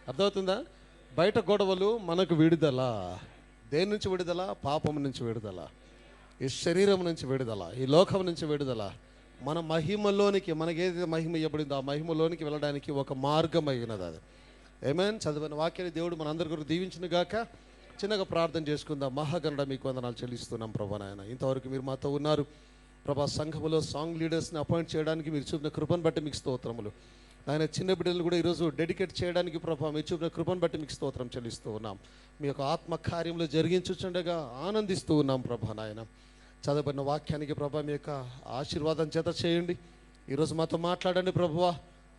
అర్థమవుతుందా? బయట గొడవలు మనకు విడుదల. దేని నుంచి విడుదల? పాపం నుంచి విడుదల, ఈ శరీరం నుంచి విడుదల, ఈ లోకం నుంచి విడుదల. మన మహిమలోనికి, మనకేదైతే మహిమ ఇవ్వబడిందో ఆ మహిమలోనికి వెళ్ళడానికి ఒక మార్గం అయినది అది. ఆమేన్. చదివిన వాక్యాన్ని దేవుడు మనందరి కొరకు దీవించును గాక. చిన్నగా ప్రార్థన చేసుకుందాం. మహాగణుడా మీకు వందనాలు చెల్లిస్తున్నాం ప్రభా నాయన. ఇంతవరకు మీరు మాతో ఉన్నారు ప్రభా. సంఘములో సాంగ్ లీడర్స్ని అపాయింట్ చేయడానికి మీరు చూపిన కృపను బట్టి మీకు స్తోత్రములు ఆయన. చిన్న బిడ్డలు కూడా ఈరోజు డెడికేట్ చేయడానికి ప్రభా మీరు చూపిన కృపను బట్టి మీకు స్తోత్రం చెల్లిస్తూ ఉన్నాం. మీ యొక్క ఆత్మ కార్యంలో జరిగించుచుండగా ఆనందిస్తూ ఉన్నాం ప్రభా నాయన. చదవబడిన వాక్యానికి ప్రభా మీ యొక్క ఆశీర్వాదం చేత చేయండి. ఈరోజు మాతో మాట్లాడండి ప్రభువా.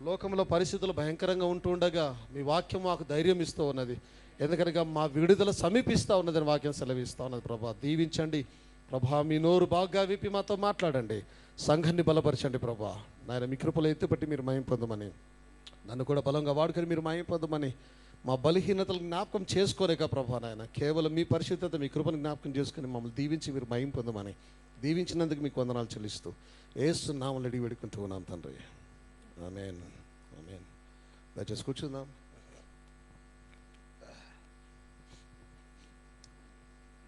లోకంలో పరిస్థితులు భయంకరంగా ఉంటూ ఉండగా మీ వాక్యం మాకు ధైర్యం ఇస్తూ ఉన్నది. ఎందుకనగా మా విడుదల సమీపిస్తూ ఉన్నదని వాక్యం సెలవిస్తూ ఉన్నది ప్రభా. దీవించండి ప్రభా. మీ నోరు బాగా విప్పి మాతో మాట్లాడండి. సంఘాన్ని బలపరచండి ప్రభా నాయన. మీ కృపలో ఎత్తుపట్టి మీరు మహిమ పొందమని, నన్ను కూడా బలంగా వాడుకొని మీరు మహిమ పొందమని, మా బలహీనతలు జ్ఞాపకం చేసుకోలేక ప్రభా నాయన, కేవలం మీ పరిశుద్ధత మీ కృపను జ్ఞాపకం చేసుకుని మమ్మల్ని దీవించి మీరు మహిమ పొందమని, దీవించినందుకు మీకు వందనాలు చెల్లిస్తూ యేసు నామములో అడిగి వేడుకుంటూ ఉన్నాం తండ్రి. ఆమేన్. ఆమేన్. దయచేసి కూర్చుందాం.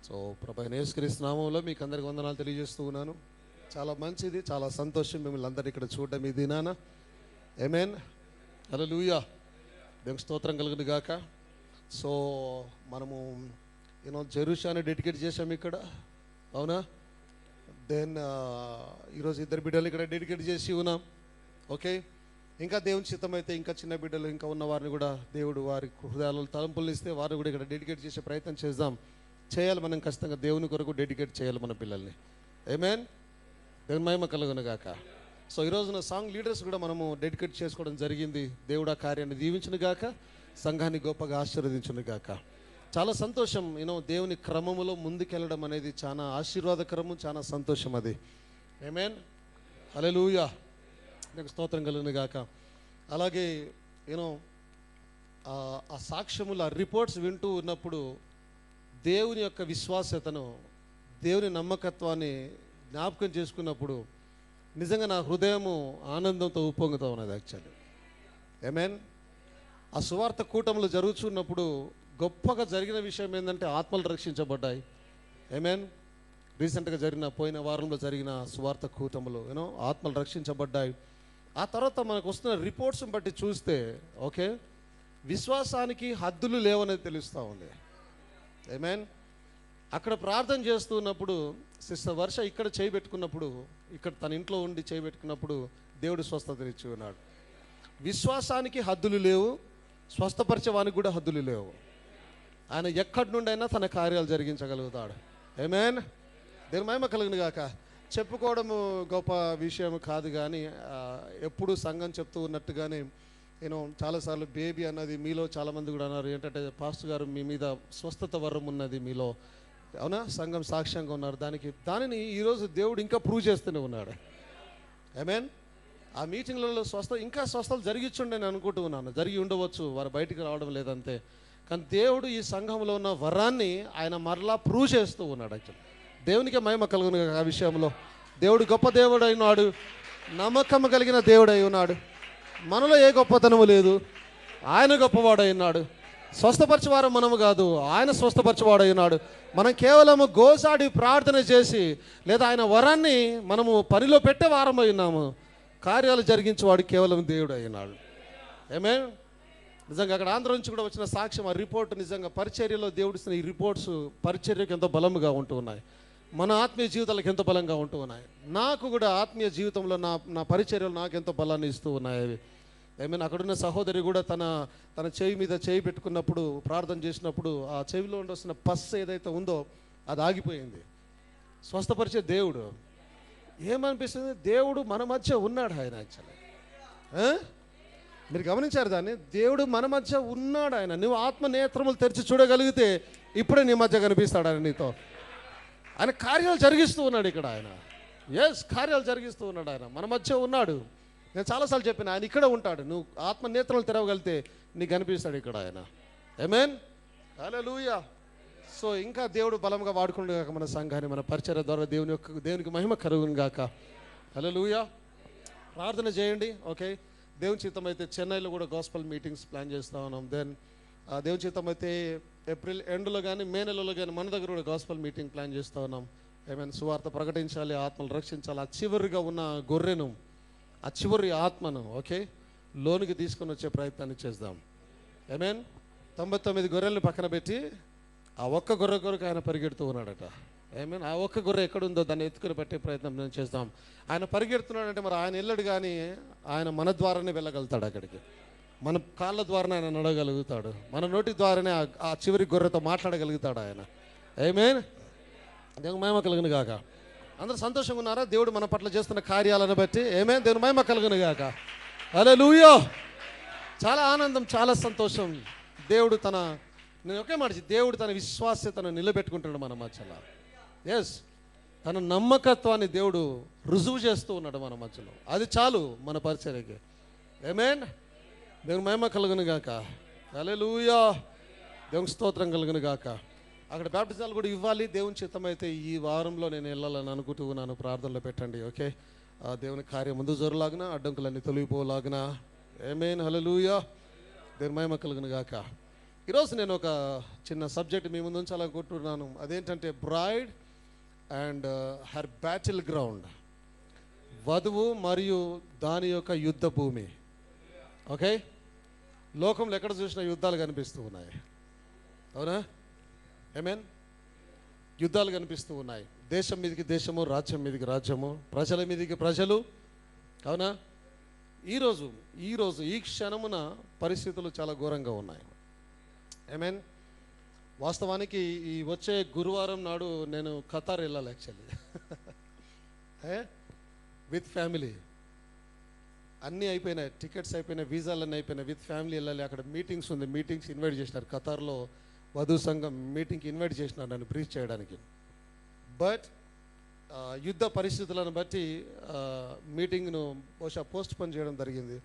సో ప్రభు యేసుక్రీస్తు నామములో మీకు అందరికి వందనాలు తెలియజేస్తూ ఉన్నాను. చాలా మంచిది, చాలా సంతోషం మిమ్మల్ని అందరినీ ఇక్కడ చూడడం ఈ దినాన. ఆమేన్. హల్లెలూయా. దేవునికి స్తోత్రం కలుగును గాక. సో మనము జెరూషాని డెడికేట్ చేసాము ఇక్కడ, అవునా? దెన్ ఈరోజు ఇద్దరు బిడ్డలు ఇక్కడ డెడికేట్ చేసి ఉన్నాం. ఓకే. ఇంకా దేవుని చిత్తం అయితే ఇంకా చిన్న బిడ్డలు ఇంకా ఉన్న వారిని కూడా దేవుడు వారి హృదయాలలో తలంపులు ఇస్తే వారిని కూడా ఇక్కడ డెడికేట్ చేసే ప్రయత్నం చేద్దాం. చేయాలి మనం ఖచ్చితంగా. దేవుని కొరకు డెడికేట్ చేయాలి మన పిల్లల్ని. ఆమేన్. దేవుని మహిమ కలుగును గాక. సో ఈరోజున సాంగ్ లీడర్స్ కూడా మనము డెడికేట్ చేసుకోవడం జరిగింది. దేవుడు ఆ కార్యాన్ని దీవించును గాక, సంఘాన్ని గొప్పగా ఆశీర్వదించును గాక. చాలా సంతోషం. దేవుని క్రమములో ముందుకెళ్ళడం అనేది చాలా ఆశీర్వాదకరము, చాలా సంతోషం అది. ఆమేన్. హల్లెలూయా. నాకు స్తోత్రం కలుగును గాక. అలాగే ఆ సాక్ష్యములు, ఆ రిపోర్ట్స్ వింటూ ఉన్నప్పుడు దేవుని యొక్క విశ్వాస్యతను, దేవుని నమ్మకత్వాన్ని జ్ఞాపకం చేసుకున్నప్పుడు నిజంగా నా హృదయము ఆనందంతో ఉప్పొంగుతూ ఉన్నది యాక్చువల్లీ. ఆమేన్. ఆ సువార్త కూటములు జరుగుతున్నప్పుడు గొప్పగా జరిగిన విషయం ఏంటంటే ఆత్మలు రక్షించబడ్డాయి. ఆమేన్. రీసెంట్గా పోయిన వారంలో జరిగిన సువార్త కూటములు ఆత్మలు రక్షించబడ్డాయి. ఆ తర్వాత మనకు వస్తున్న రిపోర్ట్స్ని బట్టి చూస్తే ఓకే, విశ్వాసానికి హద్దులు లేవనేది తెలుస్తూ ఉంది. ఆమేన్. అక్కడ ప్రార్థన చేస్తున్నప్పుడు సిస్టర్ వర్ష ఇక్కడ చేయబెట్టుకున్నప్పుడు, ఇక్కడ తన ఇంట్లో ఉండి చేయబెట్టుకున్నప్పుడు దేవుడు స్వస్థత ఇచ్చి ఉన్నాడు. విశ్వాసానికి హద్దులు లేవు, స్వస్థపరిచేవానికి కూడా హద్దులు లేవు. ఆయన ఎక్కడి నుండైనా తన కార్యాలు జరిగించగలుగుతాడు. ఆమేన్. దేవుని మహిమ కలుగును గాక. చెప్పుకోవడము గొప్ప విషయం కాదు, కానీ ఎప్పుడు సంఘం చెప్తూ ఉన్నట్టుగానే చాలాసార్లు బేబీ అన్నది మీలో చాలామంది కూడా అన్నారు ఏంటంటే, పాస్టర్ గారు మీ మీద స్వస్థత వరం ఉన్నది మీలో, అవునా? సంఘం సాక్ష్యంగా ఉన్నారు. దానిని ఈరోజు దేవుడు ఇంకా ప్రూవ్ చేస్తూనే ఉన్నాడు. ఆమేన్. ఆ మీటింగ్లలో ఇంకా స్వస్థలు జరిగిచ్చుండే నేను అనుకుంటూ ఉన్నాను. జరిగి ఉండవచ్చు, వారు బయటికి రావడం లేదంతే. కానీ దేవుడు ఈ సంఘంలో ఉన్న వరాన్ని ఆయన మరలా ప్రూవ్ చేస్తూ ఉన్నాడు. యాక్చువల్లీ దేవునికే మహిమ కలుగును ఆ విషయంలో. దేవుడు గొప్ప దేవుడు అయినాడు, నమ్మకం కలిగిన దేవుడు అయి ఉన్నాడు. మనలో ఏ గొప్పతనము లేదు, ఆయన గొప్పవాడు అయినాడు. స్వస్థపరిచేవారు మనము కాదు, ఆయన స్వస్థపరిచేవాడు అయినాడు. మనం కేవలము గోసాడి ప్రార్థన చేసి లేదా ఆయన వరాన్ని మనము పనిలో పెట్టే వారం అయినాము. కార్యాలు జరిగించేవాడు కేవలం దేవుడు అయినాడు. ఆమేన్. నిజంగా అక్కడ ఆంధ్ర నుంచి కూడా వచ్చిన సాక్ష్యం, ఆ రిపోర్ట్ నిజంగా పరిచర్యలో దేవుడు ఇస్తున్న ఈ రిపోర్ట్స్ పరిచర్యకు ఎంతో బలంగా ఉంటూ ఉన్నాయి. మన ఆత్మీయ జీవితాలకు ఎంతో బలంగా ఉంటూ ఉన్నాయి. నాకు కూడా ఆత్మీయ జీవితంలో నా పరిచర్యలు నాకు ఎంతో బలాన్ని ఇస్తూ ఉన్నాయి అవి. ఐమీన్. అక్కడున్న సహోదరి కూడా తన చెవి మీద చేయి పెట్టుకున్నప్పుడు, ప్రార్థన చేసినప్పుడు ఆ చెవిలో ఉండొస్తున్న పస్ ఏదైతే ఉందో అది ఆగిపోయింది. స్వస్థపరిచే దేవుడు. ఏమనిపిస్తుంది? దేవుడు మన మధ్య ఉన్నాడు. ఆయన యాక్చువల్లీ మీరు గమనించారు దాన్ని? దేవుడు మన మధ్య ఉన్నాడు. ఆయన నువ్వు ఆత్మ నేత్రములు తెరిచి చూడగలిగితే ఇప్పుడే నీ మధ్య కనిపిస్తాడు ఆయన నీతో. ఆయన కార్యాలు జరిగిస్తూ ఉన్నాడు ఇక్కడ. ఆయన కార్యాలు జరిగిస్తూ ఉన్నాడు. ఆయన మన మధ్య ఉన్నాడు. నేను చాలాసార్లు చెప్పిన ఆయన ఇక్కడ ఉంటాడు. నువ్వు ఆత్మ నేత్రాలు తెరవగలిగితే నీకు కనిపిస్తాడు ఇక్కడ ఆయన. ఆమేన్. హల్లెలూయా. సో ఇంకా దేవుడు బలంగా వాడుకుండు గాక మన సంఘాన్ని, మన పరిచర్య ద్వారా దేవునికి మహిమ కలుగును గాక. హల్లెలూయా. ప్రార్థన చేయండి. ఓకే. దేవుని చిత్తం అయితే చెన్నైలో కూడా గాస్పల్ మీటింగ్స్ ప్లాన్ చేస్తూ ఉన్నాం. దెన్ దేవుని చిత్తం అయితే ఏప్రిల్ ఎండ్లో కానీ మే నెలలో కానీ మన దగ్గర కూడా గాస్పల్ మీటింగ్ ప్లాన్ చేస్తూ ఉన్నాం. ఏమైనా సువార్త ప్రకటించాలి, ఆత్మలు రక్షించాలి. ఆ చివరిగా ఉన్న గొర్రెను, ఆ చివరి ఆత్మను లోనికి తీసుకొని వచ్చే ప్రయత్నాన్ని చేద్దాం. ఏమేన్ 99 గొర్రెలను పక్కన పెట్టి ఆ ఒక్క గొర్రె కొరకు ఆయన పరిగెడుతూ ఉన్నాడట. ఏమేన్ ఆ ఒక్క గొర్రె ఎక్కడుందో దాన్ని ఎత్తుకుని పెట్టే ప్రయత్నం నేను చేస్తాం. ఆయన పరిగెడుతున్నాడంటే మరి ఆయన వెళ్ళడు, కానీ ఆయన మన ద్వారానే వెళ్ళగలుగుతాడు. అక్కడికి మన కాళ్ళ ద్వారానే ఆయన నడవగలుగుతాడు. మన నోటి ద్వారానే ఆ చివరి గొర్రెతో మాట్లాడగలుగుతాడు ఆయన. ఏమేన్ దేవుని మహిమ కలుగును గాక. అందరూ సంతోషంగా ఉన్నారా? దేవుడు మన పట్ల చేస్తున్న కార్యాలను బట్టి ఏమేన్ దేవుని మహిమ కలుగును గాక. హల్లెలూయా. చాలా ఆనందం, చాలా సంతోషం. దేవుడు నేను ఒకే మాట, దేవుడు తన విశ్వాస్యతను నిలబెట్టుకుంటున్నాడు మన మధ్యలో. ఎస్, తన నమ్మకత్వాన్ని దేవుడు రుజువు చేస్తూ ఉన్నాడు మన మధ్యలో. అది చాలు మన పరిచర్యకి. ఆమేన్. దేవుని మహిమ కలుగును గాక. హల్లెలూయా. దేవుని స్తోత్రం కలుగును గాక. అక్కడ బాప్టిజాలు కూడా ఇవ్వాలి. దేవుని చిత్తం అయితే ఈ వారంలో నేను వెళ్ళాలని అనుకుంటూ ఉన్నాను. ప్రార్థనలో పెట్టండి. దేవుని కార్యం ముందు జరుగులాగిన, అడ్డంకులన్నీ తొలగిపోలాగిన. ఆమేన్. హల్లెలూయా. దేవుని మహిమ కలుగును గాక. ఈరోజు నేను ఒక చిన్న సబ్జెక్ట్ మీ ముందు ఉంచాలనుకుంటున్నాను. అదేంటంటే braid and her battle ground. వధువు మరియు దాని యొక్క యుద్ధ భూమి. లోకంలో ఎక్కడ చూసినా యుద్ధాలు కనిపిస్తూ ఉన్నాయి. అవునా? ఆమేన్. యుద్ధాలు కనిపిస్తూ ఉన్నాయి. దేశం మీదకి దేశము, రాజ్యం మీదకి రాజ్యము, ప్రజల మీదకి ప్రజలు. అవునా? ఈరోజు ఈ క్షణమున పరిస్థితులు చాలా ఘోరంగా ఉన్నాయి. ఆమేన్. వాస్తవానికి ఈ వచ్చే గురువారం నాడు నేను ఖతార్ వెళ్ళాలి యాక్చువల్లీ విత్ ఫ్యామిలీ. అన్నీ అయిపోయినాయి, టికెట్స్ అయిపోయినాయి, వీసాలన్నీ అయిపోయినాయి. విత్ ఫ్యామిలీ వెళ్ళాలి. అక్కడ మీటింగ్స్ ఉంది. మీటింగ్స్ ఇన్వైట్ చేసినారు. ఖతార్లో వధు సంఘం మీటింగ్కి ఇన్వైట్ చేసినారు నన్ను ప్రీచ్ చేయడానికి. బట్ యుద్ధ పరిస్థితులను బట్టి మీటింగ్ను బహుశా పోస్ట్ పోన్ చేయడం జరిగింది.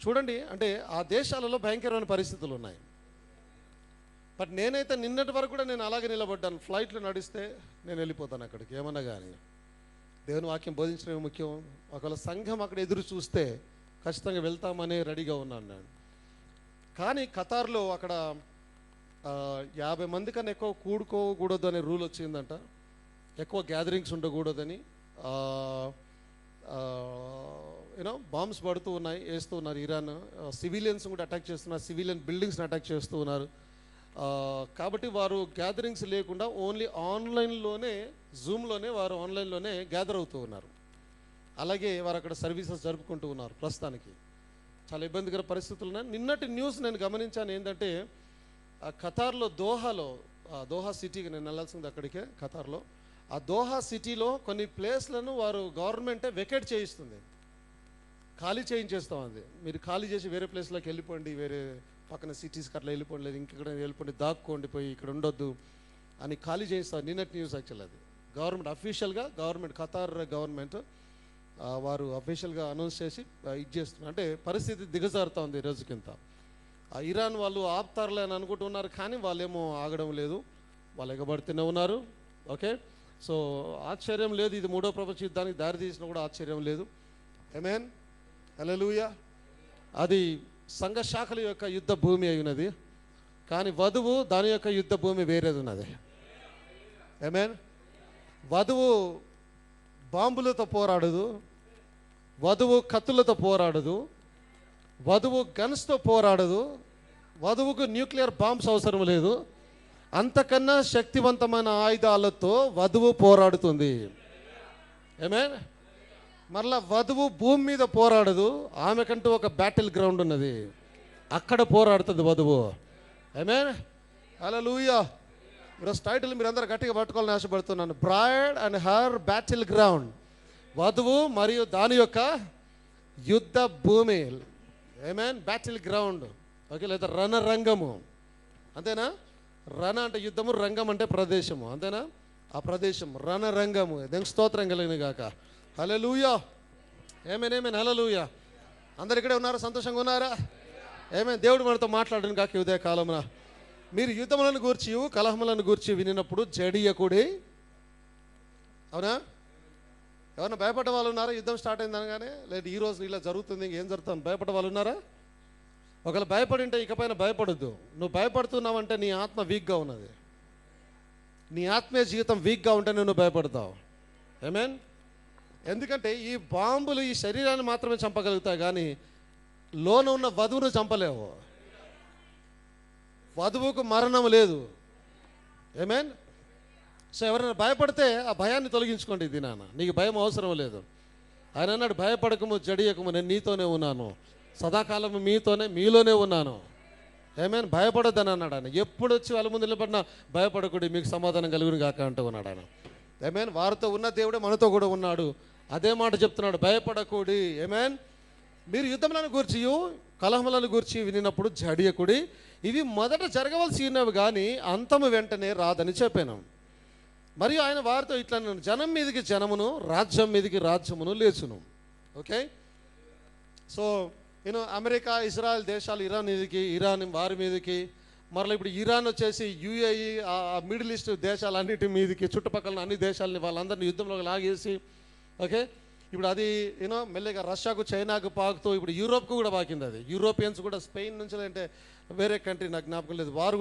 చూడండి, అంటే ఆ దేశాలలో భయంకరమైన పరిస్థితులు ఉన్నాయి. బట్ నేనైతే నిన్నటి వరకు కూడా నేను అలాగే నిలబడ్డాను. ఫ్లైట్లో నడిస్తే నేను వెళ్ళిపోతాను అక్కడికి, ఏమన్నా కానీ. దేవుని వాక్యం బోధించడమే ముఖ్యం. ఒకవేళ సంఘం అక్కడ ఎదురు చూస్తే ఖచ్చితంగా వెళ్తామని రెడీగా ఉన్నాను నేను. కానీ ఖతార్లో అక్కడ 50 మంది కన్నా ఎక్కువ కూడుకోకూడదు అనే రూల్ వచ్చిందంట. ఎక్కువ గ్యాదరింగ్స్ ఉండకూడదని. బాంబ్స్ పడుతూ ఉన్నాయి, వేస్తూ ఉన్నారు. ఇరాన్ సివిలియన్స్ కూడా అటాక్ చేస్తున్నారు, సివిలియన్ బిల్డింగ్స్ని అటాక్ చేస్తూ ఉన్నారు. కాబట్టి వారు గ్యాదరింగ్స్ లేకుండా ఓన్లీ ఆన్లైన్లోనే, జూమ్లోనే వారు ఆన్లైన్లోనే గ్యాదర్ అవుతూ ఉన్నారు. అలాగే వారు అక్కడ సర్వీసెస్ జరుపుకుంటూ ఉన్నారు. ప్రస్తుతానికి చాలా ఇబ్బందికర పరిస్థితులు ఉన్నాయి. నిన్నటి న్యూస్ నేను గమనించాను ఏంటంటే, ఖతార్లో దోహా సిటీకి నేను వెళ్ళాల్సింది అక్కడికే. ఖతార్లో ఆ దోహా సిటీలో కొన్ని ప్లేస్లను వారు గవర్నమెంటే వెకేట్ చేయిస్తుంది, ఖాళీ చేయించేస్తూ ఉంది. మీరు ఖాళీ చేసి వేరే ప్లేస్లోకి వెళ్ళిపోండి, వేరే పక్కన సిటీస్కి అట్లా వెళ్ళిపోండి, లేదు ఇంకెక్కడ వెళ్ళిపోండి, దాక్కోండి, పోయి ఇక్కడ ఉండొద్దు అని ఖాళీ చేయిస్తారు. నిన్నటి న్యూస్ యాక్చువల్ అది. గవర్నమెంట్ అఫీషియల్గా ఖతార్ గవర్నమెంట్ వారు అఫీషియల్గా అనౌన్స్ చేసి ఇది చేస్తున్నారు. అంటే పరిస్థితి దిగజారుతూ ఉంది రోజుకింత. ఇరాన్ వాళ్ళు ఆపుతారులే అని అనుకుంటున్నారు, కానీ వాళ్ళేమో ఆగడం లేదు, వాళ్ళు ఎగబడుతూనే ఉన్నారు. సో ఆశ్చర్యం లేదు. ఇది 3వ ప్రపంచ యుద్ధానికి దారి తీసినా కూడా ఆశ్చర్యం లేదు. ఆమేన్. హల్లెలూయా. అది సంఘ శాఖల యొక్క యుద్ధ భూమి అయి ఉన్నది, కానీ వధువు దాని యొక్క యుద్ధ భూమి వేరేది ఉన్నది. ఆమేన్. వధువు బాంబులతో పోరాడదు, వధువు కత్తులతో పోరాడదు, వధువు గన్స్తో పోరాడదు, వధువుకు న్యూక్లియర్ బాంబ్స్ అవసరం లేదు. అంతకన్నా శక్తివంతమైన ఆయుధాలతో వధువు పోరాడుతుంది. ఆమేన్. మరలా వధువు భూమి మీద పోరాడదు, ఆమెకంటూ ఒక బ్యాటిల్ గ్రౌండ్ ఉన్నది, అక్కడ పోరాడుతుంది వధువు. ఆమేన్. హల్లెలూయా. ఈరోజు టైటిల్ మీరు అందరూ గట్టిగా పట్టుకోవాలని ఆశపడుతున్నాను. Bride and her battle ground. వధువు మరియు దాని యొక్క యుద్ధ భూమి. ఆమేన్. Battle ground. లేదా రణరంగము. అంతేనా? రణ అంటే యుద్ధము, రంగం అంటే ప్రదేశము. అంతేనా? ఆ ప్రదేశం రణరంగము. దేవునికి స్తోత్రం కలిగిన గాక. హల్లెలూయా. ఆమేన్. ఆమేన్. హల్లెలూయా. అందరు ఇక్కడే ఉన్నారా? సంతోషంగా ఉన్నారా? ఆమేన్. దేవుడు మనతో మాట్లాడను కాక ఉదయ కాలమున. మీరు యుద్ధములను గూర్చి, కలహములను గూర్చి వినినప్పుడు జడియకుడి. అవునా? ఎవరైనా భయపడ్డ వాళ్ళు ఉన్నారా? యుద్ధం స్టార్ట్ అయింది అనగానే, లేదు ఈ రోజు ఇలా జరుగుతుంది, ఇంకేం జరుగుతుంది భయపడ్డ వాళ్ళు ఉన్నారా? ఒకవేళ భయపడి ఉంటే ఇకపైన భయపడొద్దు. నువ్వు భయపడుతున్నావంటే నీ ఆత్మ వీక్గా ఉన్నది. నీ ఆత్మీయ జీవితం వీక్గా ఉంటే నువ్వు భయపడతావు. ఆమేన్. ఎందుకంటే ఈ బాంబులు ఈ శరీరాన్ని మాత్రమే చంపగలుగుతాయి, కానీ లోన ఉన్న వధువును చంపలేవు. వధువుకు మరణం లేదు. ఆమేన్. సో ఎవరైనా భయపడితే ఆ భయాన్ని తొలగించుకోండి. ఇది నాన్న, నీకు భయం అవసరం లేదు. ఆయన అన్నాడు, భయపడకము జడియకము, నేను నీతోనే ఉన్నాను, సదాకాలం మీలోనే ఉన్నాను. ఆమేన్. భయపడొద్దని అన్నాడు ఆయన. ఎప్పుడు వచ్చి వాళ్ళ ముందు నిలబడినా భయపడకూడదు, మీకు సమాధానం కలుగును గాక అంటూ ఉన్నాడు ఆయన. ఆమేన్. వారితో ఉన్న దేవుడే మనతో కూడా ఉన్నాడు. అదే మాట చెప్తున్నాడు, భయపడకూడి. ఆమేన్. మీరు యుద్ధములను గూర్చి కలహములను గూర్చి వినినప్పుడు జడియకుడి, ఇవి మొదట జరగవలసినవి కానీ అంతము వెంటనే రాదని చెప్పాను. మరియు ఆయన వారితో ఇట్లా, జనం మీదకి జనమును, రాజ్యం మీదకి రాజ్యమును లేచును. ఓకే. సో అమెరికా, ఇజ్రాయెల్ దేశాలు ఇరాన్ వారి మీదకి, మరలా ఇప్పుడు ఇరాన్ వచ్చేసి యుఏఈ, మిడిల్ ఈస్ట్ దేశాలన్నిటి మీదకి, చుట్టుపక్కల అన్ని దేశాలని వాళ్ళందరినీ యుద్ధంలోకి లాగేసి, ఓకే, ఇప్పుడు అది మెల్లగా రష్యాకు, చైనాకు పాకుతూ ఇప్పుడు యూరోప్కు కూడా పాకింది. అది యూరోపియన్స్ కూడా స్పెయిన్ నుంచి, అంటే వేరే కంట్రీ నాకు జ్ఞాపకం లేదు, వారు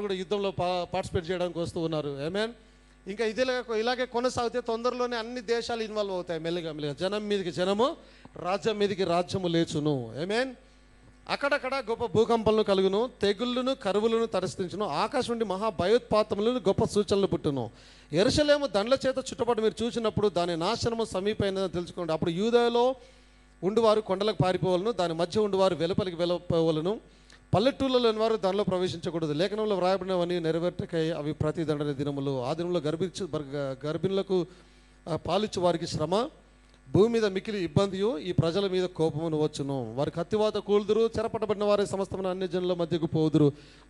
కూడా యుద్ధంలో పార్టిసిపేట్ చేయడానికి వస్తూ ఉన్నారు. ఆమేన్. ఇంకా ఇలాగే కొనసాగితే తొందరలోనే అన్ని దేశాలు ఇన్వాల్వ్ అవుతాయి మెల్లగా. జనం మీదకి జనము, రాజ్యం మీదకి రాజ్యము లేచును. ఆమేన్. అక్కడక్కడ గొప్ప భూకంపాలను కలుగును, తెగుళ్ళను, కరువులను తరస్థించును, ఆకాశం నుండి మహా భయోత్పాతములను, గొప్ప సూచనలు పుట్టును. యెరూషలేము దండ్ల చేత చుట్టపడి మీరు చూసినప్పుడు దాని నాశనము సమీపైనదని తెలుసుకోండి. అప్పుడు యూదాలో ఉండువారు కొండలకు పారిపోవాలను, దాని మధ్య ఉండువారు వెలుపలికి వెళ్ళిపోవాలను, పల్లెటూళ్ళలో లేని వారు దానిలో ప్రవేశించకూడదు. లేఖనంలో వ్రాయబడినవన్నీ నెరవేర్టకై అవి ప్రతి దండన దినములు. ఆ దినంలో గర్భిణులకు పాలిచ్చు వారికి శ్రమ, భూమి మీద మిక్కిలి ఇబ్బందియు, ఈ ప్రజల మీద కోపమును వచ్చును. వారి కత్తివాత కూలుదురు, చెరపట్టబడిన వారి సమస్తమైన అన్యజనుల మధ్యకు పోదురు.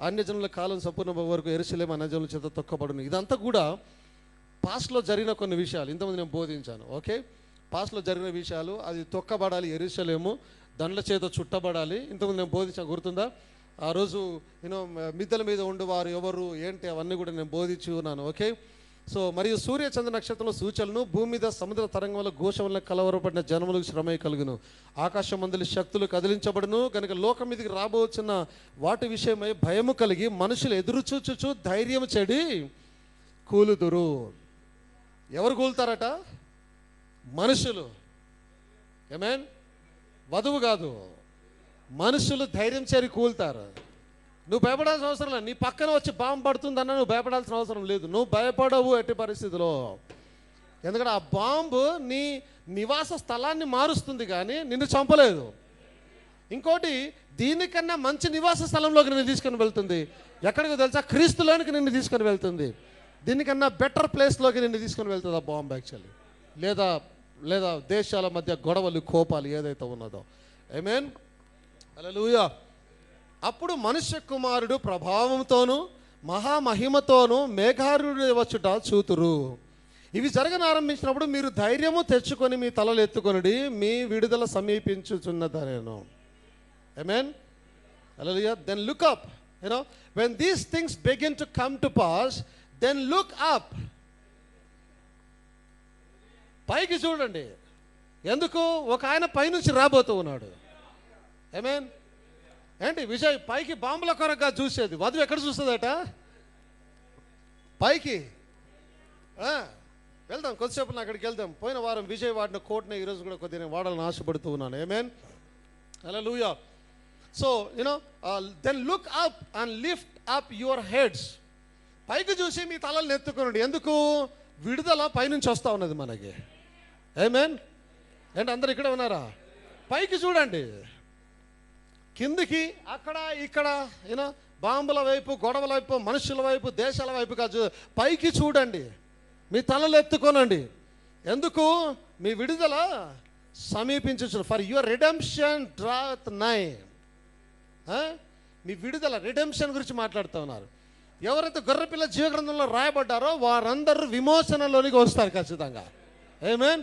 అన్యజనుల కాలం సంపూర్ణ వరకు యెరూషలేము అన్యజనుల చేత తొక్కబడును. ఇదంతా కూడా పాస్ట్లో జరిగిన కొన్ని విషయాలు. ఇంతకుముందు నేను బోధించాను. ఓకే, పాస్ట్లో జరిగిన విషయాలు. అది తొక్కబడాలి, యెరూషలేము దండ్ల చేత చుట్టబడాలి. ఇంతకుముందు నేను బోధించాను, గుర్తుందా? ఆ రోజు మిద్దెల మీద ఉండువారు ఎవరు ఏంటి అవన్నీ కూడా నేను బోధించి ఉన్నాను. ఓకే. సో మరియు సూర్య చంద్ర నక్షత్రంలో సూచనలు, భూమి మీద సముద్ర తరంగం వల్ల ఘోష వల్ల కలవరపడిన జనములకు శ్రమే కలుగును. ఆకాశం మందుల శక్తులు కదిలించబడును. కనుక లోకం మీదకి రాబోతున్న వాటి విషయమై భయము కలిగి మనుషులు ఎదురు చూచుచు ధైర్యం చెడి కూలుదురు. ఎవరు కూలుతారట? మనుషులు. ఆమేన్. వధువు కాదు, మనుషులు ధైర్యం చేరి కూలుతారు. నువ్వు భయపడాల్సిన అవసరం లేదు. నీ పక్కన వచ్చి బాంబు పడుతుందన్నా నువ్వు భయపడాల్సిన అవసరం లేదు. నువ్వు భయపడవు ఎట్టి పరిస్థితిలో. ఎందుకంటే ఆ బాంబు నీ నివాస స్థలాన్ని మారుస్తుంది కానీ నిన్ను చంపలేదు. ఇంకోటి, దీనికన్నా మంచి నివాస స్థలంలోకి నిన్ను తీసుకొని వెళ్తుంది. ఎక్కడికి తెలుసా? క్రీస్తులోనికి నిన్ను తీసుకొని వెళ్తుంది. దీనికన్నా బెటర్ ప్లేస్లోకి నిన్ను తీసుకొని వెళ్తుంది ఆ బాంబు యాక్చువల్లీ. లేదా దేశాల మధ్య గొడవలు, కోపాలు ఏదైతే ఉన్నదో. ఆమేన్. హల్లెలూయా. అప్పుడు మనుష్య కుమారుడు ప్రభావంతోనూ మహామహిమతోనూ మేఘారుడు వచ్చుట చూతురు. ఇవి జరగనారంభించినప్పుడు మీరు ధైర్యము తెచ్చుకొని మీ తలలు ఎత్తుకొనుడి, మీ విడుదల సమీపించుచున్నదనేను. ఆమేన్. హల్లెలూయా. Then look up. When these things begin to come to pass, then look up. పైకి చూడండి. ఎందుకు? ఒక ఆయన పైనుంచి రాబోతూ ఉన్నాడు. ఆమేన్. ఏంటి విజయ్? పైకి బాంబుల కొరగా చూసేది. వధువు ఎక్కడ చూస్తుందట? పైకి. వెళ్దాం, కొద్దిసేపు అక్కడికి వెళ్దాం. పోయిన వారం విజయ్ వాడిన కోట్ని ఈరోజు కూడా కొద్దిగా నేను వాడాలని ఆశపడుతూ ఉన్నాను. Amen. Hallelujah. So then look up and lift up your heads. పైకి చూసి మీ తలలు ఎత్తుకోండి. ఎందుకు? విడుదల పైనుంచి వస్తూ ఉన్నది మనకి. ఆమేన్. ఏంటి అందరు ఇక్కడ ఉన్నారా? పైకి చూడండి. కిందికి అక్కడ ఇక్కడ బాంబుల వైపు, గొడవల వైపు, మనుషుల వైపు, దేశాల వైపు కాదు, పైకి చూడండి. మీ తలలు ఎత్తుకోనండి. ఎందుకు? మీ విడుదల సమీపించు. ఫర్ యువర్ రిడెంప్షన్ డ్రాత్ నై. మీ విడుదల, రిడెంప్షన్ గురించి మాట్లాడుతూ ఉన్నారు. ఎవరైతే గొర్రెపిల్ల జీవగ్రంథంలో రాయబడ్డారో వారందరూ విమోచనలోనికి వస్తారు ఖచ్చితంగా. ఆమేన్.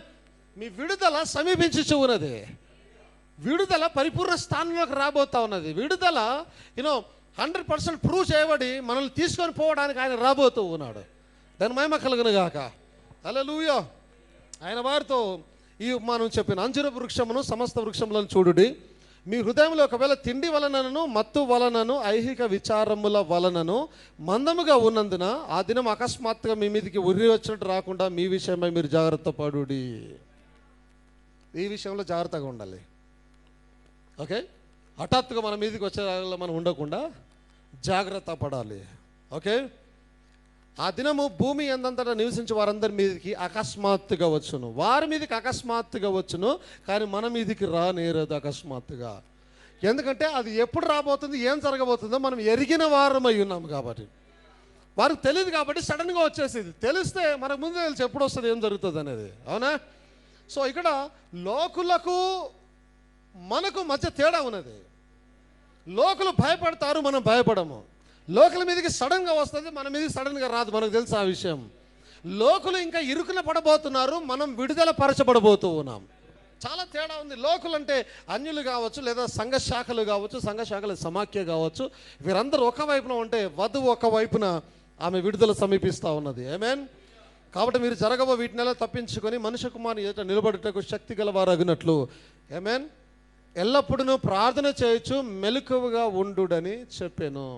మీ విడుదల సమీపించు ఉన్నది. విడుదల పరిపూర్ణ స్థానంలోకి రాబోతా ఉన్నది. విడుదల 100% ప్రూవ్ చేయబడి మనల్ని తీసుకొని పోవడానికి ఆయన రాబోతూ ఉన్నాడు. దాని మహిమ కలుగును గాక. హల్లెలూయా. ఆయన వారితో ఈ ఉపమానం చెప్పిన అంజూర వృక్షమును సమస్త వృక్షములను చూడుడి. మీ హృదయంలో ఒకవేళ తిండి వలనను మత్తు వలనను ఐహిక విచారముల వలనను మందముగా ఉన్నందున ఆ దినం అకస్మాత్తుగా మీ మీదకి ఉర్రి వచ్చినట్టు రాకుండా మీ విషయమై మీరు జాగ్రత్త పడుడి. ఈ విషయంలో జాగ్రత్తగా ఉండాలి. ఓకే, హఠాత్తుగా మన మీదకి వచ్చే మనం ఉండకుండా జాగ్రత్త పడాలి. ఓకే, ఆ దినము భూమి ఎందంతటా నివసించే వారందరి మీదకి అకస్మాత్తుగా వచ్చును. వారి మీదకి అకస్మాత్తుగా వచ్చును, కానీ మన మీదకి రానేరదు అకస్మాత్తుగా. ఎందుకంటే అది ఎప్పుడు రాబోతుంది, ఏం జరగబోతుందో మనం ఎరిగిన వారమై ఉన్నాం కాబట్టి. వారికి తెలియదు కాబట్టి సడన్గా వచ్చేసేది. తెలిస్తే మనకు ముందు తెలిసి ఎప్పుడు వస్తుంది, ఏం జరుగుతుంది అనేది. అవునా? సో ఇక్కడ లోకులకు మనకు మధ్య తేడా ఉన్నది. లోకులు భయపడతారు, మనం భయపడము. లోకుల మీదకి సడన్గా వస్తుంది, మన మీదకి సడన్గా రాదు, మనకు తెలుసు ఆ విషయం. లోకులు ఇంకా ఇరుకున పడబోతున్నారు, మనం విడుదల పరచబడబోతూ ఉన్నాం. చాలా తేడా ఉంది. లోకులు అంటే అన్యులు కావచ్చు, లేదా సంఘ శాఖలు కావచ్చు, సంఘ శాఖల సమాఖ్య కావచ్చు. వీరందరూ ఒకవైపున ఉంటే వధువు ఒకవైపున ఆమె విడుదల సమీపిస్తూ ఉన్నది. ఆమేన్. కాబట్టి మీరు జరగబో వీటినెలా తప్పించుకొని మనుష్య కుమారుని ఎదుట నిలబడుటకు శక్తి గలవారు అగినట్లు ఆమేన్ ఎల్లప్పుడూ ప్రార్థన చేయొచ్చు, మెలకువగా ఉండుడని చెప్పాను.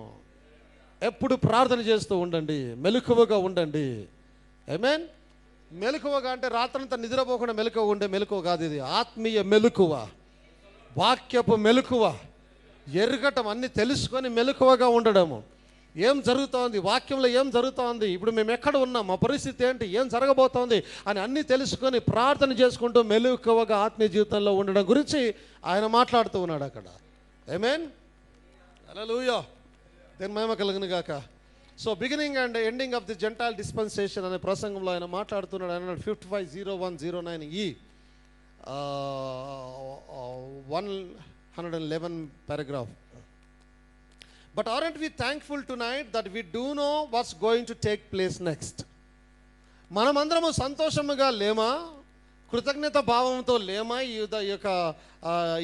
ఎప్పుడు ప్రార్థన చేస్తూ ఉండండి, మెలకువగా ఉండండి. ఆమేన్. మెలకువగా అంటే రాత్రంతా నిద్రపోకుండా మెలకువ ఉండే మెలకువ కాదు, ఇది ఆత్మీయ మెలకువ, వాక్యపు మెలకువ, ఎరగటం, అన్ని తెలుసుకొని మెలకువగా ఉండడము. ఏం జరుగుతోంది, వాక్యంలో ఏం జరుగుతోంది, ఇప్పుడు మేము ఎక్కడ ఉన్నాం, మా పరిస్థితి ఏంటి, ఏం జరగబోతోంది అని అన్నీ తెలుసుకొని ప్రార్థన చేసుకుంటూ మెలకువగా ఆత్మీయ జీవితంలో ఉండడం గురించి ఆయన మాట్లాడుతూ ఉన్నాడు అక్కడ. ఆమేన్. హల్లెలూయా. దేని మహిమ కలుగును గాక. So beginning and ending of the gentile dispensation అనే ప్రసంగంలో ఆయన మాట్లాడుతున్నాడు. ఆయన 55:0109 111 paragraph. But aren't we thankful tonight that we do know what's going to take place next? మనమందరము సంతోషముగా లేమా, కృతజ్ఞత భావంతో లేమా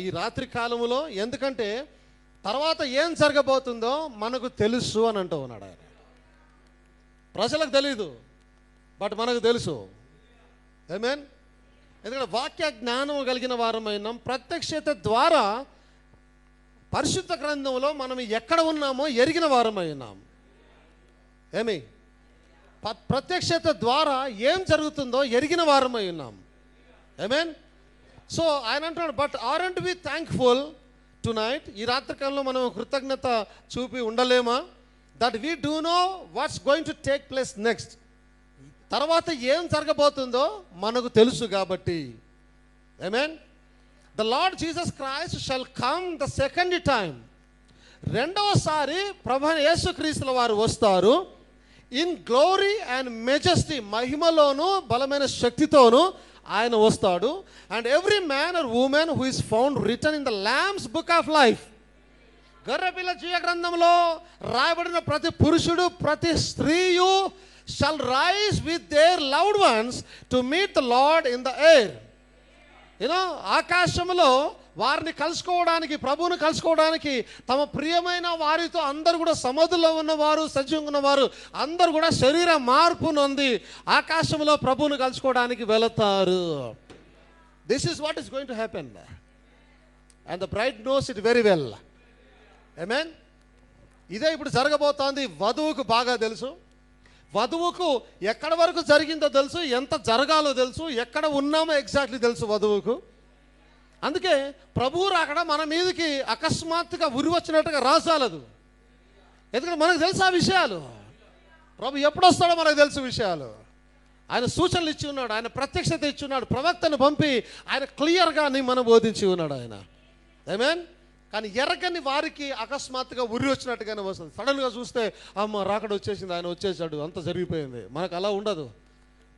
ఈ రాత్రి కాలములో? ఎందుకంటే తర్వాత ఏం జరగబోతుందో మనకు తెలుసు అని అంటూ ఉన్నాడు ఆయన. ప్రజలకు తెలీదు, బట్ మనకు తెలుసు. ఆమేన్. ఎందుకంటే వాక్య జ్ఞానం కలిగిన వారమైనాం. ప్రత్యక్షత ద్వారా పరిశుద్ధ గ్రంథంలో మనం ఎక్కడ ఉన్నామో ఎరిగిన వారమై ఉన్నాం. ఏమి ప్రత్యక్షత ద్వారా ఏం జరుగుతుందో ఎరిగిన వారమై ఉన్నాం. ఆమేన్. సో ఆయన అంటున్నాడు, but aren't we thankful tonight, ఈ రాత్రికాలంలో మనం కృతజ్ఞత చూపి ఉండలేమా? That we do know what's going to take place next, తర్వాత ఏం జరగబోతుందో మనకు తెలుసు కాబట్టి. Amen. The Lord Jesus Christ shall come the second time, రెండవసారి ప్రభు యేసుక్రీస్తుల వారు వస్తారు. ఇన్ గ్లోరీ అండ్ మెజెస్టీ, మహిమలోను బలమైన శక్తితోను ఆయన వస్తాడు. And every man or women who is found written in the lamb's book of life, గొర్రెపిల్ల జీవ గ్రంథంలో రాయబడిన ప్రతి పురుషుడు, ప్రతి స్త్రీయు shall rise with their loved ones to meet the Lord in the air. ఆకాశంలో వారిని కలుసుకోవడానికి, ప్రభువును కలుసుకోవడానికి, తమ ప్రియమైన వారితో అందరూ కూడా సమాధుల్లో ఉన్నవారు, సజీవంగా ఉన్నవారు అందరూ కూడా శరీర మార్పు నొంది ఆకాశంలో ప్రభువును కలుసుకోవడానికి వెళతారు. This is what is going to happen and the bride knows it very well. Amen. ఇదే ఇప్పుడు జరగబోతోంది. వధువుకు బాగా తెలుసు, వధువుకు ఎక్కడ వరకు జరిగిందో తెలుసు, ఎంత జరగాలో తెలుసు, ఎక్కడ ఉన్నామో ఎగ్జాక్ట్లీ తెలుసు వధువుకు. అందుకే ప్రభువు రాకడ మన మీదకి అకస్మాత్తుగా ఉరి వచ్చినట్టుగా రాసాలదు. ఎందుకంటే మనకు తెలుసు ఆ విషయాలు. ప్రభు ఎప్పుడు వస్తాడో మనకు తెలుసు విషయాలు. ఆయన సూచనలు ఇచ్చి ఉన్నాడు, ఆయన ప్రత్యక్షత ఇచ్చి ఉన్నాడు, ప్రవక్తను పంపి ఆయన క్లియర్గా మనం బోధించి ఉన్నాడు ఆయన. ఆమేన్. కానీ ఎరగని వారికి అకస్మాత్తుగా ఉరి వచ్చినట్టుగానే వస్తుంది. సడన్గా చూస్తే అమ్మ రాకడ వచ్చేసింది, ఆయన వచ్చేసాడు, అంత జరిగిపోయింది. మనకు అలా ఉండదు.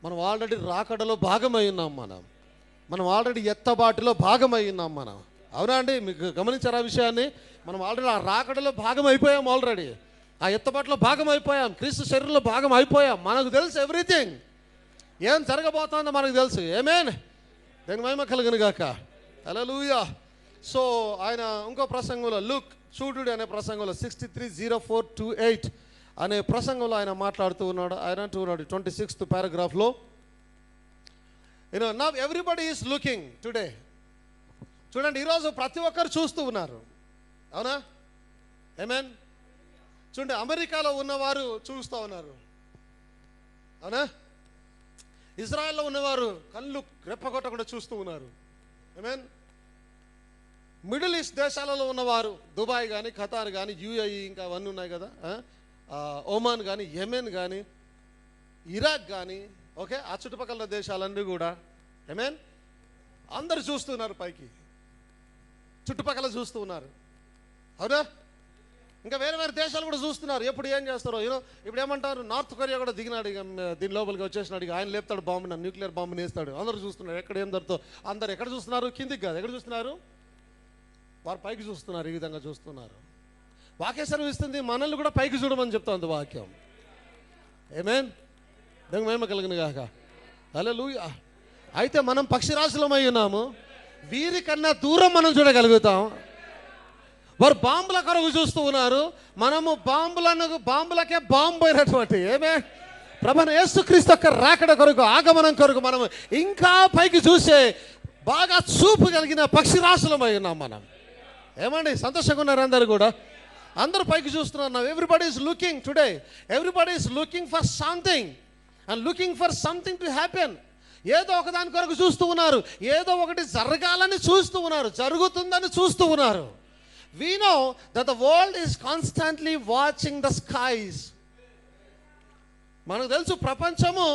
మనం ఆల్రెడీ రాకడలో భాగమై ఉన్నాం. మనం ఆల్రెడీ ఎత్తబాటులో భాగమై ఉన్నాం మనం. అవునా అండి? మీకు గమనించారా ఆ విషయాన్ని? మనం ఆల్రెడీ ఆ రాకడలో భాగం అయిపోయాం, ఆల్రెడీ ఆ ఎత్తబాటులో భాగం అయిపోయాం, క్రీస్తు శరీరంలో భాగం అయిపోయాం. మనకు తెలుసు ఎవ్రీథింగ్, ఏం జరగబోతుందో మనకు తెలుసు. ఆమేన్. దాని మహిమ కలుగును గాక. హల్లెలూయా. సో ఆయన ఇంకో ప్రసంగంలో లుక్ చూడు అనే ప్రసంగంలో 63:04-28 అనే ప్రసంగంలో ఆయన మాట్లాడుతూ ఉన్నాడు. ఆయన అంటూ ఉన్నాడు 26th paragraphలో, now everybody is looking today. చూడండి, ఈరోజు ప్రతి ఒక్కరు చూస్తూ ఉన్నారు. అవునా? ఆమేన్. చూడండి, అమెరికాలో ఉన్నవారు చూస్తూ ఉన్నారు. అవునా? ఇజ్రాయెల్లో ఉన్నవారు కళ్ళు రెప్పగొట్టకుండా చూస్తూ ఉన్నారు. ఆమేన్. మిడిల్ ఈస్ట్ దేశాలలో ఉన్నవారు, దుబాయ్ కానీ, ఖతార్ కానీ, యూఏఈ, ఇంకా అవన్నీ ఉన్నాయి కదా, ఒమాన్ కానీ, యెమెన్ కానీ, ఇరాక్ కానీ, ఓకే, ఆ చుట్టుపక్కల దేశాలన్నీ కూడా ఆమేన్ అందరు చూస్తున్నారు పైకి, చుట్టుపక్కల చూస్తూ ఉన్నారు. అవునా? ఇంకా వేరే వేరే దేశాలు కూడా చూస్తున్నారు. ఎప్పుడు ఏం చేస్తారో ఇప్పుడు ఏమంటారు, నార్త్ కొరియా కూడా దిగినాడు, ఇక దీని లోపలికి వచ్చేసినాడు, ఇక ఆయన లేపుతాడు బాంబుని, న్యూక్లియర్ బాంబుని వేస్తాడు. అందరూ చూస్తున్నారు. ఎక్కడ ఏం జరుగుతుందో అందరు ఎక్కడ చూస్తున్నారు? కిందికి కాదు, ఎక్కడ చూస్తున్నారు? వారు పైకి చూస్తున్నారు. ఈ విధంగా చూస్తున్నారు. వాక్య సెలవిస్తుంది మనల్ని కూడా పైకి చూడమని చెప్తుంది వాక్యం. ఆమేన్. దేవునికి మహిమ కలుగును గాక. హల్లెలూయా. అయితే మనం పక్షిరాశులమై ఉన్నాము. వీరికన్నా దూరం మనం చూడగలుగుతాం. వారు బాంబుల కొరకు చూస్తూ ఉన్నారు, మనము బాంబులకే బాంబు అయినటువంటి ప్రభువైన యేసుక్రీస్తు యొక్క రాకడ కొరకు, ఆగమనం కొరకు మనం ఇంకా పైకి చూసే బాగా చూపు కలిగిన పక్షిరాశులమై ఉన్నాం మనం. ఏమండి, సంతోషంగా ఉన్నారు అందరు కూడా? అందరూ పైకి చూస్తున్నారు. Everybody is looking today. Everybody is looking for something and looking for something to happen. ఏదో ఒకదాని కొరకు చూస్తూ ఉన్నారు, ఏదో ఒకటి జరగాలని చూస్తూ ఉన్నారు, జరుగుతుందని చూస్తూ ఉన్నారు. We know that the world is constantly watching the skies. మనకు తెలుసు, ప్రపంచము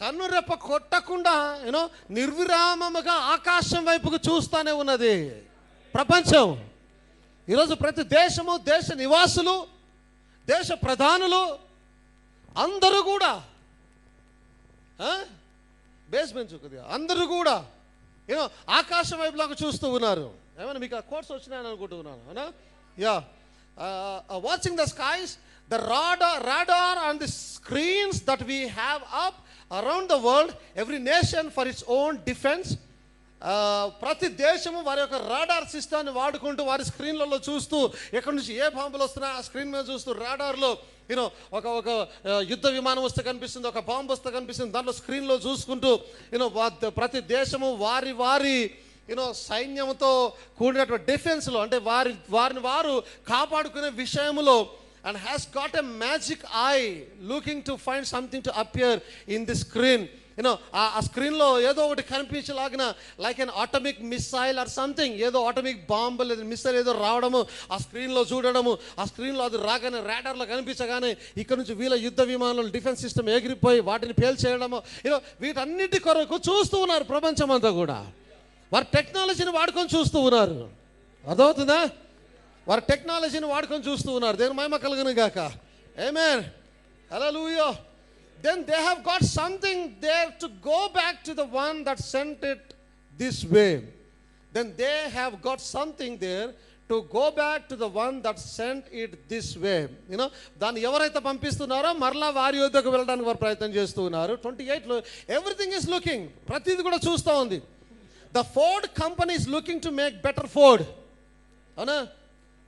కన్నురెప్ప కొట్టకుండా నిర్విరామముగా ఆకాశం వైపుకు చూస్తూనే ఉన్నది ప్రపంచం. ఈరోజు ప్రతి దేశము, దేశ నివాసులు, దేశ ప్రధానులు అందరూ కూడా బేస్మెంట్ కొద్దిగా అందరూ కూడా ఆకాశం వైపులాగా చూస్తూ ఉన్నారు. ఏమైనా మీకు ఆ కోర్స్ వచ్చినాయని అనుకుంటున్నాను. అవునా? Yeah. Watching the skies, the radar and the screens that we have up around the world, every nation for its own defense. ప్రతి దేశము వారి యొక్క రాడార్ సిస్టాన్ని వాడుకుంటూ వారి స్క్రీన్లలో చూస్తూ ఎక్కడి నుంచి ఏ బాంబులు వస్తున్నాయి ఆ స్క్రీన్ మీద చూస్తూ రాడార్లో ఒక యుద్ధ విమానం వస్తే కనిపిస్తుంది, ఒక బాంబు వస్తే కనిపిస్తుంది, దాంట్లో స్క్రీన్లో చూసుకుంటూ ప్రతి దేశము వారి సైన్యంతో కూడినటువంటి డిఫెన్స్లో, అంటే వారిని వారు కాపాడుకునే విషయంలో, and has got a magic eye looking to find something to appear in the screen. ఆ స్క్రీన్లో ఏదో ఒకటి కనిపించలాగిన, like an atomic missile or something, ఏదో ఆటమిక్ బాంబు లేదా మిసైల్ ఏదో రావడము, ఆ స్క్రీన్లో చూడడము, ఆ స్క్రీన్లో అది రాగానే రాడార్లో కనిపించగానే ఇక్కడ నుంచి వీళ్ళ యుద్ధ విమానాలు డిఫెన్స్ సిస్టమ్ ఎగిరిపోయి వాటిని పేల్చేయడము, వీటన్నిటి కొరకు చూస్తూ ఉన్నారు ప్రపంచం అంతా కూడా. వారు టెక్నాలజీని వాడుకొని చూస్తూ ఉన్నారు. అర్థమవుతుందా? వారు టెక్నాలజీని వాడుకొని చూస్తూ ఉన్నారు. దేవుని మహిమ కలుగును గాక. Amen. Hallelujah. Then they have got something there to go back to the one that sent it this way. Then they have got something there to go back to the one that sent it this way. దాన్ని ఎవరైతే పంపిస్తున్నారో మరలా వారి యొద్దకు వెళ్ళడానికి వారు ప్రయత్నం చేస్తూ ఉన్నారు. 28లో ఎవ్రీథింగ్ ఈస్ లుకింగ్, ప్రతిది కూడా చూస్తూ ఉంది. The Ford company is looking to make better Ford. అవునా?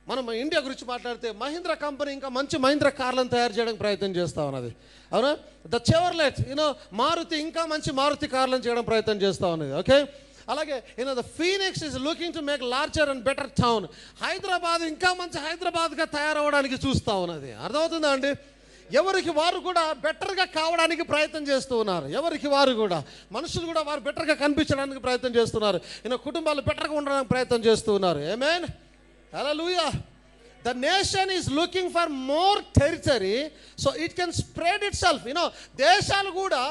మనం ఇండియా గురించి మాట్లాడితే మహీంద్రా కంపెనీ ఇంకా మంచి మహీంద్రా కార్లను తయారు చేయడానికి ప్రయత్నం చేస్తూ ఉన్నది. అవునా? ద చెవర్లెట్ మారుతి ఇంకా మంచి మారుతి కార్లను చేయడం ప్రయత్నం చేస్తూ ఉన్నది. ఓకే. అలాగే the Phoenix is looking to make larger and better town. Hyderabad ఇంకా మంచి హైదరాబాద్గా తయారవడానికి చూస్తూ ఉన్నది. అర్థమవుతుందా అండి? ఎవరికి వారు కూడా బెటర్గా కావడానికి ప్రయత్నం చేస్తూ ఉన్నారు. ఎవరికి వారు కూడా, మనుషులు కూడా వారు బెటర్గా కనిపించడానికి ప్రయత్నం చేస్తున్నారు. కుటుంబాలు బెటర్గా ఉండడానికి ప్రయత్నం చేస్తూ ఉన్నారు. ఆమేన్. Hallelujah. The nation is looking for more territory so it can spread itself. దేశాలు కూడా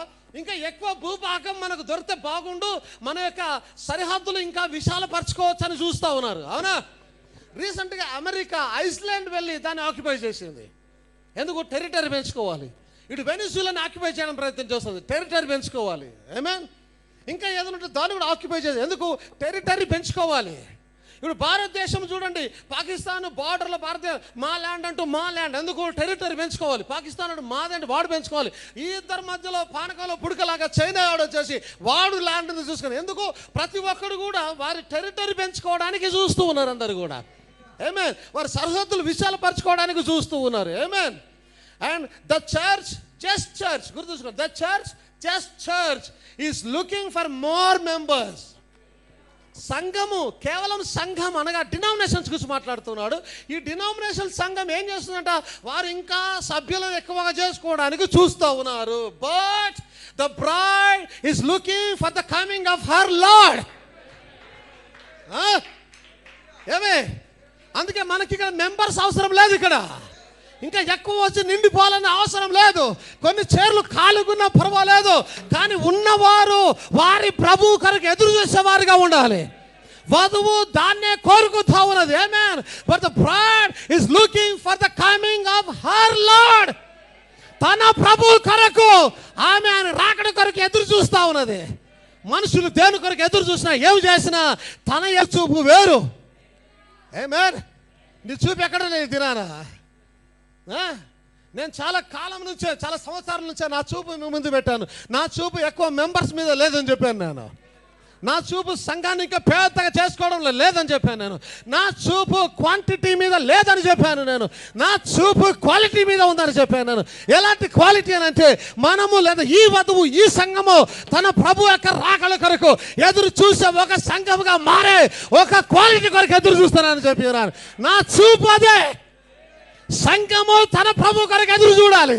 ఇంకా ఎక్కువ భూభాగం మనకు దొరికితే బాగుండు, మన యొక్క సరిహద్దులు ఇంకా విశాలపరచుకోవచ్చు అని చూస్తూ ఉన్నారు. అవునా? రీసెంట్గా అమెరికా ఐస్లాండ్ వెళ్ళి దాన్ని ఆక్యుపై చేసింది. ఎందుకు? టెరిటరీ పెంచుకోవాలి. ఇటు వెనిజులాని ఆక్యుపై చేయడం ప్రయత్నం చేస్తుంది, టెరిటరీ పెంచుకోవాలి. ఆమేన్. ఇంకా ఏదైనా దాన్ని కూడా ఆక్యుపై చేయాలి. ఎందుకు? టెరిటరీ పెంచుకోవాలి. ఇప్పుడు భారతదేశం చూడండి, పాకిస్తాన్ బార్డర్లో మా ల్యాండ్ అంటూ మా ల్యాండ్, ఎందుకు? టెరిటరీ పెంచుకోవాలి. పాకిస్తాన్ అంటూ మాదంటే వాడు పెంచుకోవాలి. ఈ ఇద్దరి మధ్యలో పానకంలో పుడకలాగా చైనా వాడు వచ్చేసి వాడు ల్యాండ్ని చూసుకొని, ఎందుకు? ప్రతి ఒక్కరు కూడా వారి టెరిటరీ పెంచుకోవడానికి చూస్తూ ఉన్నారు అందరు కూడా. ఆమేన్. వారి సరిహద్దులు విశాలపరచుకోవడానికి చూస్తూ ఉన్నారు. Amen. And the church, just church, గుర్తుంచుకోండి, the church just church is looking for more members. సంఘము కేవలం సంఘం అనగా డినామినేషన్స్ గురించి మాట్లాడుతున్నాడు. ఈ డినామినేషన్ సంఘం ఏం చేస్తుందంట, వారు ఇంకా సభ్యులను ఎక్కువగా చేసుకోవడానికి చూస్తూ ఉన్నారు. But the braid is looking for the coming of her lord. ఏమే, అందుకే మనకి ఇక్కడ మెంబర్స్ అవసరం లేదు. ఇక్కడ ఇంకా ఎక్కువ వచ్చి నిండిపోవాలని అవసరం లేదు. కొన్ని చైర్లు ఖాళీగున్నా పర్వాలేదు, కానీ ఉన్నవారు వారి ప్రభు కొరకు ఎదురు చేసేవారుగా ఉండాలి. వధువు దాన్నే కోరుకుంటా ఉన్నది. Amen. But the bride is looking for the coming of her Lord. తన ప్రభు కొరకు ఆమె రాకడ కొరకు ఎదురు చూస్తా ఉన్నది. మనుషులు దేని కొరకు ఎదురు చూసినా ఏం చేసినా తన చూపు వేరు. ఆమేన్. నీ చూపు ఎక్కడ లేదు దినానా. నేను చాలా కాలం నుంచే, చాలా సంవత్సరాల నుంచే నా చూపు మీ ముందు పెట్టాను. నా చూపు ఎక్కువ మెంబర్స్ మీద లేదని చెప్పాను నేను. నా చూపు సంఘాన్ని ఇంకా పెద్దగా చేసుకోవడంలో లేదని చెప్పాను నేను. నా చూపు క్వాంటిటీ మీద లేదని చెప్పాను నేను. నా చూపు క్వాలిటీ మీద ఉందని చెప్పాను నేను. ఎలాంటి క్వాలిటీ అని అంటే, మనము లేదా ఈ వధువు ఈ సంఘము తన ప్రభు యొక్క రాకల కొరకు ఎదురు చూసే ఒక సంఘముగా మారే ఒక క్వాలిటీ కొరకు ఎదురు చూస్తానని చెప్పినాను. నా చూపు అదే. సంఘము తన ప్రభు కొరకు ఎదురు చూడాలి.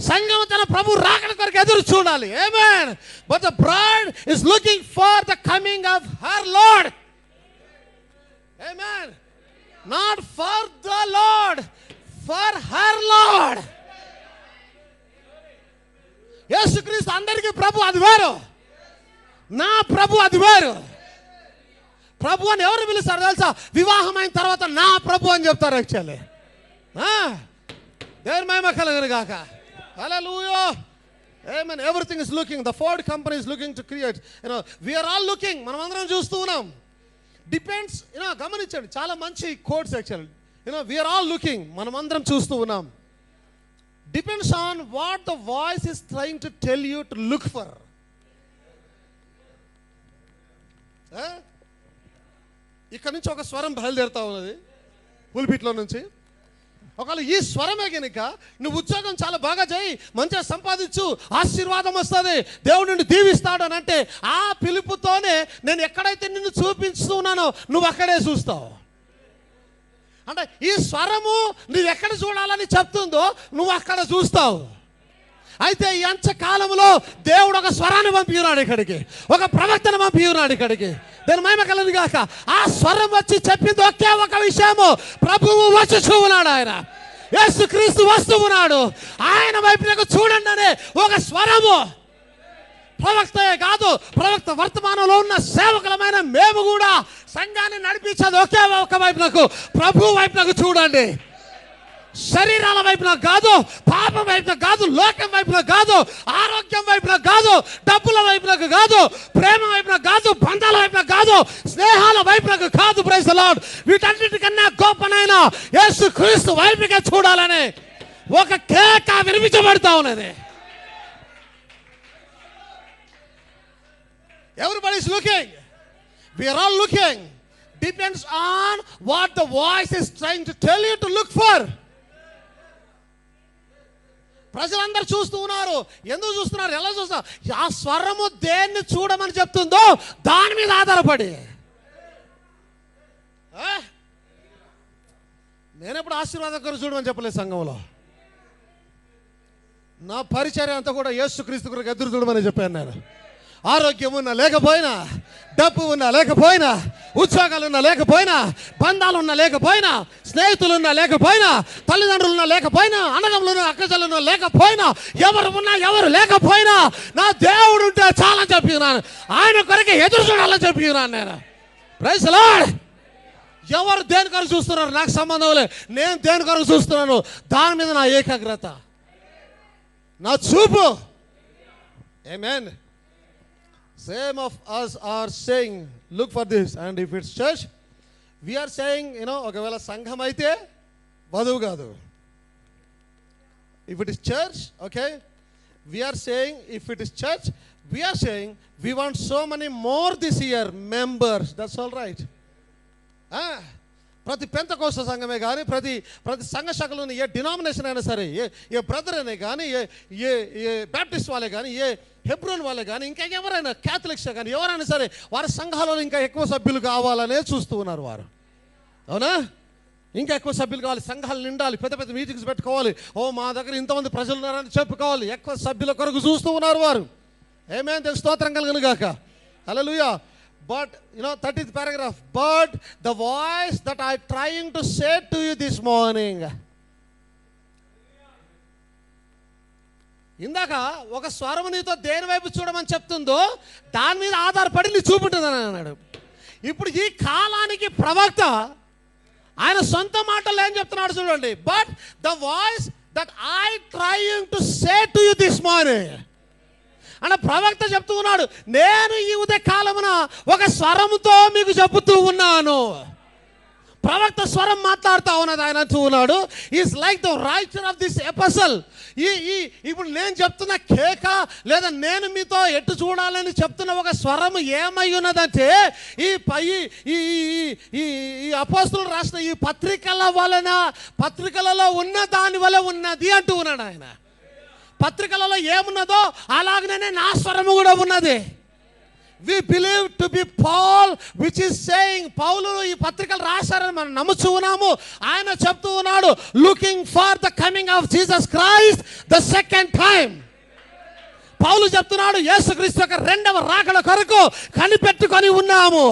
సంఘము తన ప్రభు రాకడ కొరకు ఎదురు చూడాలి. Amen. But the bride is looking for the coming of her Lord. Amen. Not for the Lord, for her Lord. యేసుక్రీస్తు అందరికీ ప్రభు, అది వేరు. నా ప్రభు అది వేరు. ప్రభు అని ఎవరు పిలుస్తారు తెలుసా? వివాహమైన తర్వాత నా ప్రభు అని చెప్తారు. యాక్చువల్లీ దేవుని మహిమ కలుగును గాక. హల్లెలూయా. Amen. Everything is looking. The Ford company is looking to create. We are all looking. మనం అందరం చూస్తూ ఉన్నాం. Depends. గమనించండి, చాలా మంచి codes actually. We are all looking. మనం అందరం చూస్తూ ఉన్నాం. Depends on what the voice is trying to tell you to look for. ఇక్కడ నుంచి ఒక స్వరం బయలుదేరుతా ఉన్నది పుల్పిట్లో నుంచి. ఒకవేళ ఈ స్వరమే కనుక నువ్వు ఉద్యోగం చాలా బాగా చేయి, మంచిగా సంపాదించు, ఆశీర్వాదం వస్తుంది, దేవుడు నిన్ను దీవిస్తాడు అని అంటే, ఆ పిలుపుతోనే నేను ఎక్కడైతే నిన్ను చూపిస్తున్నానో నువ్వు అక్కడే చూస్తావు. అంటే ఈ స్వరము నువ్వు ఎక్కడ చూడాలని చెప్తుందో నువ్వు అక్కడ చూస్తావు. అయితే ఈ అంత్యకాలంలో దేవుడు ఒక స్వరాన్ని పంపినాడు ఇక్కడికి, ఒక ప్రవక్తను పంపినాడు ఇక్కడికి. దాని మహిమ కలదు గాక. ఆ స్వరం వచ్చి చెప్పింది ఒకే ఒక విషయము, ప్రభువు వచ్చి చూస్తున్నాడు. ఆయన యేసుక్రీస్తు వస్తున్నాడు. ఆయన వైపునకు చూడండి అనే ఒక స్వరము. ప్రవక్తయే కాదు, ప్రవక్త వర్తమానంలో ఉన్న సేవకులమైన మేము కూడా సంఘాన్ని నడిపించేది ఒకే ఒక వైపునకు, ప్రభు వైపునకు చూడండి. శరీరాల వైపున కాదు, పాపం వైపున కాదు, లోకం వైపున కాదు, ఆరోగ్యం వైపున కాదు, డబ్బుల వైపునకు కాదు, ప్రేమ వైపున కాదు, బంధాల వైపున కాదు, స్నేహాల వైపునకు కాదు. Praise the Lord. వీటన్నిటికన్నా గొప్పనైన యేసుక్రీస్తు వైపుకే చూడాలని ఒక కేక వినిపించబడతా ఉన్నది. Everybody is looking. We are all looking. Depends on what the voice is trying to tell you to look for. ప్రజలందరూ చూస్తూ ఉన్నారు. ఎందుకు చూస్తున్నారు? ఎలా చూస్తున్నారు? ఆ స్వరము దేన్ని చూడమని చెప్తుందో దాని మీద ఆధారపడి. నేనెప్పుడు ఆశీర్వాదం కొరకు చూడమని చెప్పలేదు సంఘంలో. నా పరిచర్య అంతా కూడా యేసుక్రీస్తు కొరకు ఎదురు చూడమని చెప్పాను నేను. ఆరోగ్యం ఉన్నా లేకపోయినా, డబ్బు ఉన్నా లేకపోయినా, ఉద్యోగాలు ఉన్నా లేకపోయినా, బంధాలు ఉన్నా లేకపోయినా, స్నేహితులు ఉన్నా లేకపోయినా, తల్లిదండ్రులు ఉన్నా లేకపోయినా, అన్నదమ్ములు అక్కజలు ఉన్నా లేకపోయినా, ఎవరు ఉన్నా ఎవరు లేకపోయినా, నా దేవుడు ఉంటే చాలని చెప్పినాను. ఆయన కొరకే ఎదురు చూడాలని చెప్పినాను నేను. Praise the Lord. ఎవరు దేని కొరకు చూస్తున్నారు నాకు సంబంధం లేదు. నేను దేని కొరకు చూస్తున్నాను దాని మీద నా ఏకాగ్రత, నా చూపు. ఆమేన్. Same of us are saying, look for this. And if it's church, we are saying, ఒకవేళ సంఘం అయితే వధువు కాదు. If it is church, okay, we are saying, if it is church, we are saying, we want so many more this year, members. That's all right. ప్రతి పెంతకోస్త సంఘమే కానీ ప్రతి సంఘ శాఖలోని ఏ డినామినేషన్ అయినా సరే, ఏ బ్రదర్ అనే కానీ, ఏ బ్యాప్టిస్ట్ వాళ్ళే కానీ, ఏ హెబ్రోన్ వాళ్ళే కానీ, ఇంకా ఎవరైనా క్యాథలిక్స్ కానీ ఎవరైనా సరే వారి సంఘాలలో ఇంకా ఎక్కువ సభ్యులు కావాలనే చూస్తూ ఉన్నారు వారు. అవునా? ఇంకా ఎక్కువ సభ్యులు కావాలి, సంఘాలు నిండాలి, పెద్ద పెద్ద మీటింగ్స్ పెట్టుకోవాలి. మా దగ్గర ఇంతమంది ప్రజలు ఉన్నారని చెప్పుకోవాలి. ఎక్కువ సభ్యుల కొరకు చూస్తూ ఉన్నారు వారు. ఆమేన్. స్తోత్రం కలుగును గాక. హల్లెలూయా. But 30th paragraph, but the voice that I trying to say to you this morning. ఇందాక ఒక స్వరం నీతో దేని వైపు చూడమని చెప్తుందో దాని మీద ఆధారపడి నీ చూపుంటుందని అన్నాడు. ఇప్పుడు ఈ కాలానికి ప్రవక్త ఆయన సొంత మాటలు ఏం చెప్తున్నాడు చూడండి. But the voice that I trying to say to you this morning అన్న ప్రవక్త చెప్తూ ఉన్నాడు, నేను ఈ ఉదయ కాలమున ఒక స్వరముతో మీకు చెబుతూ ఉన్నాను. ప్రవక్త స్వరం మాట్లాడుతూ ఉన్నది. ఆయన అంటూ ఉన్నాడు, is like the writer of this epistle. ఇప్పుడు నేను చెప్తున్న కేక లేదా నేను మీతో ఎట్టు చూడాలని చెప్తున్న ఒక స్వరం ఏమై ఉన్నదంటే ఈ అపోస్తులు రాసిన ఈ పత్రికలలో ఉన్న దాని వల్ల ఉన్నది అంటూ ఉన్నాడు ఆయన. పత్రికలలో ఏమున్నదో అలాగనే నా స్వరము కూడా ఉన్నది. We believe to be Paul which is saying, పౌలు ఈ పత్రికలు రాశారని మనం నమ్ముచూ ఉన్నాము. ఆయన చెప్తూ ఉన్నాడు, looking for the coming of Jesus Christ the second time. పౌలు చెప్తున్నాడు, యేసుక్రీస్తు యొక్క రెండవ రాకడ కొరకు కనిపెట్టుకొని ఉన్నాము.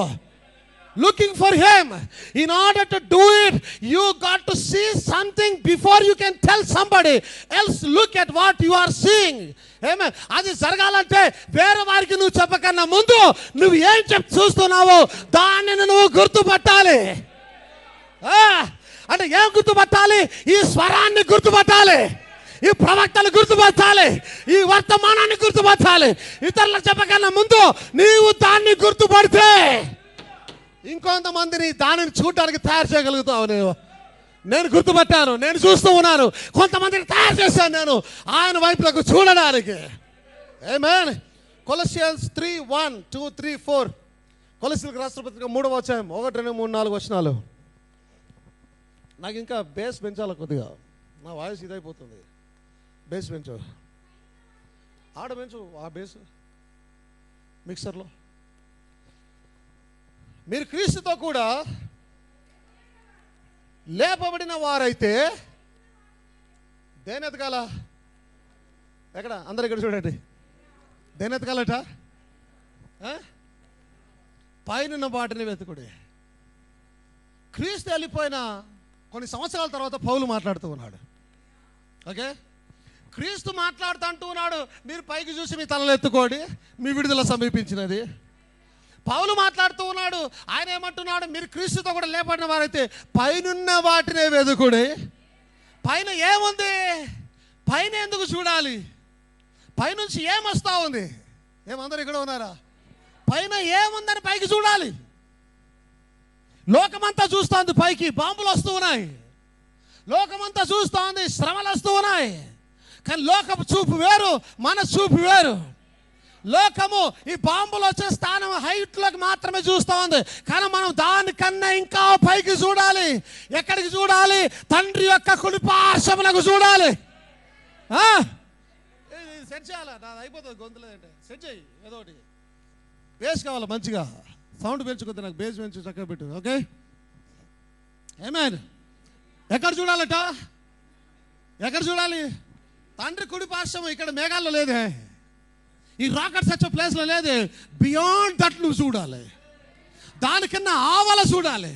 Looking for him. In order to do it, you got to see something before you can tell somebody else look at what you are seeing. Amen. అది జరగాలంటే వేరే వారికి నువ్వు చెప్పకన్నా ముందు నువ్వు ఏం చూస్తున్నావో దాన్ని నువ్వు గుర్తుపట్టాలి. అంటే ఏం గుర్తుపట్టాలి? ఈ స్వరాన్ని గుర్తుపట్టాలి, ఈ ప్రవక్తలు గుర్తుపట్టాలి, ఈ వర్తమానాన్ని గుర్తుపట్టాలి. ఇతరులకు చెప్పకన్నా ముందు నీవు దాన్ని గుర్తుపడితే ఇంకొంతమందిని దానిని చూడడానికి తయారు చేయగలుగుతావు. నేను గుర్తుపట్టాను, నేను చూస్తూ ఉన్నాను, కొంతమందిని తయారు చేశాను నేను ఆయన వైపులకు చూడడానికి. ఆమేన్. కొలస్సియన్స్ 3:1, 2, 3, 4. కొలస్సీయులకు రాసిన పత్రిక 3వ అధ్యాయం 1, 2, 3, 4 వచనాలు. నాకు ఇంకా బేస్ పెంచాలి కొద్దిగా, నా వాయిస్ ఇదైపోతుంది. బేస్ పెంచు, ఆడ పెంచు ఆ బేస్ మిక్సర్లో. మీరు క్రీస్తుతో కూడా లేపబడిన వారైతే దేని ఎతకాల? ఎక్కడ? అందరు ఇక్కడ చూడండి. దేని ఎతకాలట? పైన వాటిని వెతుకుడి. క్రీస్తు వెళ్ళిపోయిన కొన్ని సంవత్సరాల తర్వాత పౌలు మాట్లాడుతూ ఉన్నాడు. ఓకే, క్రీస్తు మాట్లాడుతూ అంటూ ఉన్నాడు, మీరు పైకి చూసి మీ తలలు ఎత్తుకోండి, మీ విడుదల సమీపించినది. పౌలు మాట్లాడుతూ ఉన్నాడు, ఆయన ఏమంటున్నాడు, మీరు క్రీస్తుతో కూడా లేపడిన వారైతే పైనున్న వాటినే వెతుకుడి. పైన ఏముంది? పైన ఎందుకు చూడాలి? పైనుంచి ఏమొస్తా ఉంది? ఏమందరూ ఇక్కడ ఉన్నారా? పైన ఏముందని పైకి చూడాలి. లోకమంతా చూస్తోంది పైకి, బాంబులు వస్తూ ఉన్నాయి. లోకమంతా చూస్తోంది, శ్రమలు వస్తూ ఉన్నాయి. కానీ లోకపు చూపు వేరు, మన చూపు వేరు. లోకము ఈ బాంబులు వచ్చే స్థానం హైట్లోకి మాత్రమే చూస్తూ ఉంది, కానీ మనం దానికన్నా ఇంకా పైకి చూడాలి. ఎక్కడికి చూడాలి? తండ్రి యొక్క కుడిపార్శ్వమునకు చూడాలి. సెట్ చేయాలా? నాది అయిపోతుంది, గొంతులేదంటే సెట్ చేయి. ఏదో ఒకటి బేస్ కావాలి, మంచిగా సౌండ్ పెంచుకుంది. నాకు బేస్ పెంచు, చక్కగా పెట్టు. ఓకే, ఆమేన్. ఎక్కడ చూడాలట? ఎక్కడ చూడాలి? తండ్రి కుడిపార్శ్వం ఇక్కడ మేఘాల్లో లేదే, ఈ రాకెట్ సచ్ ప్లేస్లో లేదు. బియాండ్ దట్ నువ్వు చూడాలి. దానికన్నా ఆవల చూడాలి.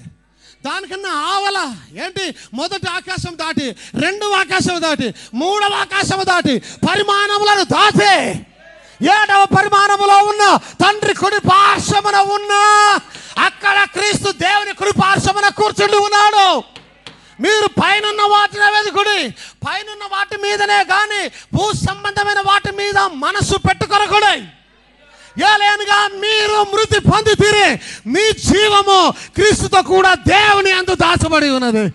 దానికన్నా ఆవల ఏంటి? మొదటి ఆకాశం దాటి, రెండవ ఆకాశం దాటి, మూడవ ఆకాశం దాటి, పరిమాణములను దాటి 7వ పరిమాణములో ఉన్న తండ్రి కుడి పార్శ్వమున ఉన్న అక్కడ క్రీస్తు దేవుని కుడి పార్శ్వమున కూర్చుండి ఉన్నాడు. మీరు పైనున్న వాటినే వెతుకుడి. పైనున్న వాటి మీదనే కానీ భూ సంబంధమైన వాటి మీద మనసు పెట్టుకొనకూడదు. ఏలైనగా మీరు మృతి పొందితిరి, మీ జీవము క్రీస్తుతో కూడా దేవుని యందు దాచబడి ఉన్నది.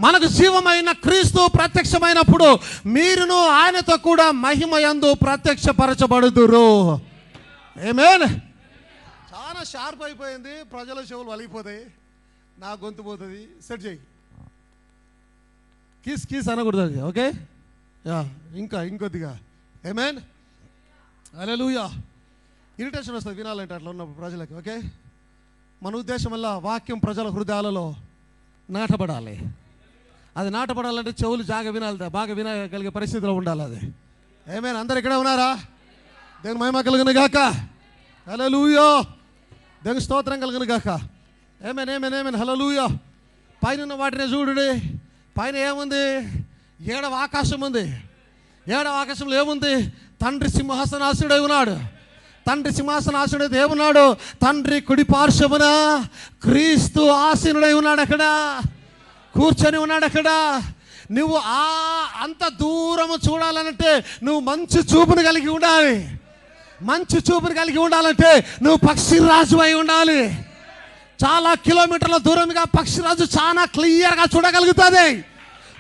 మనకు జీవమైన క్రీస్తు ప్రత్యక్షమైనప్పుడు మీరును ఆయనతో కూడా మహిమ యందు ప్రత్యక్షపరచబడుదురు. ఆమేన్. చాలా షార్ప్ అయిపోయింది, ప్రజల చెవులు వలిగిపోతాయి. నా గొంతు పోతుంది. సెట్ చేయి. కీస్ అనకూడదు అది. ఓకే, ఇంకొద్దిగా. ఆమేన్, హల్లెలూయా. ఇరిటేషన్ వస్తుంది వినాలంటే అట్లా ఉన్న ప్రజలకి. ఓకే, మన ఉద్దేశం వల్ల వాక్యం ప్రజల హృదయాలలో నాటబడాలి. అది నాటబడాలంటే చెవులు బాగా వినగలిగే పరిస్థితిలో ఉండాలి అది. ఆమేన్. అందరు ఇక్కడే ఉన్నారా? దేవుని మహిమ కలుగును గాక. హల్లెలూయా. దేవుని స్తోత్రం కలుగును గాక. ఆమేన్, ఆమేన్, ఆమేన్, హల్లెలూయా. పైన ఉన్న వాటిని చూడండి. పైన ఏముంది? 7వ ఆకాశం ఉంది. 7వ ఆకాశంలో ఏముంది? తండ్రి సింహాసనాసీనుడై ఉన్నాడు. తండ్రి సింహాసనాసీనుడై దేవున్నాడు. తండ్రి కుడి పార్శ్వమున క్రీస్తు ఆసీనుడై ఉన్నాడు. అక్కడ కూర్చొని ఉన్నాడు. అక్కడ నువ్వు అంత దూరము చూడాలంటే నువ్వు మంచి చూపును కలిగి ఉండాలి. మంచి చూపును కలిగి ఉండాలంటే నువ్వు పక్షిరాజు అయి ఉండాలి. చాలా కిలోమీటర్ల దూరంగా పక్షిరాజు చాలా క్లియర్గా చూడగలుగుతుంది.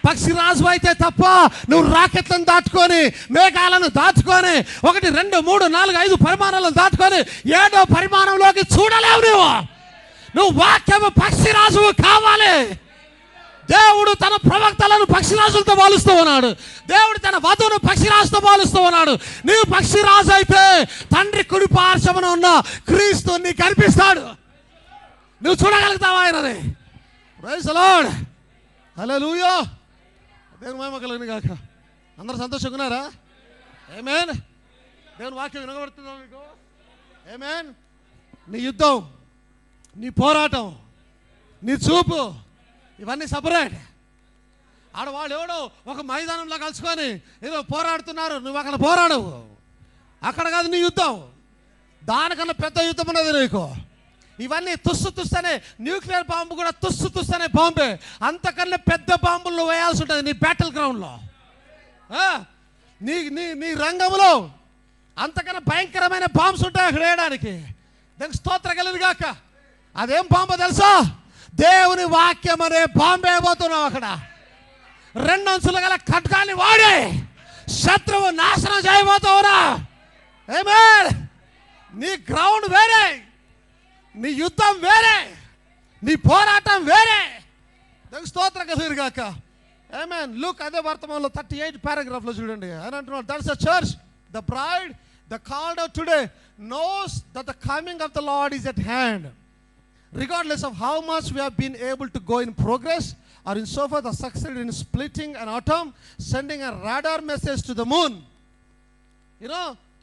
పక్షిరాజు అయితే తప్ప నువ్వు రాకెట్లను దాటుకొని, మేఘాలను దాటుకొని, 1 2 3 4 5 పరిమాణాలను దాటుకొని 7వ పరిమాణంలోకి చూడలేవు. నువ్వు వాక్యము పక్షిరాజు కావాలి. దేవుడు తన ప్రవక్తలను పక్షిరాజులతో పోలుస్తూ ఉన్నాడు. దేవుడు తన వధువును పక్షిరాజుతో పోలుస్తూ ఉన్నాడు. నీవు పక్షిరాజు అయితే తండ్రి కుడి పార్శ్వమున ఉన్న క్రీస్తు నీకు కనిపిస్తాడు. నువ్వు చూడగలుగుతావా ఆయనని? ప్రైజ్ ది లార్డ్, హల్లెలూయా. దేవుని మహిమ కలుగును గాక. అందరూ సంతోషంగా ఉన్నారా? ఆమేన్. దేవుని వాక్యం వినబడుతుందా మీకు? ఆమేన్. నీ యుద్ధం, నీ పోరాటం, నీ చూపు ఇవన్నీ సపరేట్. ఆడవాళ్ళు ఎవడో ఒక మైదానంలో కలుసుకొని ఏదో పోరాడుతున్నారు. నువ్వు అక్కడ పోరాడవు. అక్కడ కాదు నీ యుద్ధం. దానికన్నా పెద్ద యుద్ధం ఉన్నది నీకు. ఇవన్నీ తుస్సనే. న్యూక్లియర్ బాంబు కూడా తుస్సనే బాంబే. అంతకన్నా పెద్ద బాంబులు వేయాల్సి ఉంటుంది నీ బ్యాటిల్ గ్రౌండ్లో. నీ నీ నీ రంగంలో అంతకన్నా భయంకరమైన బాంబ్స్ ఉంటాయి అక్కడ వేయడానికి. దానికి స్తోత్రం కలుగును గాక. అదేం బాంబో తెలుసా? దేవుని వాక్యం అనే బాంబు వేయబోతున్నావు. అక్కడ 2 అంచులు గల ఖడ్గాన్ని వాడి శత్రువు నాశనం చేయబోతున్నా. ఆమేన్. నీ గ్రౌండ్ వేరే, నీ యుద్ధం వేరే, నీ పోరాటం వేరే. దానికి స్తోత్రం కలుగును గాక. ఆమేన్. లుక్, అదే వర్తమానంలో 38 పారాగ్రాఫ్లో చూడండి. ఆయన అంటున్నాడు, that's the church, the bride, the called out today knows that the coming of the Lord is at hand. Regardless of how much we have been able to go in progress or in so forth or succeeded in splitting an atom, sending a radar message to the moon.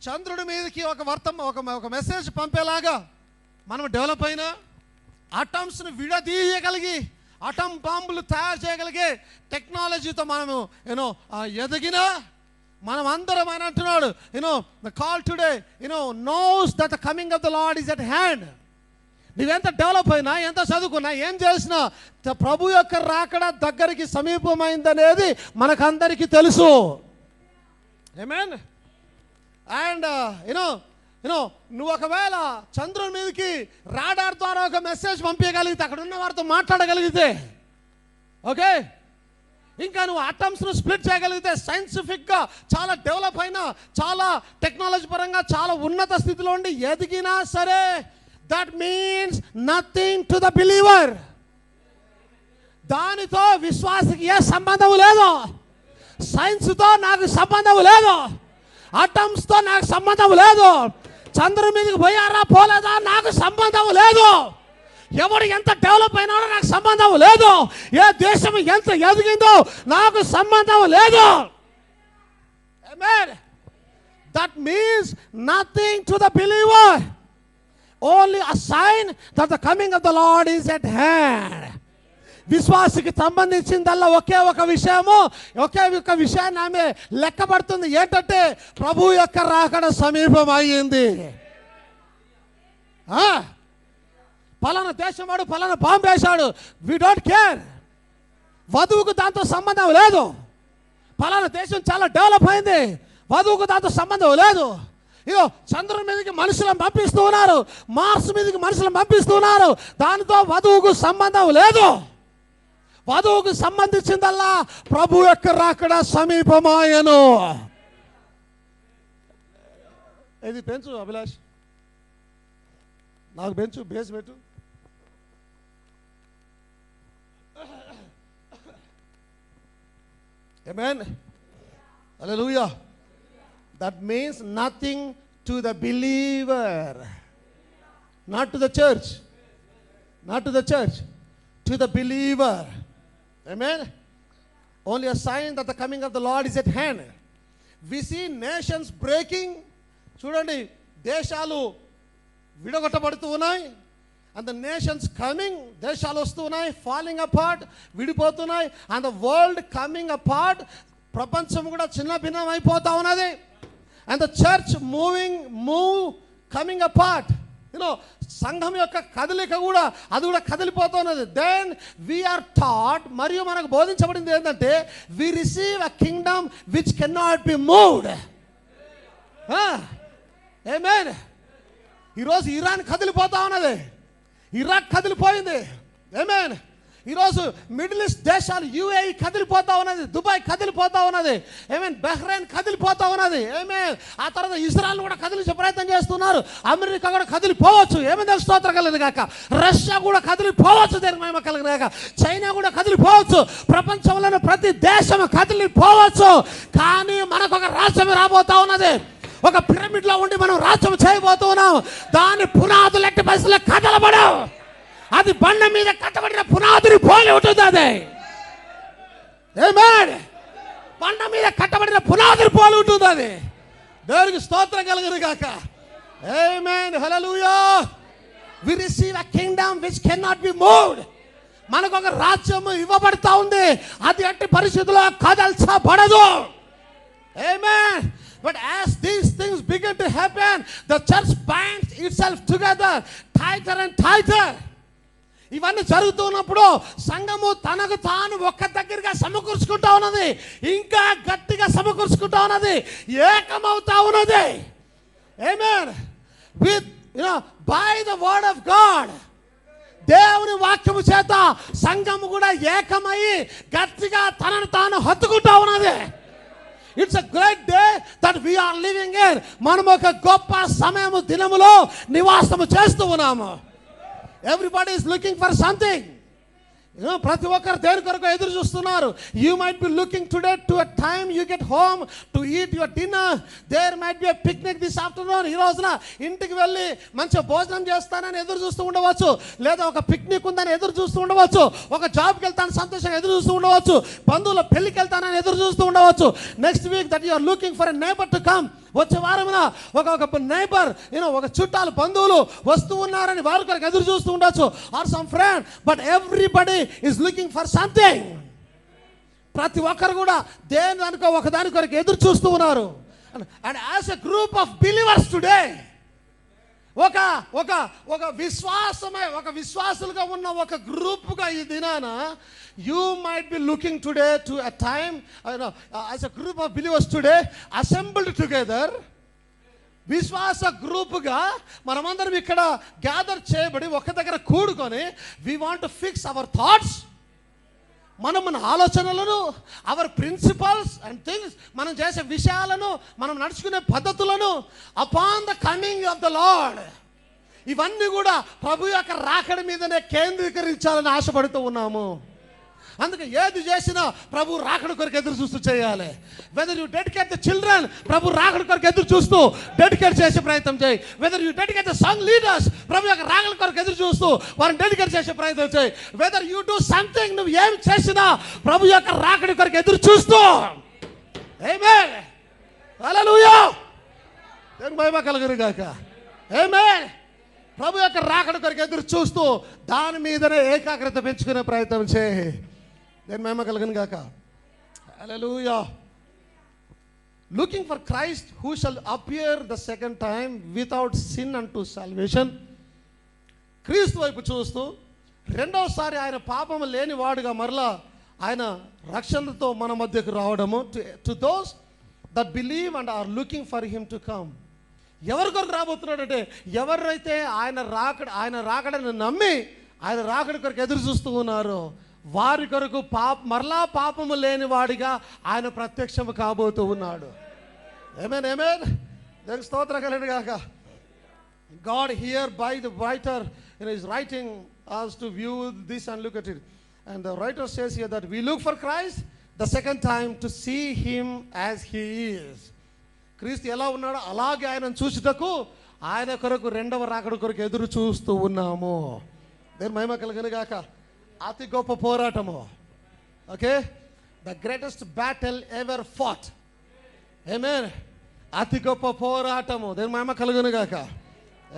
చంద్రుడి మీదకి ఒక message పంపేలాగా మనం develop అయినా, అటమ్స్ని విడదీయగలిగి atom బాంబులు తయారు చేయగలిగే టెక్నాలజీతో మనము ఎదిగినా, మనం అందరం ఆయన అంటున్నాడు, the call today knows that the coming of the lord is at hand. నువ్వెంత డెవలప్ అయినా, ఎంత చదువుకున్నా, ఏం చేసినా ప్రభు యొక్క రాకడ దగ్గరికి సమీపమైందనేది మనకందరికీ తెలుసు. ఆమేన్. అండ్ నువ్వు ఒకవేళ చంద్రుని మీదకి రాడార్ ద్వారా ఒక మెసేజ్ పంపించగలిగితే, అక్కడ ఉన్న వారితో మాట్లాడగలిగితే, ఓకే, ఇంకా నువ్వు అటమ్స్ను స్ప్లిట్ చేయగలిగితే, సైంటిఫిక్గా చాలా డెవలప్ అయినా, చాలా టెక్నాలజీ పరంగా చాలా ఉన్నత స్థితిలో ఉండి ఎదిగినా సరే, that means nothing to the believer. దానితో విశ్వాసకి ఏ సంబంధం లేదు. సైన్స్తో నాకు సంబంధం లేదు. అటమ్స్తో నాకు సంబంధం లేదు. చంద్రుని మీదకి పోయారా పోలేదా నాకు సంబంధం లేదు. ఎవడు ఎంత డెవలప్ అయినాడో నాకు సంబంధం లేదు. ఏ దేశం ఎంత ఎదిగిందో నాకు సంబంధం లేదు. ఆమేన్. That means nothing to the believer. Only a sign that the coming of the Lord is at hand. విశ్వాసకి సంబంధించిందల్లా ఒకే ఒక విషయాన్ని ఆమె లెక్కబడుతుంది. ఏంటంటే ప్రభు యొక్క రాకడ సమీపం అయ్యింది. పలానా దేశం వాడు పలానా బాంబు వేశాడు, వి డోంట్ కేర్. వధువుకు దాంతో సంబంధం లేదు. పలానా దేశం చాలా డెవలప్ అయింది, వధువుకు దాంతో సంబంధం లేదు. చంద్రుని మీదకి మనుషులను పంపిస్తూ ఉన్నారు, మార్స్ మీదకి మనుషులను పంపిస్తూ ఉన్నారు, దానితో వధువుకు సంబంధం లేదు. వధువుకు సంబంధించిందల్లా ప్రభు యొక్క రాకడ సమీపమాయను. ఇది పెంచు అభిలాష్, నాకు పెంచు, బేస్ పెట్టు. Amen. Hallelujah. That means nothing to the believer. Not to the church. Not to the church. To the believer. Amen. Only a sign that the coming of the Lord is at hand. We see nations breaking. చూడండి, దేశాలు విడగొట్టబడుతూ ఉన్నాయి. And the nations coming, దేశాలు వస్తూ ఉన్నాయి, falling apart, విడిపోతున్నాయి. And the world coming apart, ప్రపంచం కూడా చిన్న భిన్నం అయిపోతా ఉన్నది. And the church coming apart. సంఘం యొక్క కదలిక కూడా అది కూడా కదిలిపోతున్నది. దెన్ వీఆర్ టాట్, మరియు మనకు బోధించబడింది ఏంటంటే we receive a kingdom which can not be moved. Amen. ఈరోజు ఇరాన్ కదిలిపోతా ఉన్నది, ఇరాక్ కదిలిపోయింది. ఆమేన్. ఈరోజు మిడిల్ ఈస్ట్ దేశాలు యుఏఈ కదిలిపోతా ఉన్నది, దుబాయ్ కదిలిపోతా ఉన్నది. ఏమేన్, బహ్రెయిన్ కదిలిపోతా ఉన్నది. ఏమేన్, ఆ తర్వాత ఇజ్రాయెల్ కూడా కదిలించే ప్రయత్నం చేస్తున్నారు. అమెరికా కూడా కదిలిపోవచ్చు. ఏమైంది, స్తోత్రం కలుగును గాక. రష్యా కూడా కదిలిపోవచ్చు, దేనికి మహిమ కలుగును గాక. చైనా కూడా కదిలిపోవచ్చు. ప్రపంచంలోని ప్రతి దేశం కదిలిపోవచ్చు. కానీ మనకు ఒక రాజ్యం రాబోతా ఉన్నది. ఒక పిరమిడ్ లో ఉండి మనం రాజ్యం చేయబోతున్నాం. దాని పునాదులు ఎట్టి పరిస్థితుల్లో కదలబడవు. అది బండ మీద కట్టబడిన పునాదిని పోలి ఉంటుంది. అది ఆమేన్. బండ మీద కట్టబడిన పునాదిని పోలి ఉంటుంది. అది దేవునికి స్తోత్రం కలుగును గాక. Amen. Hallelujah. We receive a kingdom which can not be moved. మనకు ఒక రాజ్యం ఇవ్వబడతా ఉంది, అది ఎట్టి పరిస్థితుల్లో కదల్చబడదు. ఆమేన్. But as these things begin to happen, the church binds itself together tighter and tighter. ఇవన్నీ జరుగుతున్నప్పుడు సంఘము తనకు తాను ఒక్క దగ్గరగా సమకూర్చుకుంటా ఉన్నది, ఇంకా గట్టిగా సమకూర్చుకుంటా ఉన్నది, ఏకమవుతా ఉన్నది. Amen. With by the word of God, దేవుని వాక్యము చేత సంఘము కూడా ఏకమై గట్టిగా తనను తాను హత్తుకుంటా ఉన్నది. It's a great day that we are living in. మనం ఒక గొప్ప సమయము దినములో నివాసము చేస్తూ ఉన్నాము. Everybody is looking for something. ప్రతి ఒక్కరు దేని కొరకు ఎదురు చూస్తున్నారు. You might be looking today to a time you get home to eat your dinner. There might be a picnic this afternoon. ఈ రోజున ఇంటికి వెళ్ళి మంచి భోజనం చేస్తానని ఎదురు చూస్తూ ఉండవచ్చు, లేదా ఒక పిక్నిక్ ఉందని ఎదురు చూస్తూ ఉండవచ్చు, ఒక జాబ్కి వెళ్తాను సంతోషంగా ఎదురు చూస్తూ ఉండవచ్చు, బంధువుల పెళ్లికి వెళ్తానని ఎదురు చూస్తూ ఉండవచ్చు. Next week that you are looking for a neighbour to come. వచ్చే వారమున ఒక నైబర్, ఒక చుట్టాలు బంధువులు వస్తూ ఉన్నారని వారి కొరకు ఎదురు చూస్తూ ఉండొచ్చు. Or some friend. But everybody is looking for something. ప్రతి ఒక్కరు కూడా దేని అనుకో ఒక దాని కొరకు ఎదురు చూస్తూ ఉన్నారు. And as a group of believers today, ఒక విశ్వాసులుగా ఉన్న ఒక గ్రూప్గా ఈ దినాన you might be looking today to a time as a group of believers today assembled together. విశ్వాస గ్రూపుగా మనమందరం ఇక్కడ గ్యాదర్ చేయబడి ఒక దగ్గర కూడుకొని we want to fix our thoughts, మన ఆలోచనలను, అవర్ ప్రిన్సిపల్స్ అండ్ థింగ్స్, మనం చేసే విషయాలను, మనం నడుచుకునే పద్ధతులను upon the coming of the lord. ఇవన్నీ కూడా ప్రభు యొక్క రాకడ మీదనే కేంద్రీకరించాలని ఆశపడుతూ ఉన్నాము. అందుకే ఏది చేసినా ప్రభు రాకడ కొరకు ఎదురు చూస్తూ చేయాలి. Whether you dedicate the children, ప్రభు రాకడ కొరకు ఎదురు చూస్తూ డెడికేట్ చేసే ప్రయత్నం చేయి. Whether you dedicate the song leaders, ప్రభు యొక్క రాకడ కొరకు ఎదురు చూస్తూ వారిని డెడికేట్ చేసే ప్రయత్నం చేయి. వెదర్ యూ డూ సంథింగ్, నువ్వు ఏం చేసినా ప్రభు యొక్క రాకడ కొరకు ఎదురు చూస్తూ. ఆమేన్. హల్లెలూయా. దేవుని మహిమ కలుగును గాక. ఆమేన్. ప్రభు యొక్క రాకడ కొరకు ఎదురు చూస్తూ దాని మీదనే ఏకాగ్రత పెంచుకునే ప్రయత్నం చేయి. నేను మహిమ కలుగును గాక. హల్లెలూయా. Looking for Christ who shall appear the second time without sin unto salvation. క్రీస్తు వైపు చూస్తూ రెండవసారి ఆయన పాపము లేని వాడుగా మరలా ఆయన రక్షణతో మన మధ్యకు రావడము. To those that believe and are looking for him to come. ఎవరి కొరకు రాబోతున్నాడంటే ఎవరైతే ఆయన రాకడని నమ్మి ఆయన రాకడ కొరకు ఎదురు చూస్తూ ఉన్నారో వారి కొరకు మరలా పాపము లేని వాడిగా ఆయన ప్రత్యక్షము కాబోతూ ఉన్నాడు. ఆమేన్. ఆమేన్. దేవునికి స్తోత్రం కలుగును గాక. God here by the writer is writing us to view this and look at it. And the writer says here that we look for Christ, the second time to see him as he is. క్రీస్తు ఎలా ఉన్నాడో అలాగే ఆయనను చూచుటకు ఆయన కొరకు రెండవ రాకడ కొరకు ఎదురు చూస్తూ ఉన్నాము. దేవుని మహిమ కలుగును గాక. అతి గొప్ప పోరాటము. Okay, the greatest battle ever fought. ఆమేన్. అతి గొప్ప పోరాటము. దేవుని మహిమ కలుగును గాక.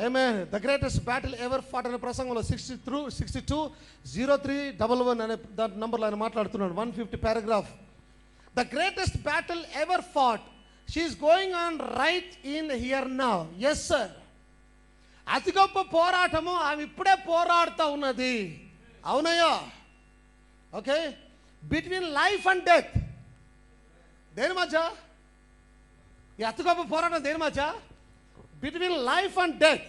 ఆమేన్. The greatest battle ever fought అనే ప్రసంగంలో 620311 అనే దాని నంబర్లో ఆయన మాట్లాడుతున్నాడు. 150 paragraph. The greatest battle ever fought, she is going on right in here now. Yes sir, అతి గొప్ప పోరాటము ఆమె ఇప్పుడే పోరాడుతూ ఉన్నది. అవునయ్యా. Okay, between life and death. దేని మధ్య ఈ అతి గొప్ప పోరాటం? దేని మధ్య? Between life and death.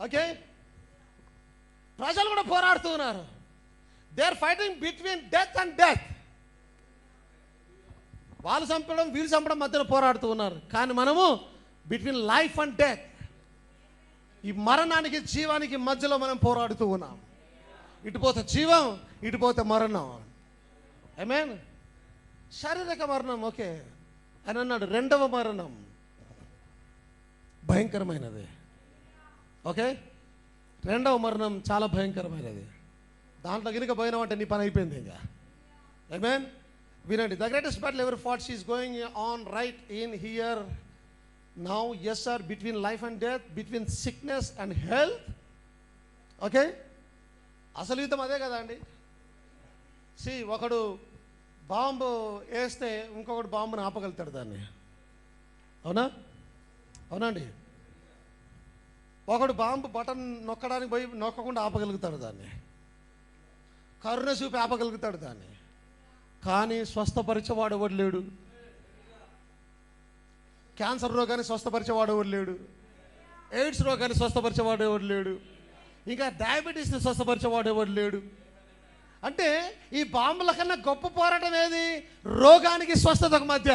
Okay, ప్రజలు కూడా పోరాడుతూ ఉన్నారు. They are fighting between death and death. వాళ్ళు చంపడం వీళ్ళు చంపడం మధ్యలో పోరాడుతూ ఉన్నారు. కానీ మనము బిట్వీన్ లైఫ్ అండ్ డెత్, ఈ మరణానికి జీవానికి మధ్యలో మనం పోరాడుతూ ఉన్నాం. ఇటుపోతే జీవం, ఇటుపోతే మరణం. ఆమేన్. శారీరక మరణం ఓకే అని అన్నాడు. రెండవ మరణం భయంకరమైనది. ఓకే, రెండవ మరణం చాలా భయంకరమైనది. దాంట్లో గినుక పోయినామంటే నీ పని అయిపోయింది ఇంకా. ఆమేన్. వినండి. The greatest battle ever fought, she is going on right in here now. Yes sir, between life and death, between sickness and health. Okay, అసలు యుద్ధం అదే కదా అండి. ఒకడు బాంబు వేస్తే ఇంకొకటి బాంబుని ఆపగలుగుతాడు దాన్ని. అవునా? అవునండి. ఒకడు బాంబు బటన్ నొక్కడానికి పోయి నొక్కకుండా ఆపగలుగుతాడు దాన్ని. కరుణ చూపి ఆపగలుగుతాడు దాన్ని. కానీ స్వస్థపరిచేవాడు ఎవడు లేడు. క్యాన్సర్ రోగాన్ని స్వస్థపరిచేవాడు ఎవడు లేడు. ఎయిడ్స్ రోగాన్ని స్వస్థపరిచేవాడు ఎవడు లేడు. ఇంకా డయాబెటీస్ని స్వస్థపరిచేవాడు ఎవడు లేడు. అంటే ఈ బాంబుల కన్నా గొప్ప పోరాటం ఏది? రోగానికి స్వస్థతకు మధ్య,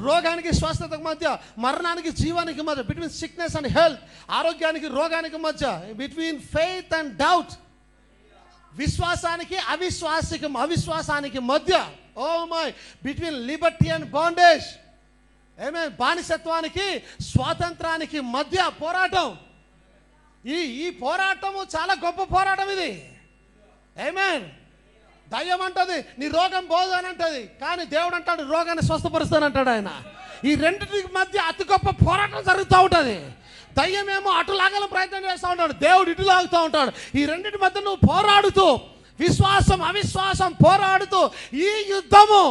రోగానికి స్వస్థతకు మధ్య, మరణానికి జీవానికి మధ్య, బిట్వీన్ సిక్నెస్ అండ్ హెల్త్, ఆరోగ్యానికి రోగానికి మధ్య, బిట్వీన్ ఫెయిత్ అండ్ డౌట్, విశ్వాసానికి అవిశ్వాసానికి మధ్య. Oh my, between liberty and bondage. ఆమేన్. బానిసత్వానికి స్వాతంత్రానికి మధ్య పోరాటం. ఈ పోరాటము చాలా గొప్ప పోరాటం ఇది. ఆమేన్. దయ్యం అంటది నీ రోగం పోదు అని అంటది, కానీ దేవుడు అంటాడు రోగాన్ని స్వస్థపరుస్తానంటాడు ఆయన. ఈ రెండింటి మధ్య అతి గొప్ప పోరాటం జరుగుతూ ఉంటుంది. దయ్యమేమో అటు లాగాలని ప్రయత్నం చేస్తూ ఉంటాడు, దేవుడు ఇటు లాగుతూ ఉంటాడు. ఈ రెండింటి మధ్య నువ్వు పోరాడుతూ, విశ్వాసం అవిశ్వాసం పోరాడుతూ, ఈ యుద్ధము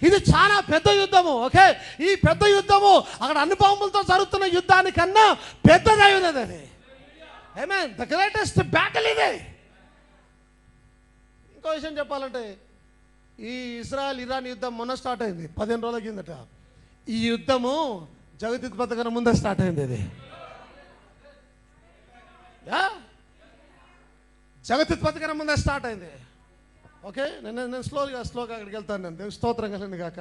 ఇది చాలా పెద్ద యుద్ధము. ఓకే, ఈ పెద్ద యుద్ధము అక్కడ అనుభవములతో జరుగుతున్న యుద్ధానికన్నా పెద్దదై ఉన్నది అది. ఆమేన్. ద గ్రేటెస్ట్ బ్యాటిల్ ఇది. ఇంకో విషయం చెప్పాలంటే, ఈ ఇజ్రాయెల్ ఇరాన్ యుద్ధం మొన్న స్టార్ట్ అయింది, 15 రోజుల కిందట. ఈ యుద్ధము జగతిత్పత్తి కన్నా ముందే స్టార్ట్ అయింది. ఇది జగతిత్పత్తి కన్నా ముందే స్టార్ట్ అయింది. ఓకే, నేను స్లోగా అక్కడికి వెళ్తాను. నేను దేవుని స్తోత్రం కలిగింది కాక.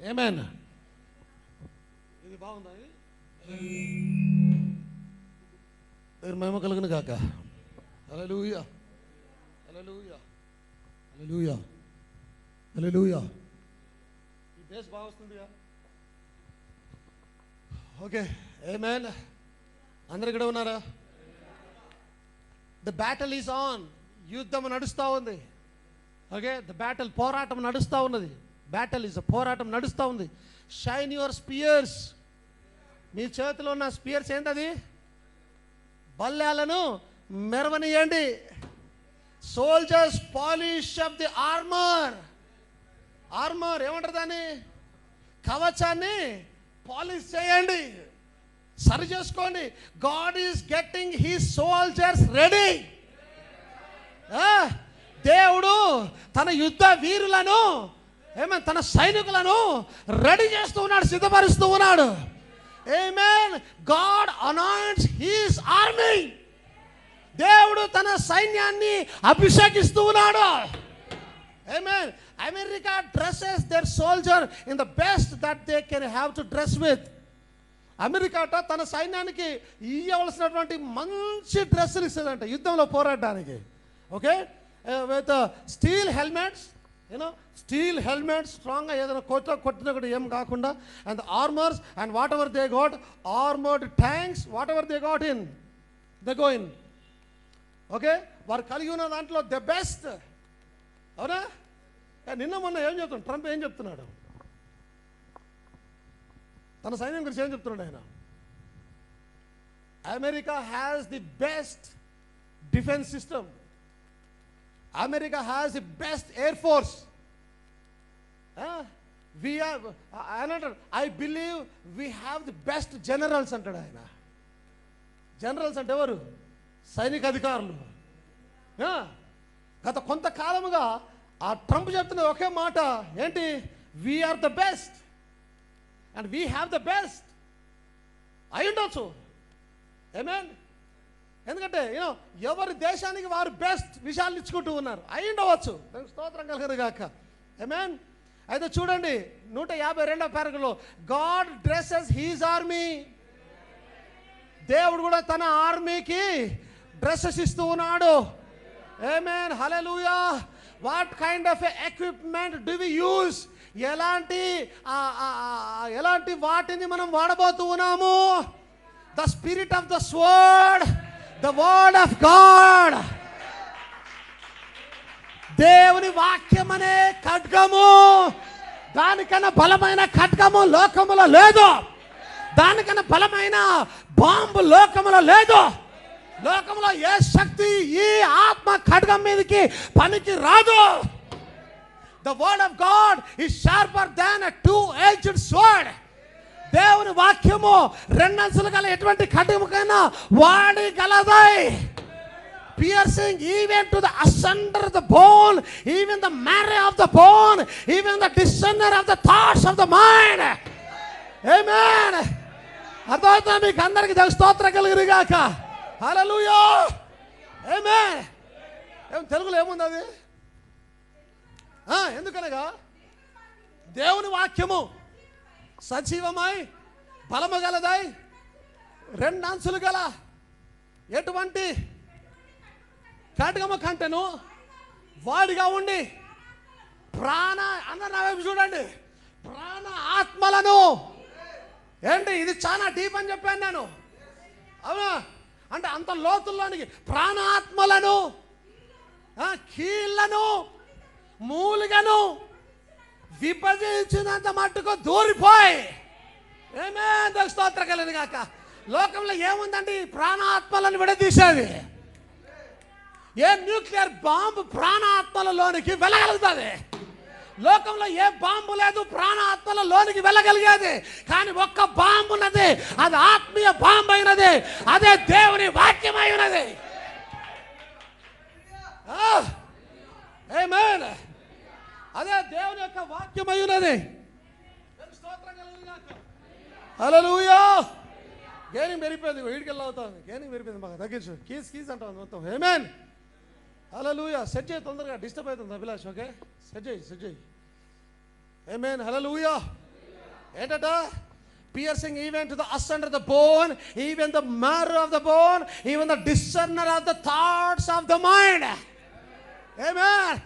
ఆమేన్. ఇది బాగుందా? దేవుని మహిమ కలుగును కాక. హల్లెలూయా, హల్లెలూయా, హల్లెలూయా, హల్లెలూయా. ఈ బేస్ బాగా వస్తుందిగా. ఓకే, ఆమేన్. అందరు ఇక్కడ ఉన్నారా? The battle is on. యుద్ధం నడుస్తూ ఉంది. ఓకే, ద బ్యాటిల్, పోరాటం నడుస్తూ ఉన్నది. బ్యాటిల్ ఈజ్ పోరాటం నడుస్తూ ఉంది. Shine your spheres. మీ చేతిలో ఉన్న స్పియర్స్ ఏంటది? బల్యాలను మెరవనియండి. Soldiers polish up the armour. Armour ఏమంటారు దాన్ని? కవచాన్ని పాలిష్ చేయండి, సరి చేసుకోండి. God is getting his soldiers ready. దేవుడు తన యుద్ధ వీరులను, తన సైనికులను రెడీ చేస్తూ ఉన్నాడు, సిద్ధపరుస్తూ ఉన్నాడు. ఆమేన్. God anoints his army. దేవుడు తన సైన్యాన్ని అభిషేకిస్తూ ఉన్నాడు. ఆమేన్. America dresses their soldier in the best that they can have to dress with. అమెరికా తన సైన్యానికి ఇవ్వవలసినటువంటి మంచి డ్రెస్సులు ఇస్తుందంట యుద్ధంలో పోరాడడానికి. Okay, with steel helmets, you know steel helmets, స్ట్రాంగ్గా ఏదైనా కొట్టినా కూడా ఏం కాకుండా, and armours and whatever they got, armoured tanks, whatever they got in they go in. Okay, వారు కలిగి ఉన్న దాంట్లో ద బెస్ట్. అవునా? నిన్న మొన్న ఏం చెప్తున్నాడు ట్రంప్? ఏం చెప్తున్నాడు? తన సైన్యం గురించి ఏం చెప్తున్నాడు ఆయన? America has the best defence system, America has the best air force. I believe we have the best generals అంటాడు ఆయన. జనరల్స్ అంటే ఎవరు? సైనిక అధికారులు. గత కొంతకాలముగా ఆ ట్రంప్ చెప్తున్న ఒకే మాట ఏంటి? We are the best and we have the best. అయి ఉండొచ్చు, ఆమేన్. ఎందుకంటే ఎవరి దేశానికి వారు బెస్ట్ విషయాలు ఇచ్చుకుంటూ ఉన్నారు. అయి ఉండవచ్చు, స్తోత్రం కలుగును గాక, ఆమేన్. అయితే చూడండి 152వ పారాగ్రాఫ్లో, గాడ్ డ్రెస్సెస్ హీజ్ ఆర్మీ. దేవుడు కూడా తన ఆర్మీకి డ్రెస్సెస్ ఇస్తూ ఉన్నాడు. ఆమేన్, హల్లెలూయా. What kind of equipment do we use? ఎలాంటి వాటిని మనం వాడబోతూ ఉన్నాము? The spirit of the sword, the word of God. దేవుని వాక్యం అనే ఖడ్గము, దానికన్నా బలమైన ఖడ్గము లోకములో లేదు. దానికన్నా బలమైన బాంబు లోకములో లేదు. లోకంలో ఏ శక్తి ఈ ఆత్మ ఖడ్గం మీదకి పనికి రాదు. The word of God is sharper than a two-edged sword. దేవుని వాక్యము రెండంచులు గల ఎటువంటి ఖడ్గముకైనా వాడగలదై, piercing even to the asunder of the bone, even the marrow of the bone, even the discerner of the thoughts of the mind. Amen. అర్థమవుతుందా మీకు అందరికీ? స్తోత్రం కలుగును గాక, హల్లెలూయా, ఆమేన్. తెలుగులో ఏముంది అది? ఎందుకనగా దేవుని వాక్యము సజీవమై బలము గలదై రెండు అంచులు గల ఎటువంటి ఖడ్గము కంటెను వాడిగా ఉండి ప్రాణ, అందరు నా వైపు చూడండి, ప్రాణ ఆత్మలను. ఏంటి ఇది? చాలా డీప్ అని చెప్పాను నేను, అవునా? అంటే అంత లోతుల్లోనికి ప్రాణాత్మలను, కీళ్లను, మూలిగను విభజించినంత మట్టుకు దూరిపోయి. ఏమేం స్తోత్రం కలుగును గాక. లోకంలో ఏముందండి? ప్రాణాత్మలను విడదీసేది. ఏ న్యూక్లియర్ బాంబు ప్రాణాత్మలలోనికి వెళ్ళగలుగుతుంది? లోకంలో ఏ బాంబు లేదు ప్రాణాత్మలలోనికి వెళ్ళగలిగేది. కానీ ఒక్క బాంబు ఉన్నది, అది ఆత్మీయ బాంబు అయినది, అదే దేవుని వాక్యం అయినది. ఆమేన్. అదే దేవుని యొక్క వాక్యం అయినది. హల్లెలూయా. గేనింగ్ పెరిగిపోయింది, వీడికి వెళ్ళవుతుంది. గేనింగ్ పెరిగిపోయింది, మాకు తగ్గించు. కీస్ అంటాం మొత్తం. ఆమేన్, హల్లెలూయా. సెట్ చేయి, తొందరగా డిస్టర్బ్ అవుతుంది అభిలాష్. ఓకే, సెట్ చేయి. ఆమేన్, హల్లెలూయా. ఏంటట? piercing even to the asunder of the bone, even the marrow of the bone, even the discerner of the thoughts of the mind. ఆమేన్.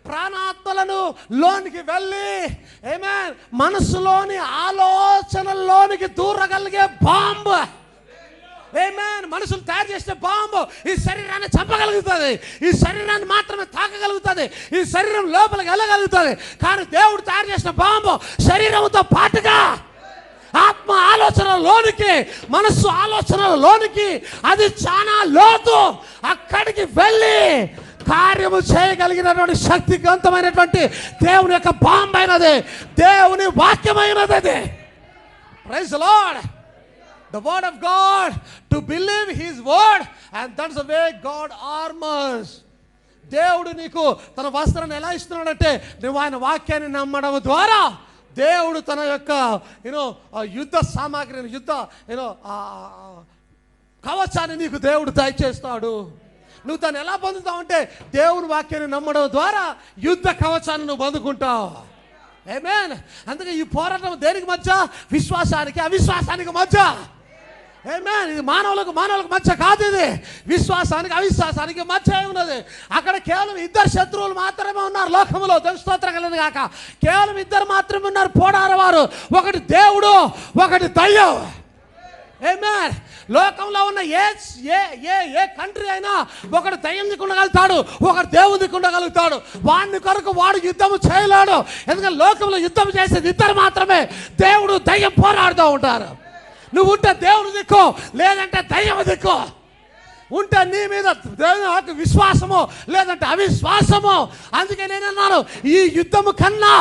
ప్రాణాత్మలను లోనికి వెళ్ళి, ఆమేన్, మనసులోని ఆలోచనల్లోనికి దూరగలిగే బాంబు. ఆమేన్. మనుషులు తయారు చేసిన బాంబు ఈ శరీరాన్ని చంపగలుగుతుంది, ఈ శరీరాన్ని మాత్రమే తాకగలుగుతుంది, ఈ శరీరం లోపలికి వెళ్ళగలుగుతుంది. కానీ దేవుడు తయారు చేసిన బాంబు శరీరంతో పాటుగా ఆత్మ ఆలోచనలోనికి, మనస్సు ఆలోచనలోనికి, అది చాలా లోతు, అక్కడికి వెళ్ళి కార్యము చేయగలిగినటువంటి శక్తివంతమైనటువంటి దేవుని యొక్క బాంబు అయినది, దేవుని వాక్యమైనది అది. Praise the Lord. The word of God, to believe his word, and that's the way God armors. దేవుడు నీకు తన వస్త్రాన్ని ఎలా ఇస్తున్నాడంటే, నువ్వు ఆయన వాక్యాన్ని నమ్మడం ద్వారా దేవుడు తన యొక్క యుద్ధ సామాగ్రిని, యుద్ధ కవచాన్ని నీకు దేవుడు దయచేస్తాడు. నువ్వు తను ఎలా పొందుతావు అంటే, దేవుని వాక్యాన్ని నమ్మడం ద్వారా యుద్ధ కవచాన్ని నువ్వు పొందుకుంటావు. ఆమేన్. అందుకే ఈ పోరాటం దేనికి మధ్య? విశ్వాసానికి అవిశ్వాసానికి మధ్య. ఆమేన్. ఇది మానవులకు మధ్య కాదు, ఇది విశ్వాసానికి అవిశ్వాసానికి మధ్య ఉన్నది. అక్కడ కేవలం ఇద్దరు శత్రువులు మాత్రమే ఉన్నారు లోకంలో. స్తోత్రం కలుగును గాక. కేవలం ఇద్దరు మాత్రమే ఉన్నారు పోరాడవారు. ఒకటి దేవుడు, ఒకటి దయ్యం. ఆమేన్. లోకంలో ఉన్న ఏ కంట్రీ అయినా ఒకడు దయ్యం దిక్కుండగలుగుతాడు, ఒకడు దేవుని దిక్కుండగలుగుతాడు. వాడిని కొరకు వాడు యుద్ధం చేయలేడు. ఎందుకంటే లోకంలో యుద్ధం చేసేది ఇద్దరు మాత్రమే, దేవుడు దయ్యం పోరాడుతూ ఉంటారు. నువ్వు ఉంటే దేవుని దిక్కు, లేదంటే దయ్యం దిక్కు. ఉంటే నీ మీద దేవుని విశ్వాసము, లేదంటే అవిశ్వాసము. అందుకే నేనన్నాను, ఈ యుద్ధము కన్నా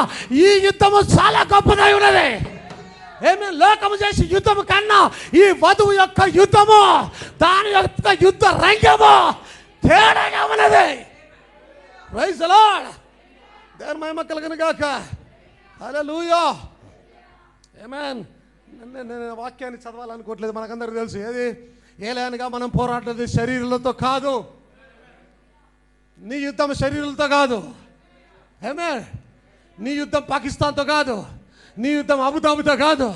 ఈ యుద్ధము చాలా గొప్పదై ఉన్నది. ఏమి లోకము చేసి యుద్ధము కన్నా ఈ వధువు యొక్క యుద్ధము, దాని యొక్క యుద్ధ రంగము తేడాగా ఉన్నది. Praise the Lord. దేవుని మహిమ కలుగును గాక. హల్లెలూయా. ఆమేన్. నేను వాక్యాన్ని చదవాలనుకోవట్లేదు, మనకందరికీ తెలుసు. ఏది ఏలైనగా మనం పోరాడేది శరీరాలతో కాదు. నీ యుద్ధం శరీరాలతో కాదు. ఆమేన్. నీ యుద్ధం పాకిస్తాన్తో కాదు, నీ యుద్ధం అబుదాబితో కాదు,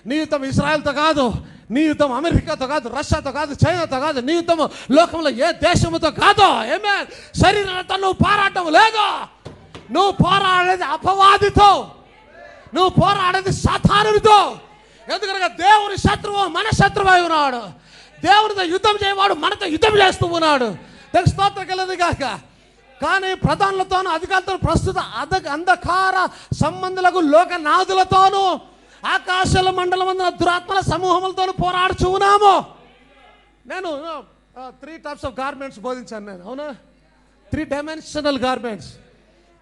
నీ యుద్ధం ఇజ్రాయెల్తో కాదు, నీ యుద్ధం అమెరికాతో కాదు, రష్యాతో కాదు, చైనాతో కాదు, నీ యుద్ధం లోకంలో ఏ దేశంతో కాదు. ఆమేన్. శరీరాలతో నువ్వు పోరాటం లేదు. నువ్వు పోరాడేది అపవాదితో, నువ్వు పోరాడేది సాతానుడితో. ఎందుకనగా దేవుని శత్రువు మన శత్రువు అయి ఉన్నాడు. దేవునితో యుద్ధం చేయవాడు మనతో యుద్ధం చేస్తూ ఉన్నాడు. దానికి స్తోత్రం కలుగును గాక. కానీ ప్రధానులతోనూ అధికారులతో ప్రస్తుత అంధకార సంబంధులకు లోకనాథులతోనూ ఆకాశాల మండలమందున దురాత్మల సమూహములతోనూ పోరాడుచూ ఉన్నాము. నేను 3 టైప్స్ ఆఫ్ గార్మెంట్స్ బోధించాను నేను. అవునా? 3 డైమెన్షనల్ గార్మెంట్స్.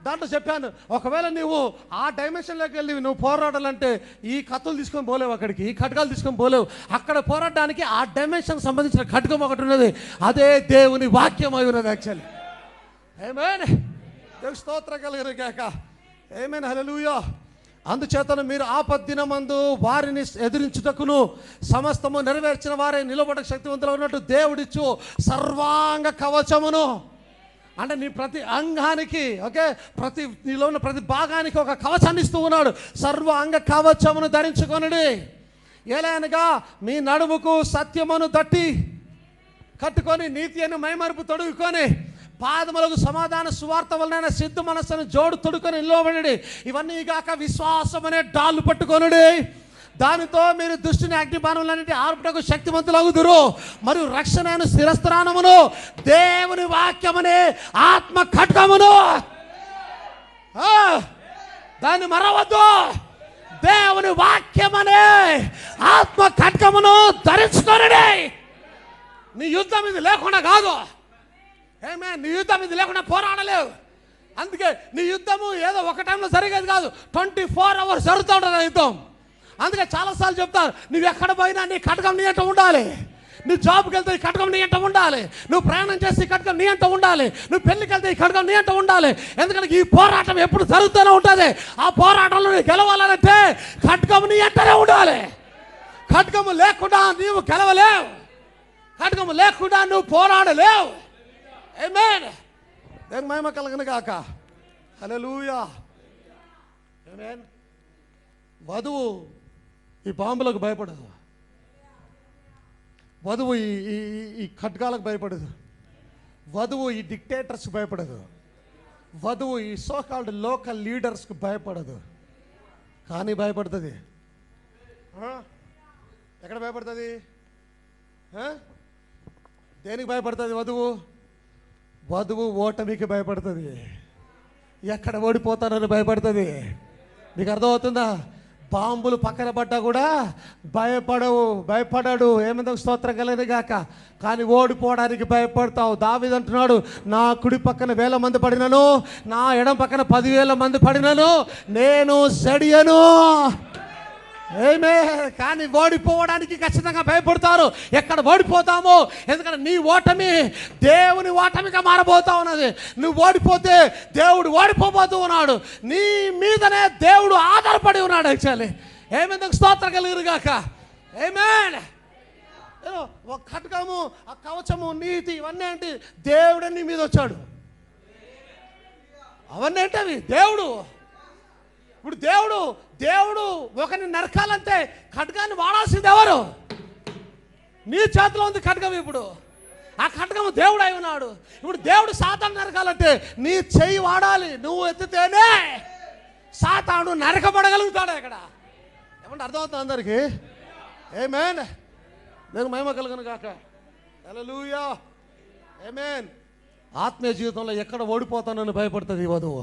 దాంట్లో చెప్పాను, ఒకవేళ నువ్వు ఆ డైమెన్షన్లోకి వెళ్ళి నువ్వు పోరాడాలంటే ఈ కత్తులు తీసుకొని పోలేవు, అక్కడికి ఈ ఖడ్గాలు తీసుకొని పోలేవు. అక్కడ పోరాడడానికి ఆ డైమెన్షన్ సంబంధించిన ఖడ్గం ఒకటి ఉన్నది, అదే దేవుని వాక్యం అయి ఉన్నది. యాక్చువల్లీ ఆమేన్. దేవుని స్తోత్రం కలుగును గాక. ఆమేన్. హల్లెలూయా. అందుచేతను మీరు ఆపద్దినమందు వారిని ఎదిరించుటకును సమస్తము నెరవేర్చిన వారే నిలబడ శక్తివంతులు ఉన్నట్టు దేవుడిచ్చు సర్వాంగ కవచమును, అంటే నీ ప్రతి అంగానికి, ఓకే, నీలో ఉన్న ప్రతి భాగానికి ఒక కవచాన్ని ఇస్తూ ఉన్నాడు. సర్వ అంగ కవచమును ధరించుకొనుడి. ఏలైనగా మీ నడుముకు సత్యమును తట్టి కట్టుకొని నీతి అని మైమరుపు తొడుగుకొని పాదములకు సమాధాన సువార్త వలన సిద్ధ మనస్సును జోడు తొడుకొని నిలవబడి ఇవన్నీ కాక విశ్వాసం అనే డాళ్ళు పట్టుకొనుడి. దానితో మీరు దుష్టుని అగ్నిబాణములన్నిటి ఆర్పుటకు శక్తివంతులగుదురు. మరియు రక్షణ స్థిరస్థానమును దేవుని వాక్యమునే ఆత్మ ఖడ్గమును, దాన్ని మరవద్దు, దేవుని వాక్యమనే ఆత్మ ఖడ్గమును ధరించుకొనుడి. నీ యుద్ధం ఇది లేకుండా కాదు. ఏమే, నీ యుద్ధం ఇది లేకుండా పోరాడలేవు. అందుకే నీ యుద్ధము ఏదో ఒక టైంలో జరిగేది కాదు, 24 hours జరుగుతూ ఉంటుంది యుద్ధం. అందుకే చాలాసార్లు చెప్తారు, నువ్వు ఎక్కడ పోయినా నీ ఖడ్గం నీ అంట ఉండాలి. నువ్వు జాబ్కి వెళ్తే ఈ ఖడ్గం నీ అంట ఉండాలి. నువ్వు ప్రయాణం చేస్తే ఈ ఖడ్గం నీ అంట ఉండాలి. నువ్వు పెళ్లికి వెళ్తే ఈ ఖడ్గం నీ అంట ఉండాలి. ఎందుకంటే ఈ పోరాటం ఎప్పుడు జరుగుతూనే ఉంటుంది. ఆ పోరాటంలో నువ్వు గెలవాలంటే ఖడ్గం నీ అంటనే ఉండాలి. ఖడ్గము లేకుండా నీవు గెలవలేవు. ఖడ్గము లేకుండా నువ్వు పోరాడలేవు. ఆమేన్. దేవుని మహిమ కలుగును గాక. హల్లెలూయా. ఆమేన్. వధువు ఈ బాంబులకు భయపడదు. వధువు ఈ ఖడ్గాలకు భయపడదు. వధువు ఈ డిక్టేటర్స్కి భయపడదు. వధువు ఈ సోకాల్డ్ లోకల్ లీడర్స్కి భయపడదు. కానీ భయపడుతుంది. ఎక్కడ భయపడుతుంది? దేనికి భయపడుతుంది వధువు? వధువు ఓటమికి భయపడుతుంది. ఎక్కడ ఓడిపోతానని భయపడుతుంది. మీకు అర్థమవుతుందా? బాంబులు పక్కన పడ్డా కూడా భయపడాడు. ఏమందో స్తోత్రం కలగదు గాక. కానీ ఓడిపోవడానికి భయపడతావు. దావీదు అంటున్నాడు, నా కుడి పక్కన 1000 మంది పడినను, నా ఎడం పక్కన 10,000 మంది పడినను, నేను సడియను. ఏమే, కానీ ఓడిపోవడానికి ఖచ్చితంగా భయపడతారు. ఎక్కడ ఓడిపోతామో, ఎందుకంటే నీ ఓటమి దేవుని ఓటమిగా మారబోతా ఉన్నది. నువ్వు ఓడిపోతే దేవుడు ఓడిపోబోతూ ఉన్నాడు. నీ మీదనే దేవుడు ఆధారపడి ఉన్నాడు. యాక్చువల్లీ ఏమైంది? స్తోత్రం కలుగును గాక. ఆమేన్. ఒక ఖడ్గము, ఆ కవచము, నీతి, ఇవన్నీ ఏంటి? దేవుడే నీ మీద వచ్చాడు. అవన్నీ ఏంటవి? దేవుడు. ఇప్పుడు దేవుడు ఒకరిని నరకాలంటే ఖడ్గాన్ని వాడాల్సింది ఎవరు? నీ చేతిలో ఉంది ఖడ్గం. ఇప్పుడు ఆ ఖడ్గం దేవుడు అయి ఉన్నాడు. ఇప్పుడు దేవుడు సాతాను నరకాలంటే నీ చెయ్యి వాడాలి. నువ్వు ఎత్తితేనే సాతాను నరకబడగలుగుతాడు. ఇక్కడ ఏమంటే అర్థమవుతుంది అందరికీ? ఆమేన్. నేను మహిమ కలుగును గాక. హల్లెలూయా. ఆమేన్. ఆత్మీయ జీవితంలో ఎక్కడ ఓడిపోతానని భయపడుతుంది ఈ వధువు.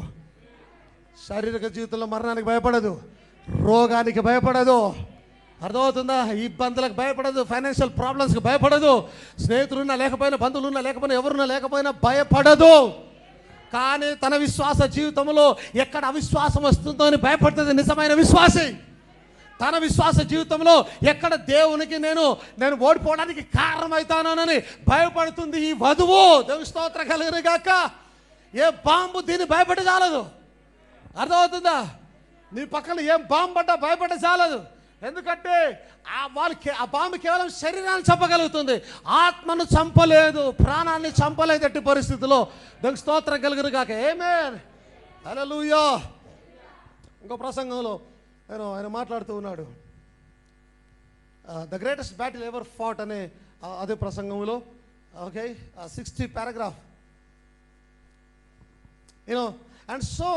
శారీరక జీవితంలో మరణానికి భయపడదు, రోగానికి భయపడదు, అర్థమవుతుందా? ఇబ్బందులకు భయపడదు, ఫైనాన్షియల్ ప్రాబ్లమ్స్కి భయపడదు, స్నేహితులున్నా లేకపోయినా, బంధువులున్నా లేకపోయినా, ఎవరున్నా లేకపోయినా భయపడదు. కానీ తన విశ్వాస జీవితంలో ఎక్కడ అవిశ్వాసం వస్తుందో అని భయపడుతుంది నిజమైన విశ్వాసి. తన విశ్వాస జీవితంలో ఎక్కడ దేవునికి నేను ఓడిపోవడానికి కారణమవుతానని భయపడుతుంది ఈ వధువు. దేవుని స్తోత్రం కలుగును గాక. ఏ బాంబు దీన్ని భయపడి చాలదు. అర్థమవుతుందా? నీ పక్కన ఏం బాంబు పడ్డా భయపడ్డ చాలదు. ఎందుకంటే ఆ బాంబు కేవలం శరీరాన్ని చంపగలుగుతుంది, ఆత్మను చంపలేదు, ప్రాణాన్ని చంపలేదు. ఎట్టి పరిస్థితుల్లో దేవుని స్తోత్రం కలుగును గాక. ఆమేన్. హల్లెలూయా. ఇంకో ప్రసంగంలో ఆయన మాట్లాడుతూ ఉన్నాడు. The greatest battle ever fought అనే అదే ప్రసంగంలో, okay, 60 paragraph. And so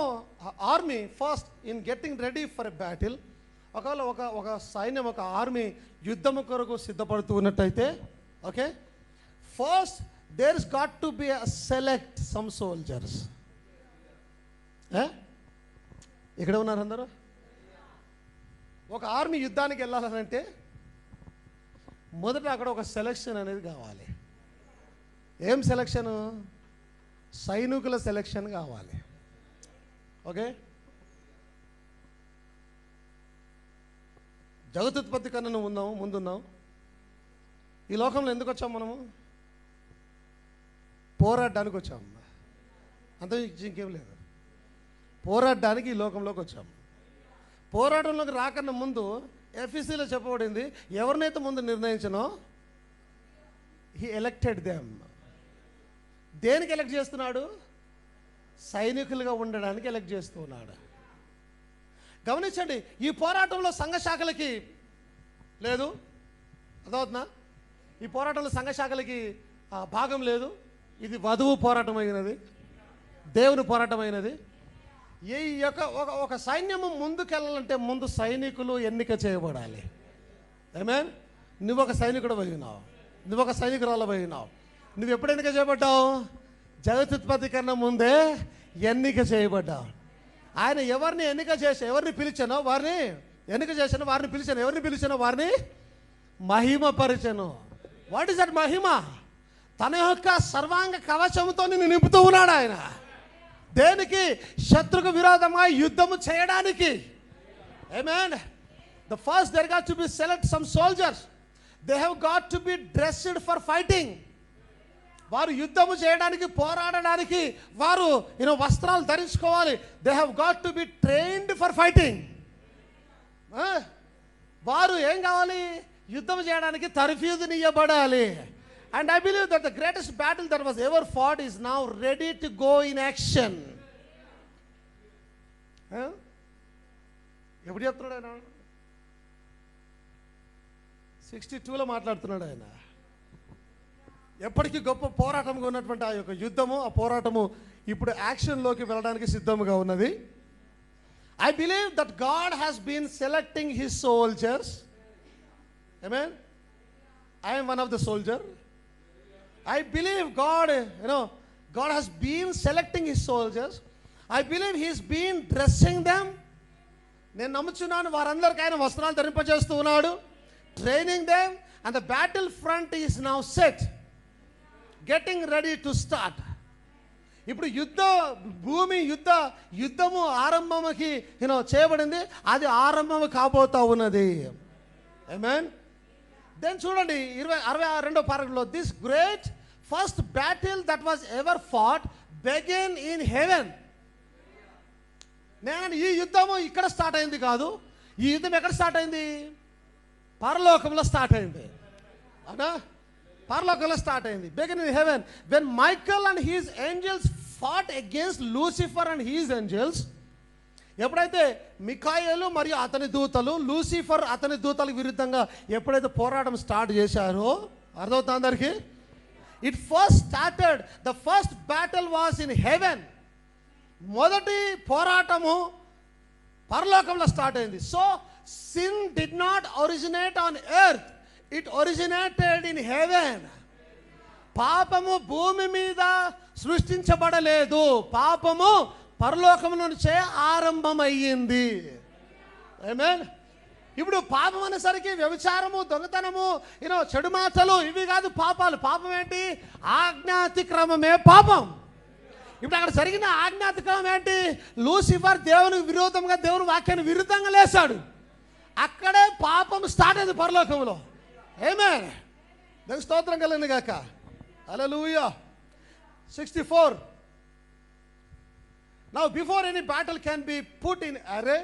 army first in getting ready for a battle, ఒకవేళ ఒక సైన్యం, ఒక ఆర్మీ యుద్ధము కొరకు సిద్ధపడుతూ ఉన్నట్టయితే, okay, first there is got to be select some soldiers. ఇక్కడ ఉన్నారు అందరూ. ఒక ఆర్మీ యుద్ధానికి వెళ్ళాలంటే మొదట అక్కడ ఒక సెలక్షన్ అనేది కావాలి. ఏం సెలక్షను? సైనికుల సెలక్షన్ కావాలి. ఓకే, జగతుత్పత్తి కన్నా నువ్వు ఉన్నావు, ముందున్నావు. ఈ లోకంలో ఎందుకు వచ్చాము మనము? పోరాడడానికి వచ్చాము. అంత ఇంకేం లేదు. పోరాడడానికి ఈ లోకంలోకి వచ్చాము. పోరాటంలోకి రాకన్నా ముందు ఎఫ్ఎస్సీలో చెప్పబడింది, ఎవరినైతే ముందు నిర్ణయించనో హీ ఎలక్టెడ్ దెమ్. దేనికి ఎలక్ట్ చేస్తున్నాడు? సైనికులుగా ఉండడానికి ఎలక్ట్ చేస్తూ ఉన్నాడు. గమనించండి, ఈ పోరాటంలో సంఘ శాఖలకి లేదు, అర్థమవుతుందా? ఈ పోరాటంలో సంఘ శాఖలకి భాగం లేదు. ఇది వధువు పోరాటం అయినది, దేవుని పోరాటం అయినది. ఈ యొక్క ఒక సైన్యము ముందుకెళ్ళాలంటే ముందు సైనికులు ఎన్నిక చేయబడాలి. ఆమేన్. నువ్వు ఒక సైనికుడు పోయినావు, నువ్వు ఒక సైనికురాలు పోయినావు. నువ్వు ఎప్పుడు ఎన్నిక చేయబడ్డావు? జగతుత్పత్తి కన్నా ముందే ఎన్నిక చేయబడ్డావు. ఆయన ఎవరిని ఎన్నిక చేసి, ఎవరిని పిలిచానో వారిని ఎన్నిక చేశాను, వారిని పిలిచాను, ఎవరిని పిలిచానో వారిని మహిమపరిచాను. వాట్ ఈస్ దట్ మహిమ? తన యొక్క సర్వాంగ కవచంతో నిన్ను నింపుతూ ఉన్నాడు ఆయన. దేనికి? శత్రుకు విరోధంగా యుద్ధము చేయడానికి. ఆమేన్. The first there got to be select some soldiers. They have got to be dressed for fighting. వారు యుద్ధము చేయడానికి, పోరాడడానికి వారు వస్త్రాలు ధరించుకోవాలి. They have got to be trained for fighting. వారు ఏం కావాలి? యుద్ధం చేయడానికి తర్ఫీదునియ్యబడాలి. And I believe that the greatest battle that was ever fought is now ready to go in action. ఎప్పుడు చెప్తున్నాడు ఆయన? 62లో మాట్లాడుతున్నాడు ఆయన. ఎప్పటికీ గొప్ప పోరాటంగా ఉన్నటువంటి ఆ యొక్క యుద్ధము, ఆ పోరాటము ఇప్పుడు యాక్షన్లోకి వెళ్ళడానికి సిద్ధంగా ఉన్నది. I believe that God has been selecting his soldiers. Amen. I am one of the soldiers. I believe God has been selecting his soldiers. I believe he's been dressing them. నేను నమ్ముచున్నాను వారందరికీ ఆయన వస్త్రాలు ధరింపజేస్తూ ఉన్నాడు. Training them, and the battle front is now set, getting ready to start. ఇప్పుడు యుద్ధము ఆరంభముకి చేయబడింది. అది ఆరంభము కాబోతా ఉన్నది. ఆమేన్. దెన్ చూడండి 62వ పారాగ్రాఫ్లో, this great first battle that was ever fought begin in heaven. నేను ఈ యుద్ధము ఇక్కడ స్టార్ట్ అయింది కాదు. ఈ యుద్ధం ఎక్కడ స్టార్ట్ అయింది? పరలోకంలో స్టార్ట్ అయింది. అవునా? పరలోకంలో స్టార్ట్ అయింది. Begin in heaven when Michael and his angels fought against Lucifer and his angels. ఎప్పుడైతే మిఖాయేలు మరియు అతని దూతలు లూసిఫర్ అతని దూతలకు విరుద్ధంగా ఎప్పుడైతే పోరాటం స్టార్ట్ చేశారో, అర్థమవుతుంది అందరికీ? It first started, the first battle was in heaven. మొదటి పోరాటము పరలోకంలో స్టార్ట్ అయింది. So sin did not originate on earth, it originated in heaven. పాపము భూమి మీద సృష్టించబడలేదు, పాపము పరలోకం నుంచే ఆరంభమయ్యింది. ఆమేన్. ఇప్పుడు పాపం అనేసరికి వ్యభిచారము, దొంగతనము, చెడు మాటలు ఇవి కాదు పాపాలు. పాపం ఏంటి? ఆజ్ఞాతిక్రమమే పాపం. ఇప్పుడు అక్కడ జరిగిన ఆజ్ఞాతిక్రమం ఏంటి? లూసిఫర్ దేవునికి విరోధంగా, దేవుని వాక్యాన్ని విరుద్ధంగా లేచాడు. అక్కడే పాపం స్టార్ట్ అయింది పరలోకంలో. ఆమేన్. దేవుని స్తోత్రం కలుగును గాక. హల్లెలూయా. 64. Now before any battle can be put in array,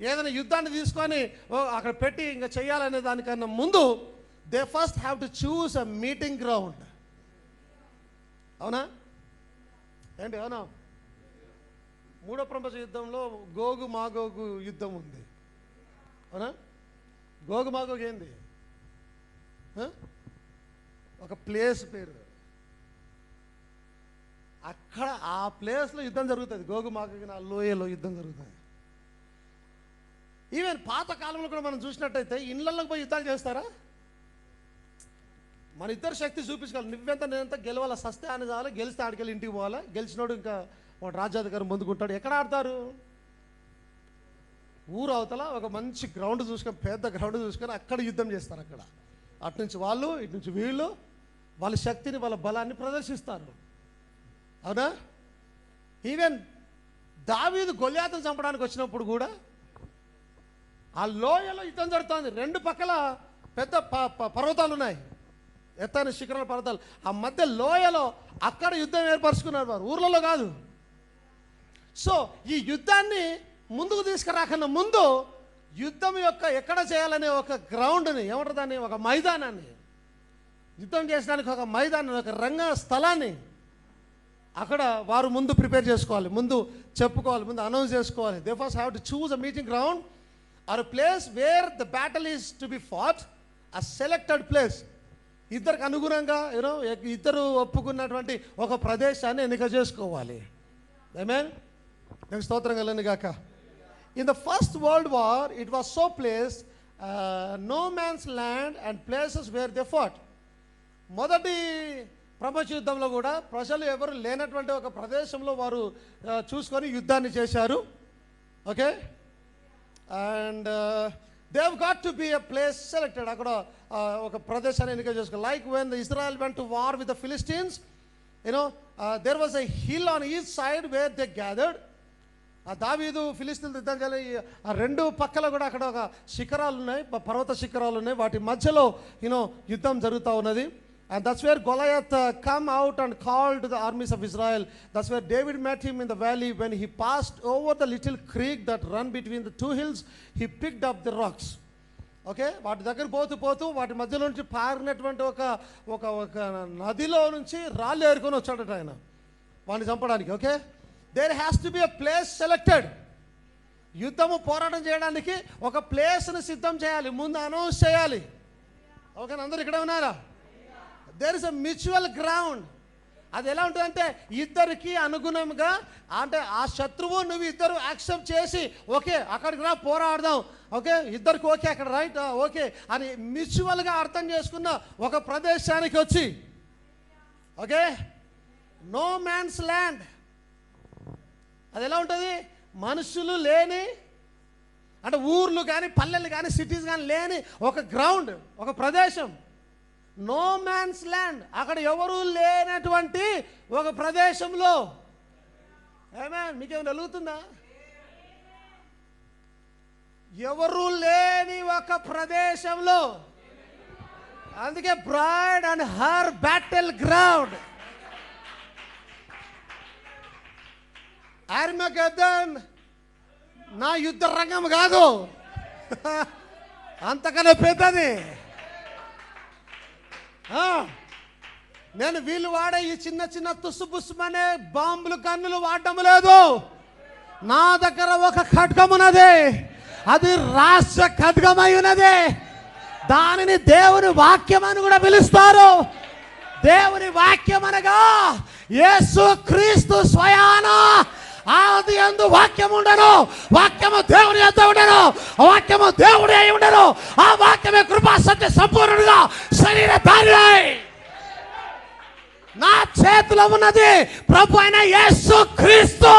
ఏదైనా యుద్ధాన్ని తీసుకొని అక్కడ పెట్టి ఇంకా చేయాలనే దానికన్నా ముందు they first have to choose a meeting ground. అవునా ఏంటి? అవునా? మూడో ప్రపంచ యుద్ధంలో గోగు మాగోగు యుద్ధం ఉంది. అవునా? గోగు మాగోగు ఏంది? ఒక ప్లేస్ పేరు. అక్కడ ఆ ప్లేస్లో యుద్ధం జరుగుతుంది. గోగు మాగోగు ఆ లోయలో యుద్ధం జరుగుతుంది. ఈవెన్ పాత కాలంలో కూడా మనం చూసినట్టయితే ఇళ్ళల్లోకి పోయి యుద్ధాలు చేస్తారా? మన ఇద్దరు శక్తి చూపించుకోవాలి. నువ్వెంత నేనంత గెలవాలా, సస్తే అని చావాలి, గెలిస్తే ఆడికెళ్ళి ఇంటికి పోవాలా, గెలిచినోడు ఇంకా వాడు రాజ్యాధికారం పొందుకుంటాడు. ఎక్కడ ఆడతారు? ఊరు అవతల ఒక మంచి గ్రౌండ్ చూసుకొని, పెద్ద గ్రౌండ్ చూసుకొని అక్కడ యుద్ధం చేస్తారు. అక్కడ అటు నుంచి వాళ్ళు, ఇటు నుంచి వీళ్ళు వాళ్ళ శక్తిని, వాళ్ళ బలాన్ని ప్రదర్శిస్తారు. అవునా? ఈవెన్ దావీదు గొల్యాతును చంపడానికి వచ్చినప్పుడు కూడా ఆ లోయలో యుద్ధం జరుగుతుంది. రెండు పక్కల పెద్ద పర్వతాలు ఉన్నాయి, ఎత్తైన శిఖరాల పర్వతాలు. ఆ మధ్య లోయలో అక్కడ యుద్ధం ఏర్పరచుకున్నారు వారు, ఊర్లలో కాదు. సో ఈ యుద్ధాన్ని ముందుకు తీసుకురాకన్నా ముందు యుద్ధం యొక్క ఎక్కడ చేయాలనే ఒక గ్రౌండ్ని, ఏమంటారు దాన్ని, ఒక మైదానాన్ని, యుద్ధం చేసడానికి ఒక మైదానాన్ని, ఒక రంగ స్థలాన్ని అక్కడ వారు ముందు ప్రిపేర్ చేసుకోవాలి, ముందు చెప్పుకోవాలి, ముందు అనౌన్స్ చేసుకోవాలి. They first have to choose a meeting ground or a place where the battle is to be fought, a selected place. ఇద్దరికి అనుగుణంగా ఇద్దరు ఒప్పుకున్నటువంటి ఒక ప్రదేశాన్ని ఎన్నిక చేసుకోవాలి. ఆమేన్. నాకు స్తోత్రం కలుగును గాక. In the first world war it was so placed no man's land and places where they fought. మొదటి ప్రపంచ యుద్ధంలో కూడా ప్రజలు ఎవరు లేనటువంటి ఒక ప్రదేశంలో వారు చూసుకొని యుద్ధాన్ని చేశారు. Okay. And they have got to be a place selected. అక్కడ ఒక ప్రదేశాన్ని ఎన్నిక చేసుకోవాలి. Like when the Israel went to war with the Philistines, there was a hill on each side where they gathered. ఆ దావీదు ఫిలిస్తీన్లు యుద్ధం చేయాలి. ఆ రెండు పక్కల కూడా అక్కడ ఒక శిఖరాలు ఉన్నాయి, పర్వత శిఖరాలు ఉన్నాయి. వాటి మధ్యలో యుద్ధం జరుగుతూ ఉన్నది. And that's where Goliath come out and called to the armies of Israel. That's where David met him in the valley. When he passed over the little creek that run between the two hills, he picked up the rocks. Okay, వాటి దగ్గర పోతూ వాటి మధ్యలో నుంచి పారినటువంటి ఒక నదిలో నుంచి రాళ్ళు ఏరుకొని వచ్చాడట ఆయన వాడిని చంపడానికి. Okay, there has to be a place selected. యుద్ధము పోరాటం చేయడానికి ఒక ప్లేస్ని సిద్ధం చేయాలి, ముందు అనౌన్స్ చేయాలి. ఓకే, అందరూ ఇక్కడ ఉన్నారా? There is a mutual ground. అది ఎలా ఉంటుందంటే ఇద్దరికి అనుగుణంగా, అంటే ఆ శత్రువు నువ్వు ఇద్దరు యాక్సెప్ట్ చేసి ఓకే అక్కడికి రా పోరాడదాం, ఓకే ఇద్దరికి ఓకే అక్కడ రైట్ ఓకే అని మ్యూచువల్గా అర్థం చేసుకున్న ఒక ప్రదేశానికి వచ్చి, ఓకే నో మ్యాన్స్ ల్యాండ్. అది ఎలా ఉంటుంది? మనుషులు లేని, అంటే ఊర్లు కానీ పల్లెలు కానీ సిటీస్ కానీ లేని ఒక గ్రౌండ్, ఒక ప్రదేశం. నో మ్యాన్స్ ల్యాండ్, అక్కడ ఎవరు లేనటువంటి ఒక ప్రదేశంలో. ఆమేన్. మీకేమైనా వెలుగుతుందా? ఎవరు లేని ఒక ప్రదేశంలో. అందుకే bride and her battle ground. Armageddon నా యుద్ధ రంగం కాదు, అంతకన్నా పెద్దది. నేను వీళ్ళు వాడే ఈ చిన్న చిన్న తుస్సుబుస్సుమనే బాంబులు గన్నులు వాడటం లేదు. నా దగ్గర ఒక ఖడ్గం ఉన్నది, అది రాష్ట్ర ఖడ్గమై ఉన్నది. దానిని దేవుని వాక్యం అని కూడా పిలుస్తారు. దేవుని వాక్యం అనగా యేసు క్రీస్తు స్వయాన ఆది యందు వాక్యం ఉండను, వాక్యము దేవుని యొద్ద ఉండను, వాక్యము దేవుడి అయి ఉండను. ఆ వాక్యమే కృపా సత్య సంపూర్ణుడుగా శరీరధారి అయి నా చేతిలో ఉన్నది ప్రభు అయిన యేసు క్రీస్తు.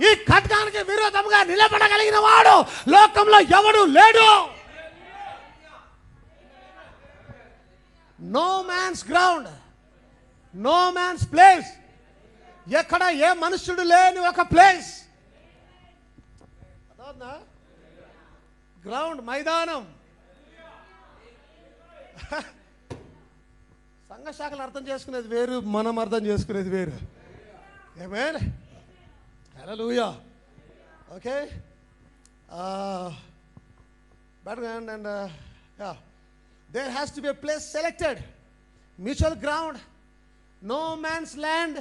ఈ ఖడ్గానికి విరోధంగా నిలబడగలిగిన వాడు లోకంలో ఎవడు లేడు. No man's ground, no man's place. ఎక్కడ ఏ మనుషుడు లేని ఒక ప్లేస్, గ్రౌండ్, మైదానం. సంఘ శాఖలు అర్థం చేసుకునేది వేరు, మనం అర్థం చేసుకునేది వేరు. ఆమేన్, హల్లెలూయా. Okay, and yeah, there has to be a place selected, mutual ground, no man's land,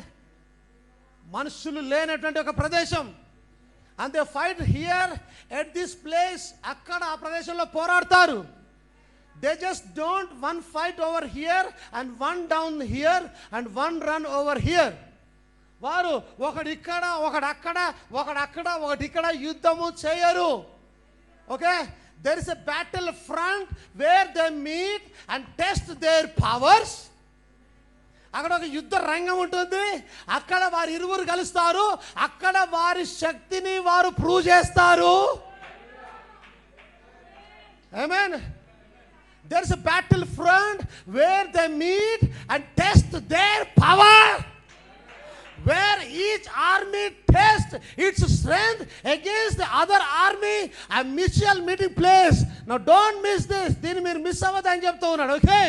మనుషులు లేనటువంటి ఒక ప్రదేశం. and they fight here at this place. అక్కడ ఆ ప్రదేశంలో పోరాడతారు. they just don't one fight over here and one down here and one run over here. వారు ఒకడు ఇక్కడ, ఒకడు అక్కడ, ఒకడు అక్కడ, ఒకటి ఇక్కడ యుద్ధము చేయరు. Okay, there is a battle front where they meet and test their powers. అక్కడ ఒక యుద్ధ రంగం ఉంటుంది, అక్కడ వారు ఇరువురు కలుస్తారు, అక్కడ వారి శక్తిని వారు ప్రూవ్ చేస్తారు. ఆమేన్. there is a battle front where they meet and test their power, where each army tests its strength against the other army, a mutual meeting place. Now don't miss this. దీన్ని మీరు miss అవ్వదని చెప్తూ ఉన్నాడు. Okay,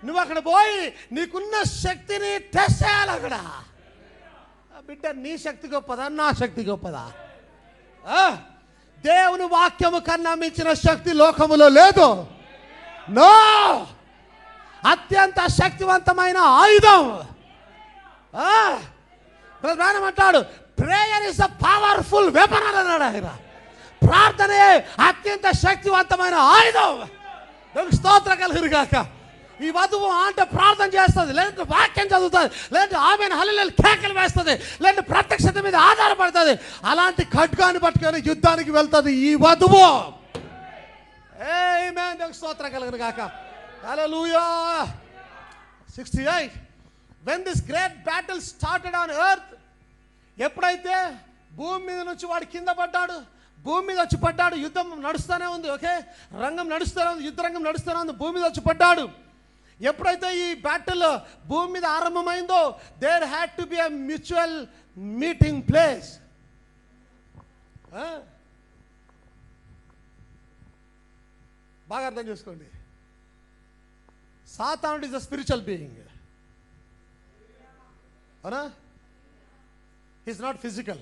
నువ్వు అక్కడ పోయి నీకున్న శక్తిని test చేయాలి. అక్కడ బిడ్డ, నీ శక్తి గొప్పదా, నా శక్తి గొప్పదా? దేవుని వాక్యము కన్నా మించిన శక్తి లోకములో లేదు. నో, అత్యంత శక్తివంతమైన ఆయుధం. ప్రధానం అంటాడు, prayer is a powerful weapon అన్నాడు ఆయన. ప్రార్థనే అత్యంత శక్తివంతమైన ఆయుధం. స్తోత్రం కలుగును గాక. ఈ వధువు అంటే ప్రార్థన చేస్తుంది, లేదంటే వాక్యం చదువుతుంది, లేదంటే ఆమెను హల్లెలూయా కేకలు వేస్తుంది, లేదంటే ప్రత్యక్షత మీద ఆధారపడుతుంది. అలాంటి ఖడ్గాన్ని పట్టుకొని యుద్ధానికి వెళ్తుంది ఈ వధువు. ఆమేన్, దేవునికి స్తోత్రం కలుగును గాక. హల్లెలూయా. 68. when this great battle started on earth, ఎప్పుడైతే భూమి మీద నుంచి వాడు కింద పడ్డాడు, భూమి మీద వచ్చి పడ్డాడు, యుద్ధం నడుస్తూనే ఉంది. ఓకే, రంగం నడుస్తూనే ఉంది, యుద్ధ రంగం నడుస్తూనే ఉంది, భూమి మీద వచ్చి పడ్డాడు. ఎప్పుడైతే ఈ బ్యాటిల్ భూమి మీద ఆరంభమైందో, there had to be a mutual meeting place. బాగా అర్థం చేసుకోండి. సాతానుడు ఇస్ అ స్పిరిచువల్ బీయింగ్. అవునా? Is not physical.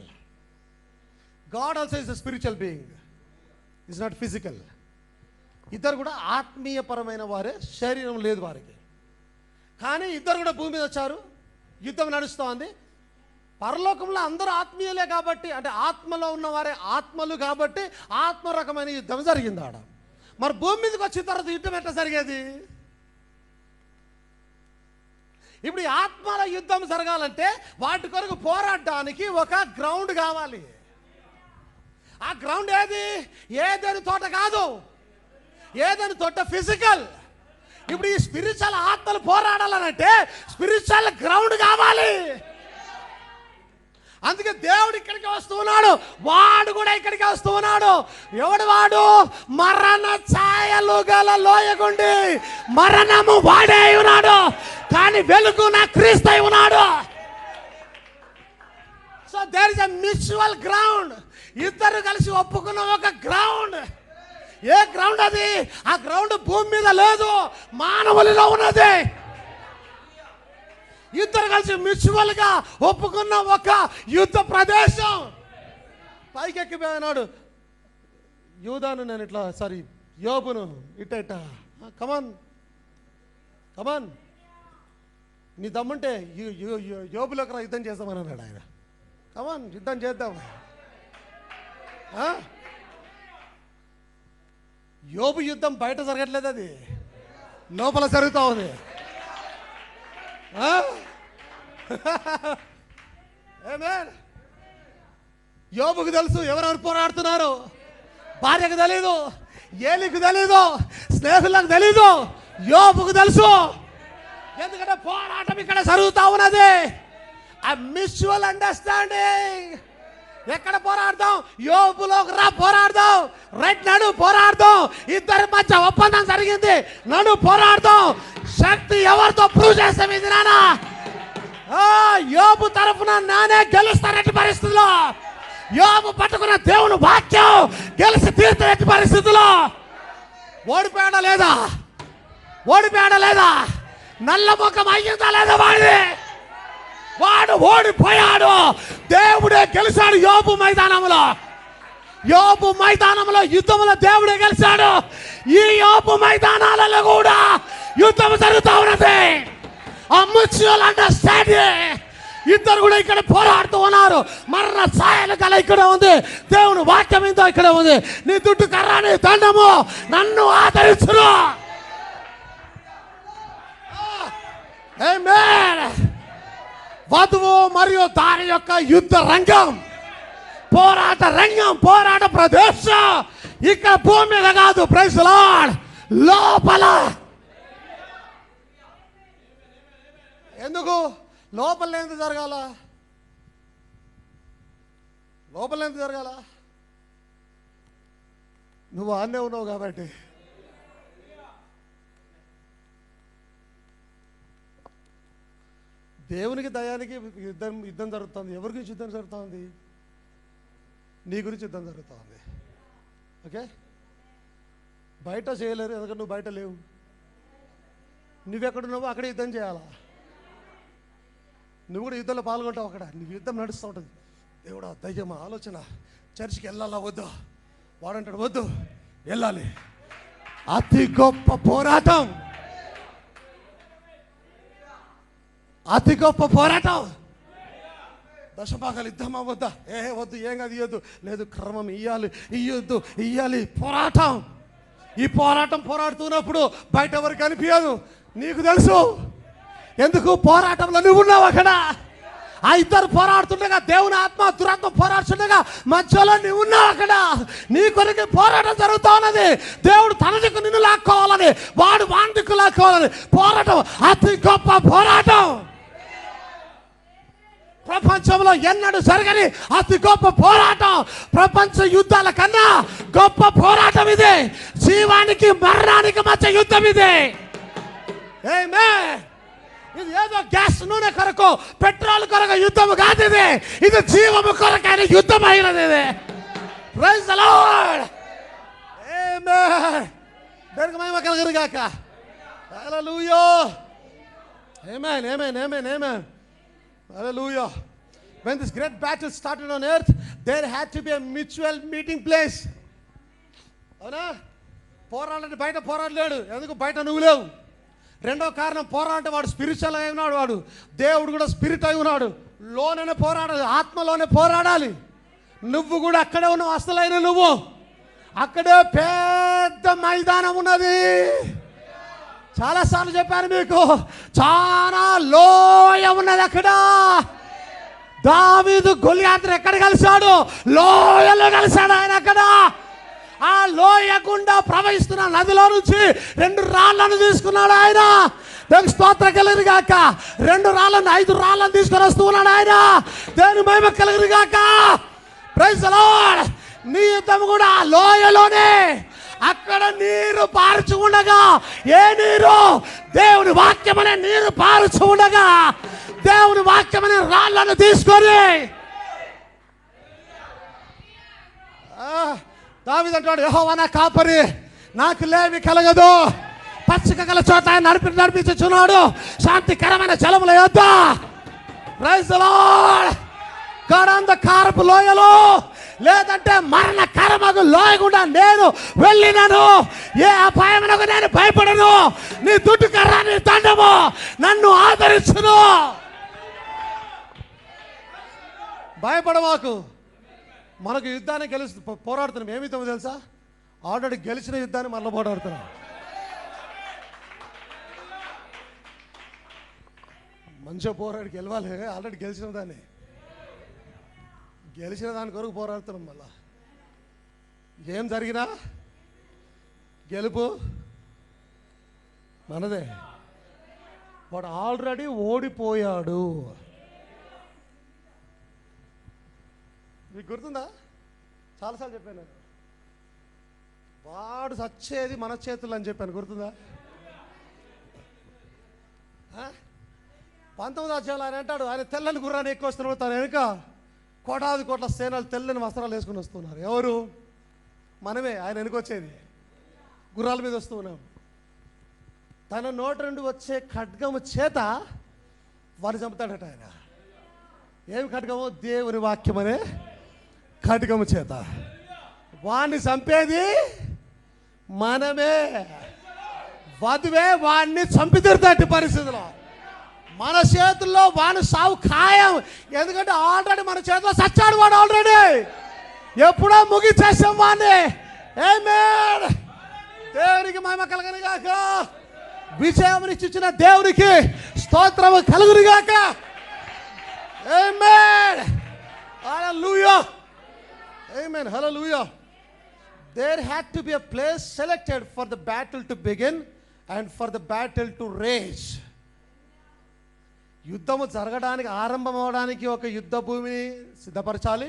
God also is a spiritual being, is not physical. ఇద్దరు కూడా ఆత్మీయపరమైన వారే, శరీరం లేదు వారికి. కానీ ఇద్దరు కూడా భూమి మీద వచ్చారు, యుద్ధం నడుస్తూ ఉంది. పరలోకంలో అందరూ ఆత్మీయులే కాబట్టి, అంటే ఆత్మలో ఉన్నవారే ఆత్మలు కాబట్టి ఆత్మ రకమైన యుద్ధం జరిగింది ఆడ. మరి భూమి మీదకి వచ్చిన తర్వాత యుద్ధం ఎట్లా జరిగేది? ఇప్పుడు ఈ ఆత్మల యుద్ధం జరగాలంటే వాటి కొరకు పోరాడడానికి ఒక గ్రౌండ్ కావాలి. ఆ గ్రౌండ్ ఏది? ఏదైనా తోట కాదు, ఏదైనా తోట ఫిజికల్. ఇప్పుడు ఈ స్పిరిచువల్ ఆత్మలు పోరాడాలనంటే స్పిరిచువల్ గ్రౌండ్ కావాలి. అందుకే దేవుడు ఇక్కడికి వస్తూ ఉన్నాడు, వాడు కూడా ఇక్కడికి వస్తూ ఉన్నాడు. ఎవడు వాడు? మరణ ఛాయలు గల లోయగుండి మరణము వాడే ఉన్నాడు, కానీ వెలుగు నా క్రీస్తు అయి ఉన్నాడు. So there is a mutual ground. ఇద్దరు కలిసి ఒప్పుకున్న ఒక గ్రౌండ్. ఏ గ్రౌండ్ అది? ఆ గ్రౌండ్ భూమి మీద లేదు, మానవులలో ఉన్నది. ఇద్దరు కలిసి మ్యూచువల్ గా ఒప్పుకున్న ఒక యుద్ధ ప్రదేశం. పైకి ఎక్కిపోయినాడు యూదాను, నేను ఇట్లా యోబును ఇట్ట కమాన్ కమాన్, నీ దమ్ముంటే యోబులోకి రా, యుద్ధం చేద్దామని అన్నాడు ఆయన. కమాన్, యుద్ధం చేద్దాం. యోబు యుద్ధం బయట జరగట్లేదు, అది లోపల జరుగుతూ ఉంది. యోబుకు తెలుసు ఎవరెవరు పోరాడుతున్నారు. భార్యకు తెలీదు, ఏలికి తెలీదు, స్నేహితులకు తెలీదు, యోబుకు తెలుసు. ఎందుకంటే పోరాటం ఇక్కడ జరుగుతూ ఉన్నది. ఆ మ్యూచువల్ అండర్స్టాండింగ్. ఎక్కడ పోరాడదాం? యోబులోకి రా, పోరాడదాం. రైట్, నడు పోరాడదాం. ఇద్దరి మధ్య ఒప్పందం జరిగింది, నడు పోరాడదాం. శక్తి ఎవరితో ప్రూవ్ చేస్తాం ఇది నానా? యోబు తరఫున నానే గెలుస్తానట్టి పరిస్థితుల్లో, యోబు పట్టుకున్న దేవుని వాక్యం గెలిచి తీర్చినట్టి పరిస్థితుల్లో. ఓడిపోయాడా లేదా? ఓడిపోయాడా లేదా? నల్ల ముఖం అయ్యిందా లేదా వాడిది? వాడు ఓడిపోయాడు, దేవుడే గెలిచాడు. యోబు మైదానంలో, యోబు మైదానంలో యుద్ధంలో దేవుడే గెలిచాడు. ఈ యోబు మైదానాలలో కూడా యుద్ధం జరుగుతూ ఉన్నది. ఆ మ్యూచువల్ అండర్స్టాండింగ్. ఇద్దరు కూడా ఇక్కడ పోరాడుతూ ఉన్నారు. మరణ ఛాయలు గల ఇక్కడ ఉంది, దేవుని వాక్యం ఇందో ఇక్కడ ఉంది. నీ దుడ్డు కర్ర, నీ దండము నన్ను ఆదరించును. ఆమేన్. వధువు మరియు దాని యొక్క యుద్ధ రంగం, పోరాట రంగం, పోరాట ప్రదేశం ఇక్కడ భూమి మీద కాదు. Praise the Lord. లోపల. ఎందుకు లోపల ఎందుకు జరగాల? లోపల ఎందుకు జరగాల? నువ్వు ఆన్నే ఉన్నావు కాబట్టి. దేవునికి దయానికి యుద్ధం జరుగుతుంది. ఎవరి గురించి యుద్ధం జరుగుతుంది? నీ గురించి యుద్ధం జరుగుతుంది. ఓకే, బయట చేయలేరు, ఎందుకంటే నువ్వు బయట లేవు. నువ్వెక్కడున్నావో అక్కడే యుద్ధం చేయాలా? నువ్వు కూడా యుద్ధంలో పాల్గొంటావు. అక్కడ నీ యుద్ధం నడుస్తూ ఉంటుంది. దేవుడా దయ్యమా ఆలోచన, చర్చికి వెళ్ళాలా వద్దు? వాడంటాడు వద్దు, వెళ్ళాలి. అతి గొప్ప పోరాటం, అతి గొప్ప పోరాటం. దశభాగాలు ఇద్దామా వద్దా? వద్దు, ఏం కాదు, ఇయ్యొద్దు. లేదు, క్రమం ఇయ్యాలి, ఇయ్యొద్దు, ఇయ్యాలి. పోరాటం. ఈ పోరాటం పోరాడుతున్నప్పుడు బయట ఎవరికి కనిపించదు, నీకు తెలుసు. ఎందుకు? పోరాటంలో నువ్వు ఉన్నావు అక్కడ. ఆ ఇద్దరు పోరాడుతుండగా, దేవుని ఆత్మ దురాత్మ పోరాడుతుండగా మధ్యలో నువ్వు ఉన్నావు అక్కడ. నీ కొరకు పోరాటం జరుగుతూ ఉన్నది. దేవుడు తన దిక్కు నిన్ను లాక్కోవాలని, వాడు వాని దిక్కు లాక్కోవాలని. పోరాటం, అతి గొప్ప పోరాటం. ప్రపంచంలో ఎన్నడూ జరగని అతి గొప్ప పోరాటం. ప్రపంచ యుద్ధాల కన్నా గొప్ప పోరాటం ఇది. జీవానికి మరణానికి మధ్య యుద్ధం ఇది. ఆమేన్. ఇది ఏదో గ్యాస్ నూనె కొరకు, పెట్రోల్ కొరకు యుద్ధం కాదు ఇది. ఇది జీవము కొరకైన యుద్ధం అయినది ఇది. Praise the Lord. ఆమేన్. దేవునికి మహిమ కలుగును గాక. హల్లెలూయా. ఆమేన్, ఆమేన్, ఆమేన్, ఆమేన్. Hallelujah. When this great battle started on earth, there had to be a mutual meeting place. అవునా? పోరాడాలంటే బయట పోరాడలేడు. ఎందుకు? బయట నువ్వు లేవు. రెండో కారణం, పోరాడంటే వాడు స్పిరిచువల్ అయి ఉన్నాడు. వాడు దేవుడు కూడా స్పిరిట్ అయి ఉన్నాడు. లోనే పోరాడాలి, ఆత్మలోనే పోరాడాలి. నువ్వు కూడా అక్కడే ఉన్నావు. అసలైన నువ్వు అక్కడే పెద్ద మైదానం ఉన్నది. చాలాసార్లు చెప్పాను మీకు, చాలా లోయ ఉన్నది అక్కడ. దావీదు గొలియాతును ఎక్కడ కలిశాడు? లోయలో కలిశాడు ఆయన అక్కడ. ఆ లోయ గుండా ప్రవహిస్తున్న నదిలో నుంచి 2 రాళ్లను తీసుకున్నాడు ఆయన. దేవునికి స్తోత్రం కలుగును గాక. 2 రాళ్లను, 5 రాళ్లను తీసుకొని వస్తూ ఉన్నాడు ఆయన. దేవుని మహిమ కలుగును గాక. Praise the Lord. నీ యుద్ధం కూడా ఆ లోయలోనే. అక్కడ నీరు పారుచు ఉండగా, ఏ నీరు? దేవుని వాక్యం అనే నీరు పారుచు ఉండగా, దేవుని వాక్యం అనే రాళ్లను తీసుకొని దావీదు అంటాడు, యెహోవా నా కాపరి, నాకు లేమి కలగదు. పచ్చిక గల చోట ఆయన నడిపించుచున్నాడు, శాంతికరమైన జలముల యొద్ద. Praise the lord. గాఢాంధకారపు లోయలో, లేదంటే మరణకరమగు లోయ గుండా నేను వెళ్ళినను, ఏ అపాయమునకు నేను భయపడను. నీ దుడ్డు కర్ర, నీ దండము నన్ను ఆదరించును. భయపడమాకు. మనకు యుద్ధాన్ని పోరాడుతున్నాం. ఏమితో తెలుసా? ఆల్రెడీ గెలిచిన యుద్ధాన్ని మళ్ళీ పోరాడుతున్నాం. మంచిగా పోరాడి గెలవాలి. ఆల్రెడీ గెలిచిన దాన్ని కొరకు పోరాడుతున్నాం. మళ్ళా ఏం జరిగినా గెలుపు మనదే. వాడు ఆల్రెడీ ఓడిపోయాడు. మీకు గుర్తుందా? చాలాసార్లు చెప్పాను. వాడు చచ్చేది మన చేతులు అని చెప్పాను, గుర్తుందా? 19వ అధ్యాయంలో ఆయన అంటాడు, ఆయన తెల్లని గుర్రాన్ని ఎక్కువ వస్తున్నారు, తన వెనుక కోటాది కోట్ల సేనలు తెల్లని వస్త్రాలు వేసుకుని వస్తున్నారు. ఎవరు? మనమే. ఆయన వెనుక వచ్చేది గుర్రాల మీద వస్తూ ఉన్నాం. తన నోటి నుండి వచ్చే ఖడ్గము చేత వాడిని చంపుతాడట ఆయన. ఏమి ఖడ్గము? దేవుని వాక్యం అనే ఖడ్గము చేత వాణ్ణి చంపేది మనమే. వధువే వాణ్ణి చంపి తీరుతాటి పరిస్థితిలో. మన చేతుల్లో వాని సావు ఖాయం. ఎందుకంటే ఆల్రెడీ మన చేతిలో చచ్చాడు వాడు. ఆల్రెడీ ఎప్పుడో ముగిచేసాం వాడిని. ఆమేన్. దేవునికి మహిమ కలుగును గాక. విజయం ఇచ్చిన దేవునికి స్తోత్రము కలుగును గాక. Amen. Hallelujah. Amen. Hallelujah. There had to be a place selected for the battle to begin and for the battle to rage. యుద్ధము జరగడానికి, ఆరంభం అవడానికి ఒక యుద్ధ భూమిని సిద్ధపరచాలి.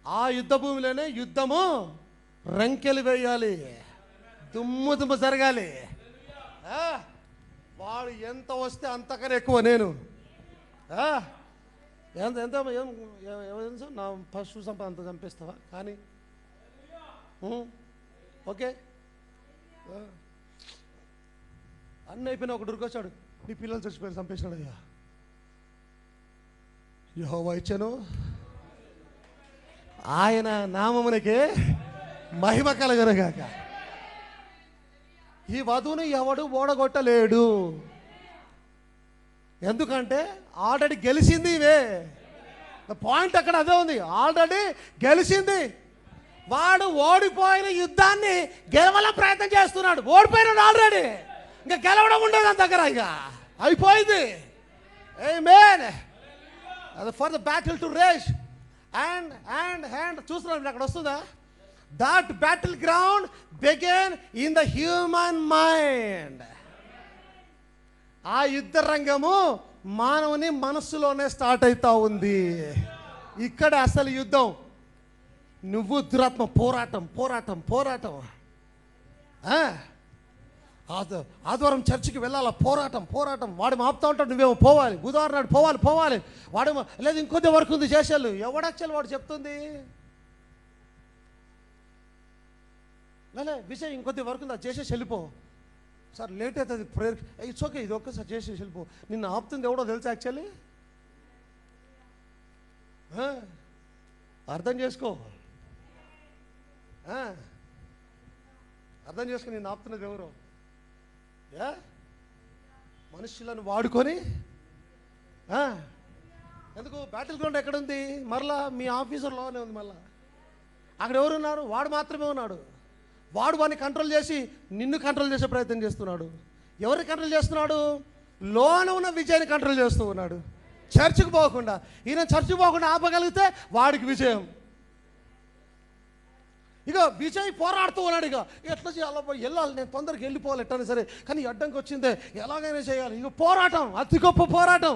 ఆ యుద్ధ భూమిలోనే యుద్ధము రంకెలు వేయాలి, దుమ్ము జరగాలి. వాడు ఎంత వస్తే అంతకన్నా ఎక్కువ నేను. ఎంత ఎంత నా పశు సంపద అంత చంపేస్తావా? కానీ ఓకే, అన్నీ అయిపోయినా ఒకటి ఉరికొచ్చాడు, నీ పిల్లలు చచ్చిపోయారు, చంపేసినాడు. అయ్యా యెహోవా ఇచ్చాను, ఆయన నామమునకే మహిమ కలుగునుగాక. ఈ వధువుని ఎవడు ఓడగొట్టలేడు. ఎందుకంటే ఆల్రెడీ గెలిచింది ఇవే. పాయింట్ అక్కడ అదే ఉంది. ఆల్రెడీ గెలిచింది. వాడు ఓడిపోయిన యుద్ధాన్ని గెలవాల ప్రయత్నం చేస్తున్నాడు. ఓడిపోయినాడు ఆల్రెడీ. ఇంకా గెలవడం ఉండదు అంత దగ్గర, ఇక అయిపోయింది. ఆమేన్. For the battle to rage and చూస్తున్నాడు అక్కడ వస్తుందా? That battle ground begin in the human mind. ఆ యుద్ధ రంగము మానవుని మనస్సులోనే స్టార్ట్ అవుతా ఉంది. ఇక్కడ అసలు యుద్ధం. నువ్వు దురాత్మ పోరాటం పోరాటం పోరాటం. ఆదివారం చర్చికి వెళ్ళాలా? పోరాటం పోరాటం. వాడు ఆపుతా ఉంటాడు, నువ్వేమో పోవాలి. బుధవారం నాడు పోవాలి. వాడేమో లేదు ఇంకొద్ది వరకు ఉంది చేసేళ్ళు. ఎవడచ్చలు వాడు చెప్తుంది విషయం ఇంకొద్ది వరకు ఉంది, అది చేసేసి వెళ్ళిపో. సార్ లేట్ అవుతుంది ప్రేయర్, ఇట్స్ ఓకే, ఇది ఒక్కసారి చేసేసి వెళ్ళిపో. నిన్ను ఆపుతుంది ఎవడో తెలుసా? యాక్చువల్లీ అర్థం చేసుకో, అర్థం చేసుకుని నిన్ను ఆపుతున్నది ఎవరు? మనుషులను వాడుకొని. ఎందుకు? బ్యాటిల్ గ్రౌండ్ ఎక్కడుంది? మరలా మీ ఆఫీసర్లోనే ఉంది. మళ్ళా అక్కడ ఎవరున్నారు? వాడు మాత్రమే ఉన్నాడు. వాడు వాడిని కంట్రోల్ చేసి నిన్ను కంట్రోల్ చేసే ప్రయత్నం చేస్తున్నాడు. ఎవరిని కంట్రోల్ చేస్తున్నాడు? లోన ఉన్న విజయాన్ని కంట్రోల్ చేస్తూ ఉన్నాడు. చర్చికి పోకుండా, ఈయన చర్చికి పోకుండా ఆపగలిగితే వాడికి విజయం. ఇక విజయ్ పోరాడుతూ ఉన్నాడు. ఇక ఎట్లా చేయాలో వెళ్ళాలి, నేను తొందరగా వెళ్ళిపోవాలి ఎట్టని సరే, కానీ అడ్డంకి వచ్చిందే ఎలాగైనా చేయాలి. ఇక పోరాటం, అతి గొప్ప పోరాటం.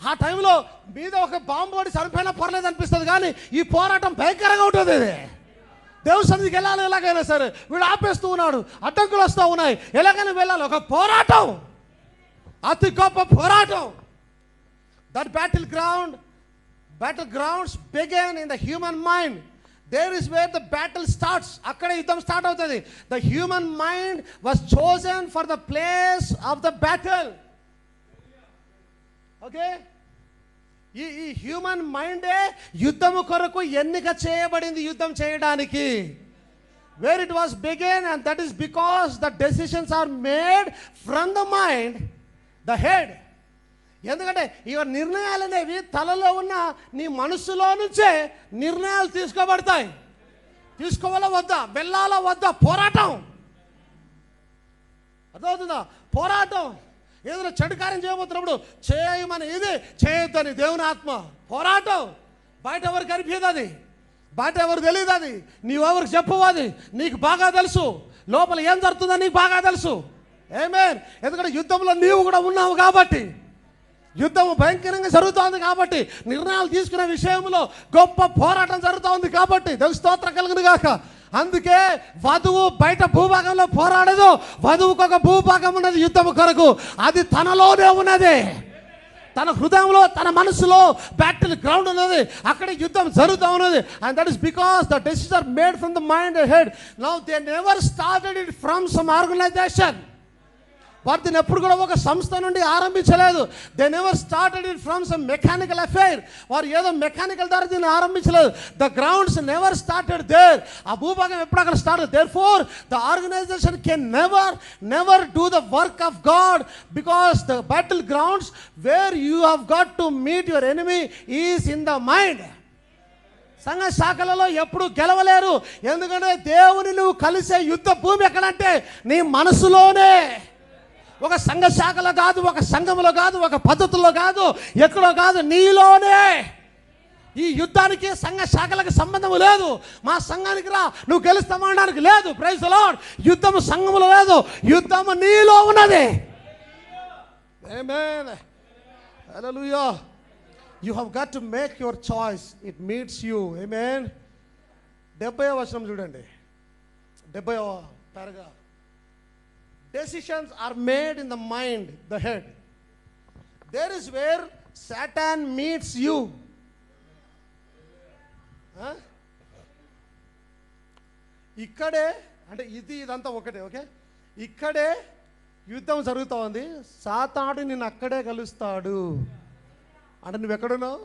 ఆ టైంలో మీద ఒక బాంబు పడి చనిపోయినా పర్లేదు అనిపిస్తుంది, కానీ ఈ పోరాటం భయంకరంగా ఉంటుంది. ఇది దేవుని సన్నిధికి వెళ్ళాలి ఎలాగైనా సరే. వీడు ఆపేస్తూ ఉన్నాడు, అడ్డంకులు వస్తూ ఉన్నాయి, ఎలాగైనా వెళ్ళాలి. ఒక పోరాటం, అతి గొప్ప పోరాటం. That battle grounds begin in the human mind. There is where the battle starts. అక్కడ యుద్ధం స్టార్ట్ అవుతుంది. The human mind was chosen for the place of the battle. Okay, ఈ హ్యూమన్ మైండే యుద్ధము కొరకు ఎన్నిక చేయబడింది యుద్ధం చేయడానికి. Where it was begin, and that is because the decisions are made from the mind, the head. ఎందుకంటే ఇవ నిర్ణయాలు అనేవి తలలో ఉన్న నీ మనసులో నుంచే నిర్ణయాలు తీసుకోబడతాయి. తీసుకోవాలా వద్దా, వెళ్ళాలా వద్దా, పోరాటం. అర్థమవుతుందా? పోరాటం. ఏదైనా చెడు కార్యం చేయబోతున్నప్పుడు చేయమని, ఇది చేయొద్దని దేవుని ఆత్మ. పోరాటం. బయట ఎవరికి కనిపించదు అది, బయట ఎవరు తెలియదు అది, నీవెవరికి చెప్పవు అది, నీకు బాగా తెలుసు. లోపల ఏం జరుగుతుందో నీకు బాగా తెలుసు. ఆమేన్. ఎందుకంటే యుద్ధంలో నీవు కూడా ఉన్నావు కాబట్టి, యుద్ధం భయంకరంగా జరుగుతోంది కాబట్టి, నిర్ణయాలు తీసుకునే విషయంలో గొప్ప పోరాటం జరుగుతోంది కాబట్టి, దేవుని స్తోత్రం కలుగును గాక. అందుకే వధువు బయట భూభాగంలో పోరాడదు, వధువుకు ఒక భూభాగం ఉన్నది యుద్ధం కొరకు. అది తనలోనే ఉన్నది, తన హృదయంలో, తన మనసులో బ్యాటిల్ గ్రౌండ్ ఉన్నది, అక్కడ యుద్ధం జరుగుతూ ఉన్నది. And that is because the decisions are made from the mind head. Now they never started it from some organization. వారు దీన్ని ఎప్పుడు కూడా ఒక సంస్థ నుండి ఆరంభించలేదు. They never started it from some mechanical affair. వారు ఏదో మెకానికల్ ద్వారా దీన్ని ఆరంభించలేదు. The grounds never started there. ఆ భూభాగం ఎప్పుడు అక్కడ start. There for the organization can never do the work of God, because the battle grounds where you have got to meet your enemy is in the mind. సంఘ శాఖలలో ఎప్పుడు గెలవలేరు, ఎందుకంటే దేవుని నువ్వు కలిసే యుద్ధ భూమి ఎక్కడంటే నీ మనసులోనే. ఒక సంఘ శాఖలో కాదు, ఒక సంఘంలో కాదు, ఒక పద్ధతుల్లో కాదు, ఎక్కడో కాదు, నీలోనే. ఈ యుద్ధానికి సంఘ శాఖలకు సంబంధం లేదు. మా సంఘానికి రా, నువ్వు గెలుస్తామనడానికి లేదు. Praise the Lord. యుద్ధము సంఘములో లేదు, యుద్ధము నీలో ఉన్నది. ఆమేన్. హల్లెలూయా. You have got to make your choice. It meets you. ఆమేన్. 70వ వచనం చూడండి, 70వ paragraph. Decisions are made in the mind, the head. There is where Satan meets you. ఇక్కడే అంటే ఇదంతా ఒకటే. ఓకే, ఇక్కడే యుద్ధం జరుగుతూ ఉంది. సాతాడు నిన్ను అక్కడే కలుస్తాడు. అంటే నువ్వు ఎక్కడున్నావు?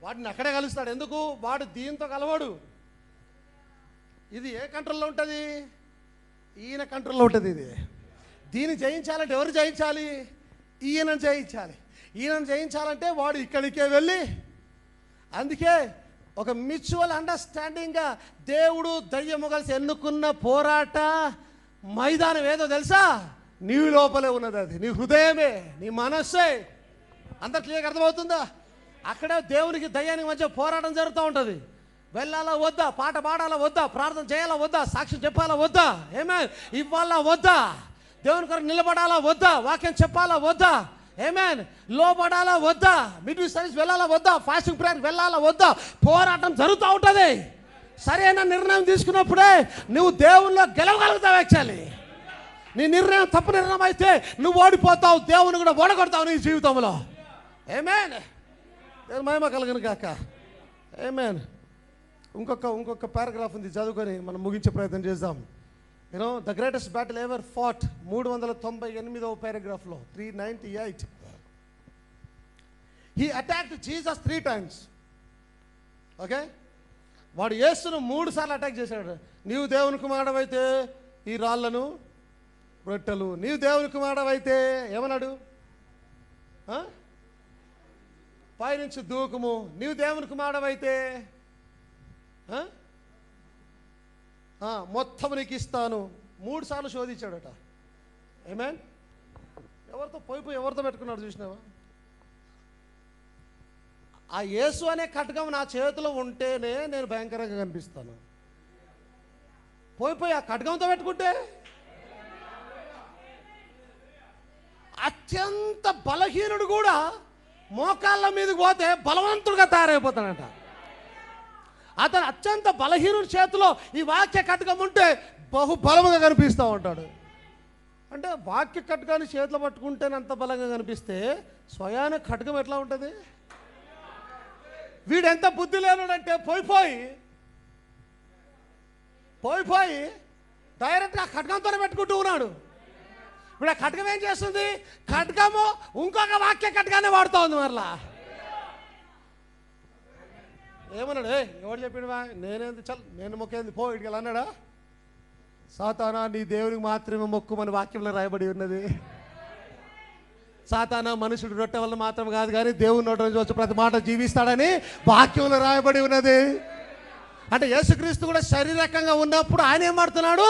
వాడిని అక్కడే కలుస్తాడు. ఎందుకు? వాడు దీంతో కలవాడు. ఇది ఏ కంట్రోల్లో ఉంటుంది? ఈయన కంట్రోల్లో ఉంటుంది. ఇది దీన్ని జయించాలంటే ఎవరు జయించాలి? ఈయనను జయించాలి. ఈయనను జయించాలంటే వాడు ఇక్కడికే వెళ్ళి, అందుకే ఒక మ్యూచువల్ అండర్స్టాండింగ్గా దేవుడు దయ్యము కలిసి ఎన్నుకున్న పోరాట మైదానం ఏదో తెలుసా? నీ లోపలే ఉన్నది. అది నీ హృదయమే, నీ మనస్సే. అందరు క్లియర్గా అర్థమవుతుందా? అక్కడే దేవునికి దయ్యానికి మధ్య పోరాటం జరుగుతూ ఉంటుంది. వెళ్ళాలా వద్దా, పాట పాడాలా వద్దా, ప్రార్థన చేయాలా వద్దా, సాక్ష్యం చెప్పాలా వద్దా, ఆమేన్, ఇవ్వాలా వద్దా, దేవుని కొరకు నిలబడాలా వద్దా, వాక్యం చెప్పాలా వద్దా, ఆమేన్, లోబడాలా వద్దా, మిడ్ సర్వీస్ వెళ్ళాలా వద్దా, ఫాస్టింగ్ ప్రేయర్ వెళ్ళాలా వద్దా, పోరాటం జరుగుతూ ఉంటుంది. సరైన నిర్ణయం తీసుకున్నప్పుడే నువ్వు దేవునిలో గెలవగలుగుతావు. యాక్చువల్లీ నీ నిర్ణయం తప్పు నిర్ణయం అయితే నువ్వు ఓడిపోతావు, దేవుని కూడా ఓడగొడతావు నీ జీవితంలో. ఆమేన్. దేవుని మహిమ కలుగును గాక. ఆమేన్. ఇంకొక పారాగ్రాఫ్ ఉంది, చదువుకొని మనం ముగించే ప్రయత్నం చేద్దాం. You know the greatest battle ever fought, 398వ పారాగ్రాఫ్లో 398. He attacked Jesus 3 times. Okay, వాడు యేసును 3 సార్లు అటాక్ చేశాడు. నీవు దేవుని కుమారుడవైతే ఈ రాళ్లను రొట్టెలు, నీవు దేవుని కుమారుడవైతే ఏమన్నాడు? పైనుంచి దూకుము, నీవు దేవుని కుమారుడవైతే మొత్తం నీకు ఇస్తాను. 3 సార్లు శోధించాడట. ఆమేన్. ఎవరితో పోయిపోయి ఎవరితో పెట్టుకున్నాడు చూసినావా? ఆ యేసు అనే ఖడ్గం నా చేతిలో ఉంటేనే నేను భయంకరంగా కనిపిస్తాను. పోయిపోయి ఆ ఖడ్గంతో పెట్టుకుంటే అత్యంత బలహీనుడు కూడా మోకాళ్ళ మీదకి పోతే బలవంతుడుగా తయారైపోతాడంట. అతను అత్యంత బలహీనుడి చేతిలో ఈ వాక్య ఖడ్గం ఉంటే బహుబలముగా కనిపిస్తూ ఉంటాడు. అంటే వాక్య ఖడ్గాన్ని చేతిలో పట్టుకుంటేనే అంత బలంగా కనిపిస్తే స్వయాన ఖడ్గం ఎట్లా ఉంటుంది? వీడు ఎంత బుద్ధి లేనుడంటే పోయిపోయి డైరెక్ట్గా ఖడ్గంతోనే పెట్టుకుంటూ ఉన్నాడు. ఇప్పుడు ఆ ఖడ్గం ఏం చేస్తుంది? ఖడ్గము ఇంకొక వాక్య ఖడ్గానే వాడుతూ ఉంది. మరలా ఏమన్నాడు? ఎవరు చెప్పినవా? నేను మొక్కేంది పో ఇటుకి అన్నాడా? సాతానా, నీ దేవునికి మాత్రమే మొక్కుమని వాక్యంలో రాయబడి ఉన్నది. సాతానా మనుషుడు రొట్టె వల్ల మాత్రం కాదు కానీ దేవుని నోటి నుంచి వచ్చి ప్రతి మాట జీవిస్తాడని వాక్యంలో రాయబడి ఉన్నది. అంటే యేసుక్రీస్తు కూడా శారీరకంగా ఉన్నప్పుడు ఆయన ఏం వాడుతున్నాడు?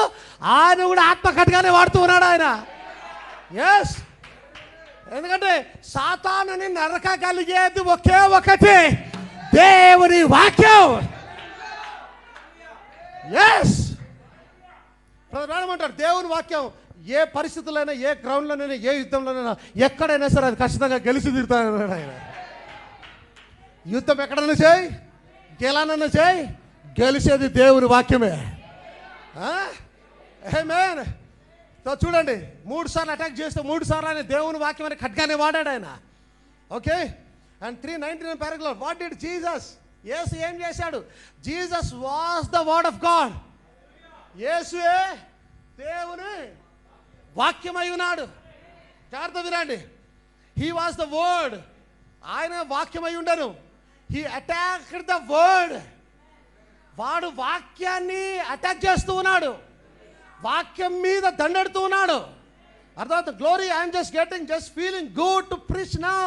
ఆయన కూడా ఆత్మకట్టుగానే వాడుతూ ఉన్నాడు ఆయన. ఎస్, ఎందుకంటే సాతానుని నరకగలిగేది ఒకే ఒకటి, దేవుని వాక్యం. ఎస్, రాయమంటాడు దేవుని వాక్యం ఏ పరిస్థితులైనా, ఏ గ్రౌండ్లోనైనా, ఏ యుద్ధంలోనైనా, ఎక్కడైనా సరే అది ఖచ్చితంగా గెలిచి తీరుతాడు ఆయన. యుద్ధం ఎక్కడైనా చేయి, గెలానన్నా చేయి, గెలిచేది దేవుని వాక్యమే. ఆమేన్. చూడండి, 3 సార్లు అటాక్ చేస్తే 3 సార్లు ఆయన దేవుని వాక్యం అని ఖడ్గానే వాడాడు ఆయన. Okay, and 3:19 paragraph, what did Jesus, యేసు ఏం చేశాడు? Jesus was the word of God. యేసుయే దేవుని వాక్యమై ఉన్నాడు. జాగ్రత్త వినండి, హీ వాస్ ద వర్డ్, ఆయన వాక్యమై ఉండను. హీ అటాక్డ్ ద వర్డ్, వాడు వాక్యాన్ని అటాక్ చేస్తూ ఉన్నాడు, వాక్యం మీద దండెడుతూ ఉన్నాడు. అర్థం? Glory, I'm just feeling good to preach now.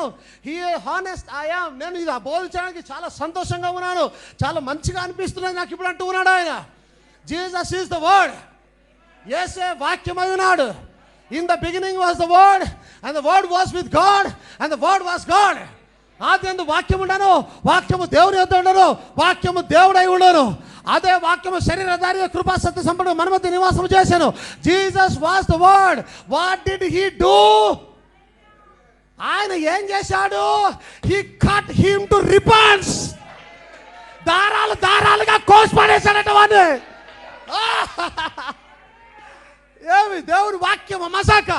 He honest I am, నేను ఇది బోధించడానికి చాలా సంతోషంగా ఉన్నాను, చాలా మంచిగా అనిపిస్తున్నది నాకు ఇప్పుడు అంటూ ఉన్నాడు ఆయన. జీసస్ ఈజ్ ద వర్డ్, యేసే వాక్యమై ఉన్నాడు. In the beginning was the word and the word was with God and the word was God. ఆదియందు వాక్యం ఉండను, వాక్యము దేవుని యొద్ద ఉండను, వాక్యము దేవుడై ఉండను. అదే వాక్యము శరీరధారి కృపా సత్య సంపన్నుడు మన మధ్య నివాసం చేశాను. Jesus was the word. What did he do? ఆయన ఏం చేశాడు? He cut him to ribbons. దారాలు దారాలుగా కోసి పడేశాడట వాడిని. ఏమి దేవుని వాక్యం మసాక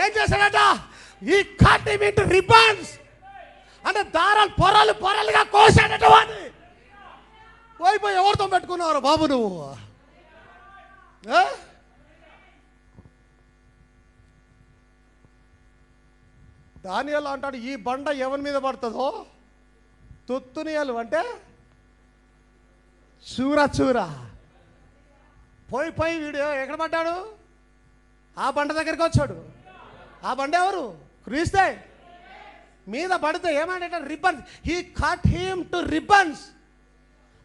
ఏం చేశాడట? He cut him into ribbons, అంటే దారాలు పొరలు పొరలుగా కోసాడట వాడిని. పోయిపోయి ఎవరితో పెట్టుకున్నావు బాబు నువ్వు? దానియేలు అంటాడు, ఈ బండ ఎవరి మీద పడుతుందో తుత్తునియలు అంటే చూర చూర. పోయి వీడు ఎక్కడ పడ్డాడు? ఆ బండ దగ్గరికి వచ్చాడు. ఆ బండ ఎవరు? క్రీస్తే. మీద పడితే ఏమంటే ribbons. He cut him to ribbons,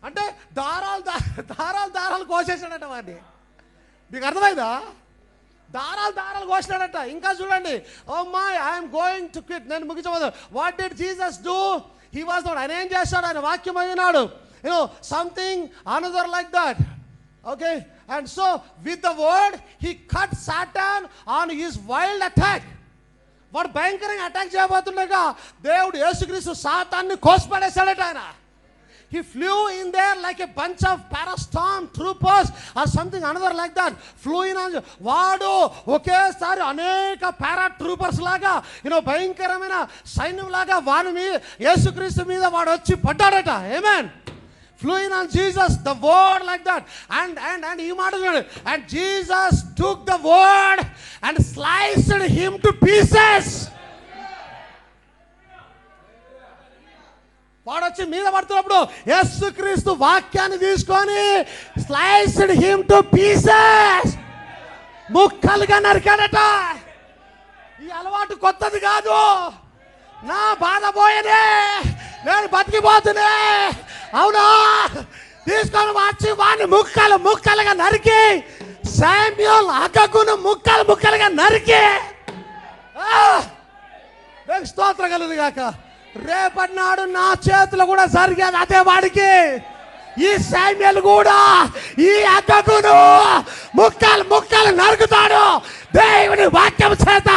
అంటే దారాలు దారాలు దారాలు కోసేసాడట వాడిని. మీకు అర్థమైందా? దారాలు దారాలు కోసినాడట. ఇంకా చూడండి, oh my I'm going to quit, నేను ముగించబోదు. What did Jesus do? He was not, ఆయన ఏం చేస్తాడు? ఆయన వాక్యం అయినాడు. You know something another like that. Okay, and so with the word he cut Satan on his wild attack. వాడు భయంకరంగా అటాక్ చేయబోతుండగా దేవుడు యేసుక్రీస్తు సాతాన్ని కోసిపడేశాడట ఆయన. He flew in there like a bunch of parastorm troopers or something another like that. Flew in on. వాడు ఒకేసారి అనేక పారా troopers లాగా, భయంకరమైన సైన్యం లాగా వాడి మీద, యేసుక్రీస్తు మీద వాడు వచ్చి పడ్డాడట. ఆమేన్. Flew in on Jesus, the word like that. And ఈ మాట చూడండి. And Jesus took the word and sliced him to pieces. వాడు వచ్చి మీద పడుతున్నప్పుడు యేసుక్రీస్తు వాక్యాన్ని తీసుకొని స్లైస్డ్ హిమ్ టు పీసెస్, ముక్కలుగా నరికాడట. ఈ అలవాటు కొత్తది కాదు. నా బాధ పోయేదే, నేను బతికిపోతున్నా, అవునా? తీసుకొని వచ్చి వాడిని ముక్కలు ముక్కలుగా నరికి, శామ్యూల్ అగగును ముక్కలు ముక్కలుగా నరికి, స్తోత్రం కలుగును గాక. రేపటి నాడు నా చేతులు కూడా జరిగేది అదే వాడికి. ఈ శామ్యూల్ కూడా ఈ అగగును ముక్కలు ముక్కలు నరుకుతాడు దేవుని వాక్యం చేత.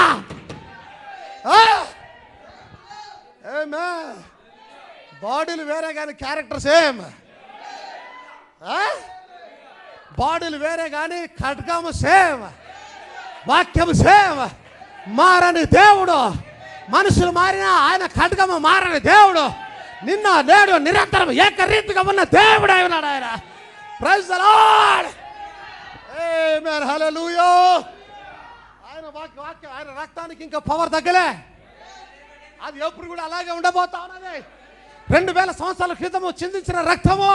బాడీలు వేరే కానీ క్యారెక్టర్ సేమ్. బాడీలు వేరే కానీ ఖడ్గము సేమ్, వాక్యం సేమ్. మారని దేవుడు, మనుషులు మారినా ఆయన ఖడ్గము మారని దేవుడు. నిన్న నేడు నిరంతరం ఏకరీతిగా ఉన్న దేవుడు అయి ఉన్నాడు ఆయన. Praise the Lord. ఆమేన్, హల్లెలూయా. ఆయన వాక్యం, ఆయన రక్తానికి ఇంకా పవర్ తగ్గలే. అది ఎప్పుడు కూడా అలాగే ఉండబోతా ఉన్నది. 2000 సంవత్సరాల క్రితము చిందించిన రక్తము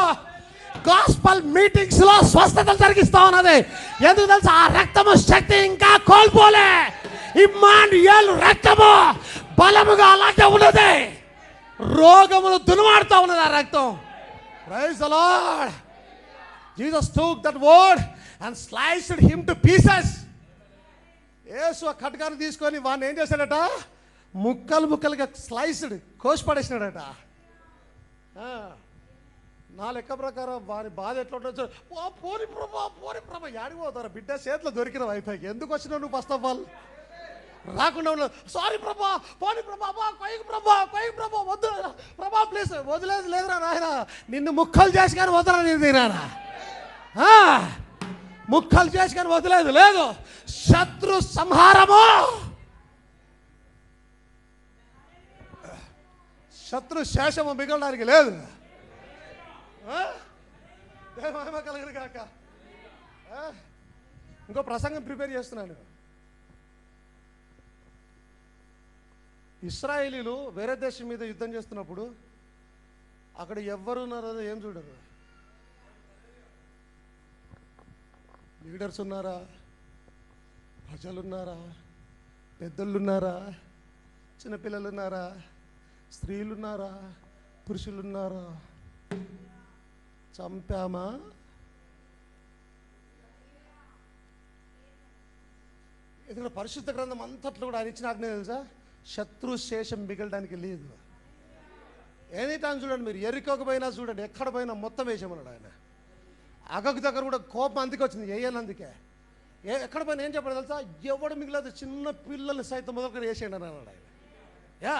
గాస్పల్ మీటింగ్స్ లో స్వస్థతలు జరిగిస్తా ఉన్నది. ఎందుకు తెలుసా? ఆ రక్తము శక్తి ఇంకా కోల్పోలే. ఇమ్మానుయేలు రక్తము బలముగా అలాగే ఉన్నది. రోగమును దునుమాడుతా ఉన్నది ఆ రక్తం. Praise the Lord. Jesus took that word and sliced him to pieces. యేసు ఆ ఖడ్గాన్ని తీసుకొని వాడిని ఏం చేశాడట? ముక్కలు ముక్కలుగా స్లైస్డ్ కోసి పడేసినాడట. నా లెక్క ప్రకారం వారి బాధ ఎట్లా ఉండొచ్చు? పోని ప్రభా యాడికి పోతారా బిడ్డ? చేతిలో దొరికిన వైఫైకి ఎందుకు వచ్చినావు నువ్వు? ఫస్ట్ ఆఫ్ ఆల్ రాకుండా ఉన్నావు. సారీ ప్రభా, పోని ప్రభా, కొయ్యకు ప్రభా వద్దు ప్రభా ప్లీజ్. వదిలేదు లేదురా నాయన, నిన్ను ముక్కలు చేసి కానీ వదరా నేను తినానా? ముక్కలు చేసి కానీ వదిలేదు లేదు. శత్రు సంహారము, శత్రు శేషము మిగలడానికి లేదు. మహిమ కలుగును గాక. ఇంకో ప్రసంగం ప్రిపేర్ చేస్తున్నాను. ఇశ్రాయేలీలు వేరే దేశం మీద యుద్ధం చేస్తున్నప్పుడు అక్కడ ఎవరున్నారో ఏం చూడరు. లీడర్స్ ఉన్నారా, ప్రజలున్నారా, పెద్దలున్నారా, చిన్నపిల్లలున్నారా, స్త్రీలున్నారా, పురుషులున్నారా, చంపామా? ఎందుకంటే పరిశుద్ధ గ్రంథం అంతట్లో కూడా ఆయన ఇచ్చిన ఆజ్ఞ తెలుసా? శత్రు శేషం మిగలడానికి లేదు. ఎనీ టైం చూడండి, మీరు ఎరికోక పోయినా చూడండి, ఎక్కడ పోయినా మొత్తం వేసామన్నాడు ఆయన. అగకు దగ్గర కూడా కోపం అందుకే వచ్చింది, వేయాలందుకే. ఎక్కడ పోయినా ఏం చెప్పాడు తెలుసా? ఎవడు మిగిలేదు, చిన్న పిల్లల్ని సైతం మొదలుకొని వేసేయండి అని అన్నాడు ఆయన. యా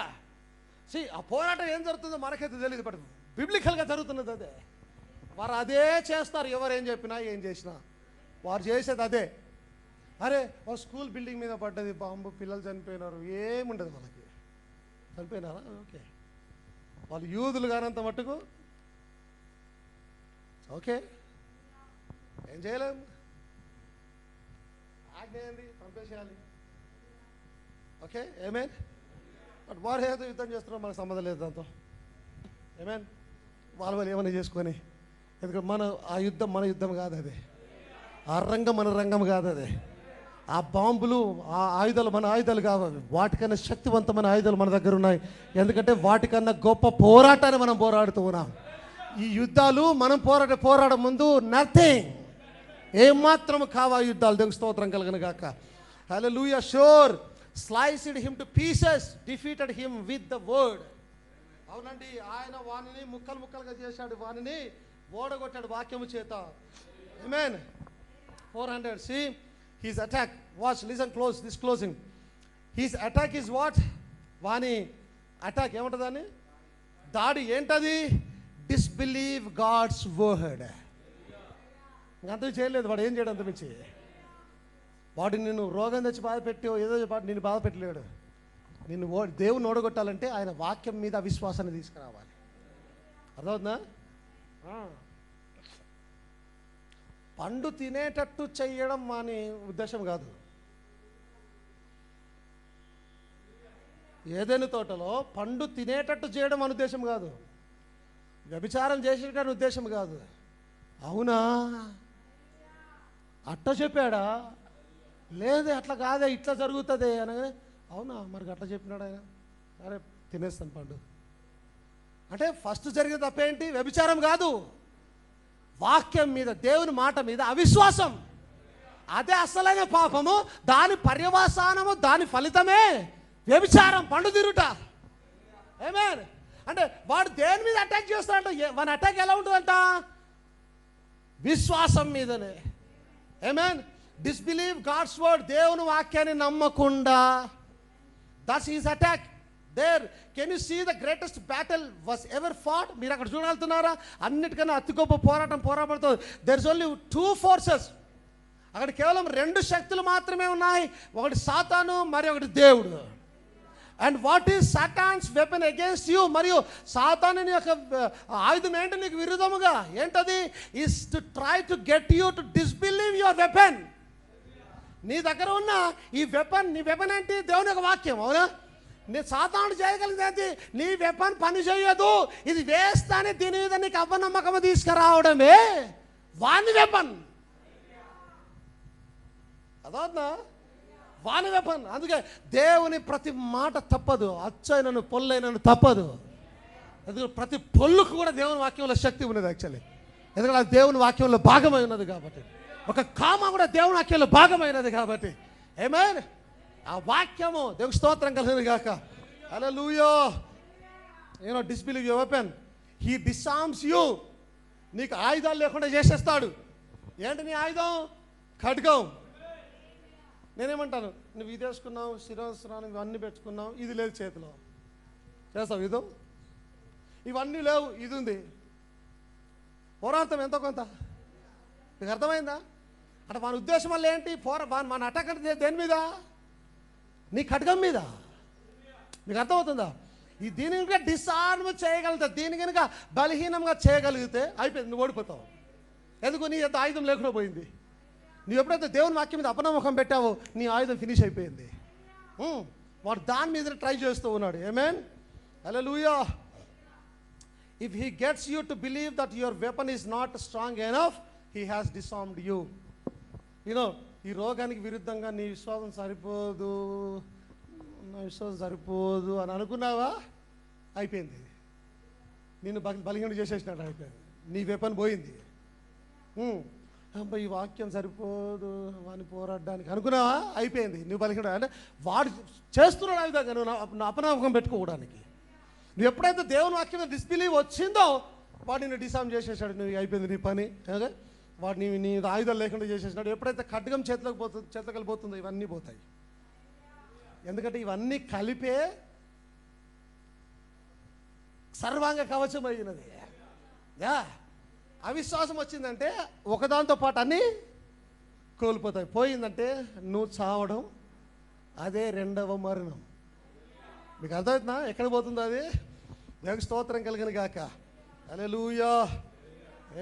ఆ పోరాటం ఏం జరుగుతుందో మనకైతే తెలియదు, బట్ బిబ్లికల్గా జరుగుతున్నది అదే. వారు అదే చేస్తారు, ఎవరు ఏం చెప్పినా ఏం చేసినా వారు చేసేది అదే. అరే ఒక స్కూల్ బిల్డింగ్ మీద పడ్డది బాంబు, పిల్లలు చనిపోయినారు, ఏముండదు వాళ్ళకి. చనిపోయినారా? ఓకే, వాళ్ళు యూదులు కానంత మట్టుకు ఓకే, ఏం చేయలేము. ఆజ్ఞ ఏంది? పంపేసేయాలి. Okay amen. బట్ వారు ఏదో యుద్ధం చేస్తున్నారో మనకు సంబంధం లేదు దాంతో. ఏమేన్. వాళ్ళు ఏమైనా చేసుకొని, ఎందుకంటే ఆ యుద్ధం మన యుద్ధం కాదు అది. ఆ రంగం మన రంగం కాదు అది. ఆ బాంబులు, ఆ ఆయుధాలు మన ఆయుధాలు కావాలి. వాటికన్నా శక్తివంతమైన ఆయుధాలు మన దగ్గర ఉన్నాయి. ఎందుకంటే వాటికన్నా గొప్ప పోరాటాన్ని మనం పోరాడుతూ ఉన్నాం. ఈ యుద్ధాలు మనం పోరాడే ముందు నథింగ్, ఏమాత్రం కావా యుద్ధాలు. దేవునికి స్తోత్రం కలుగును గాక. హల్లెలూయా. Sure sliced him to pieces, defeated him with the word. అవునండి, ఆయన వానిని ముక్కలు ముక్కలుగా చేశాడు, వానిని ఓడగొట్టాడు వాక్యము చేత. ఆమేన్. 400. See his attack. Watch, listen close, this closing. His attack is what? వాని అటాక్ ఏమంటుందని? దాడి ఏంటది? Disbelieve God's word. అంతకు చేయలేదు వాడు. ఏం చేయడం అంతమించి? వాడు నిన్ను రోగం తెచ్చి బాధ పెట్టో ఏదో నిన్ను బాధ పెట్టలేడు. నిన్ను దేవుని ఓడగొట్టాలంటే ఆయన వాక్యం మీద అవిశ్వాసాన్ని తీసుకురావాలి. అర్థమవుతుందా? పండు తినేటట్టు చెయ్యడం అని ఉద్దేశం కాదు. ఏదైనా తోటలో పండు తినేటట్టు చేయడం అని ఉద్దేశం కాదు. వ్యభిచారం చేసేటట్టు ఉద్దేశం కాదు. అవునా, అట్ట చెప్పాడా? లేదే, అట్లా కాదే, ఇట్లా జరుగుతుంది అనగానే అవునా మరి అట్లా చెప్పినాడు ఆయన. అరే తినేస్తాను పండు అంటే ఫస్ట్ జరిగే తప్పేంటి? వ్యభిచారం కాదు, వాక్యం మీద, దేవుని మాట మీద అవిశ్వాసం. అదే అసలైన పాపము. దాని పర్యవసానము, దాని ఫలితమే వ్యభిచారం, పండు తిరుట. ఆమేన్. అంటే వాడు దేని మీద అటాక్ చేస్తాడంట? వాని అటాక్ ఎలా ఉంటుందంట? విశ్వాసం మీదనే. ఆమేన్. డిస్బిలీవ్ గాడ్స్ వర్డ్, దేవుని వాక్యాన్ని నమ్మకుండా. That's his attack. There can you see the greatest battle was ever fought. మీరు అక్కడ చూడగలుగుతున్నారా? అన్నిటికన్నా అతి గొప్ప పోరాడుతుంది. There is only 2 forces. అక్కడ కేవలం 2 శక్తులు మాత్రమే ఉన్నాయి. ఒకటి సాతాను, మరి ఒకటి దేవుడు. And what is Satan's weapon against you? మరియు సాతాను యొక్క ఆయుధం ఏంటి నీకు విరుద్ధముగా? ఏంటది? Is to try to get you to disbelieve your weapon. నీ దగ్గర ఉన్న ఈ వెపన్, నీ వెపన్ ఏంటి? దేవుని యొక్క వాక్యం. అవునా? నీ సాతాను చేయగలిగేది నీ వెపన్ పని చేయదు, ఇది వేస్తానే దీని మీద నీకు అపనమ్మకము తీసుకురావడమే వాని వెపన్. అదవుతుందా? వాని వెపన్. అందుకే దేవుని ప్రతి మాట తప్పదు, అచ్చైనను పొల్లైనను తప్పదు. ఎందుకంటే ప్రతి పొల్లుకు కూడా దేవుని వాక్యంలో శక్తి ఉన్నది యాక్చువల్లీ. ఎందుకంటే అది దేవుని వాక్యంలో భాగమై ఉన్నది కాబట్టి. ఒక కామ కూడా దేవుని వాక్యంలో భాగమైనది కాబట్టి. ఆమేన్. ఆ వాక్యము దేవుని స్తోత్రం కలిగినది గాక. హల్లెలూయా. Disbelieve your weapon. He disarms you. నీకు ఆయుధాలు లేకుండా చేసేస్తాడు. ఏంటి నీ ఆయుధం? ఖడ్గం. నేనేమంటాను, నువ్వు ఇది వేసుకున్నావు, శిరస్నానం ఇవన్నీ పెట్టుకున్నావు, ఇది లేదు చేతిలో, చేస్తావు యుద్ధం? ఇవన్నీ లేవు, ఇది ఉంది. పోరాడతాం ఎంతో కొంత. మీకు అర్థమైందా? అంటే మన ఉద్దేశం వల్ల ఏంటి? మన అటాక్ అంటే దేని మీద? నీ ఖడ్గం మీద. మీకు అర్థమవుతుందా? దీని కనుక డిసార్మ్ చేయగలుగుతా, దీని కనుక బలహీనంగా చేయగలిగితే అయిపోయింది, నువ్వు ఓడిపోతావు. ఎందుకు? నీ ఎంత ఆయుధం లేకుండా పోయింది. నువ్వు ఎప్పుడైతే దేవుని వాక్యం మీద అపనమ్మకం పెట్టావో నీ ఆయుధం ఫినిష్ అయిపోయింది. వాడు దాని మీద ట్రై చేస్తూ ఉన్నాడు. ఆమేన్. హల్లెలూయా. If he gets you to believe that your weapon is not strong enough, he has disarmed you. ఈ రోగానికి విరుద్ధంగా నీ విశ్వాసం సరిపోదు, నా విశ్వాసం సరిపోదు అని అనుకున్నావా? అయిపోయింది. నిన్ను బలహీనుడు చేసేసినాడు. అయిపోయింది, నీ వెపన్ పోయింది. ఈ వాక్యం సరిపోదు వాడిని పోరాడడానికి అనుకున్నావా? అయిపోయింది, నువ్వు బలహీనుడు. అంటే వాడు చేస్తున్నాడు ఆ విధంగా నువ్వు అపనమ్మకం పెట్టుకోవడానికి. నువ్వు ఎప్పుడైతే దేవుని వాక్యం డిస్బిలీవ్ వచ్చిందో వాడు నిన్ను డిసార్మ్ చేసేసాడు. నువ్వు అయిపోయింది నీ పని. వాడు నీ ఆయుధాలు లేకుండా చేసేసినాడు. ఎప్పుడైతే ఖడ్గం చేతిలోకి వెళ్ళిపోతుందో ఇవన్నీ పోతాయి. ఎందుకంటే ఇవన్నీ కలిపే సర్వాంగ కవచం అయినది. అవిశ్వాసం వచ్చిందంటే ఒకదాంతో పాటు అన్నీ కోల్పోతాయి. పోయిందంటే నువ్వు చావడం, అదే రెండవ మరణం. మీకు అర్థమవుతుందా ఎక్కడ పోతుందో అది? దేవునికి స్తోత్రం కలిగిన గాక. హల్లెలూయా.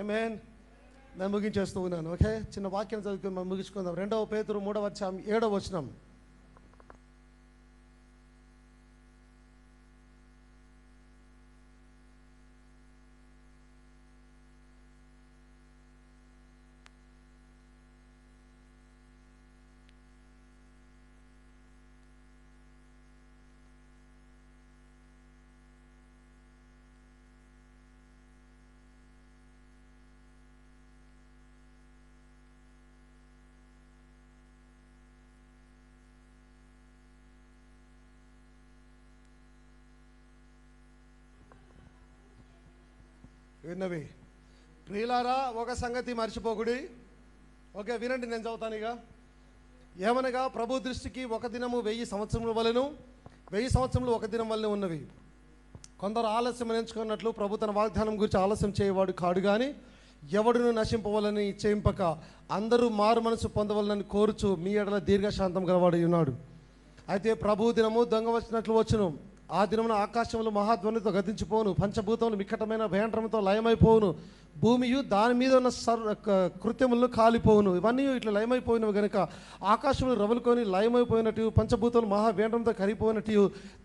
ఆమేన్. నేను ముగించేస్తూ ఉన్నాను. ఓకే, చిన్న వాక్యం చదువుకుని మనం ముగించుకుందాం. 2 పేతురు 3వ అధ్యాయం 7వ వచనం. విన్నవి ప్రియులారా, ఒక సంగతి మర్చిపోకుడి. ఓకే, వినండి, నేను చదువుతాను ఇక. ఏమనగా ప్రభు దృష్టికి ఒక దినము 1000 సంవత్సరముల వలెను, 1000 సంవత్సరములు ఒక దినం వల్లనే ఉన్నవి. కొందరు ఆలస్యం ఎంచుకున్నట్లు ప్రభు తన వాగ్దానం గురించి ఆలస్యం చేయవాడు కాడు, కానీ ఎవడును నశింపవలని చేయింపక అందరూ మారు మనసు పొందవలనని కోరుచు మీ ఎడల దీర్ఘశాంతం గలవాడు ఉన్నాడు. అయితే ప్రభు దినము దొంగ వచ్చినట్లు వచ్చును. ఆ దినమున ఆకాశములు మహాధ్వనితో గతించిపోను, పంచభూతములు మిక్కటమైన భయంకరంతో లయమైపోవును, భూమియు దాని మీద ఉన్న కృత్యములను కాలిపోవును. ఇవన్నీ ఇట్లా లయమైపోయినవి కనుక ఆకాశములు రవులుకొని లయమైపోయినట్టు, పంచభూతములు మహాభయంకరంతో కరిగిపోయినట్టు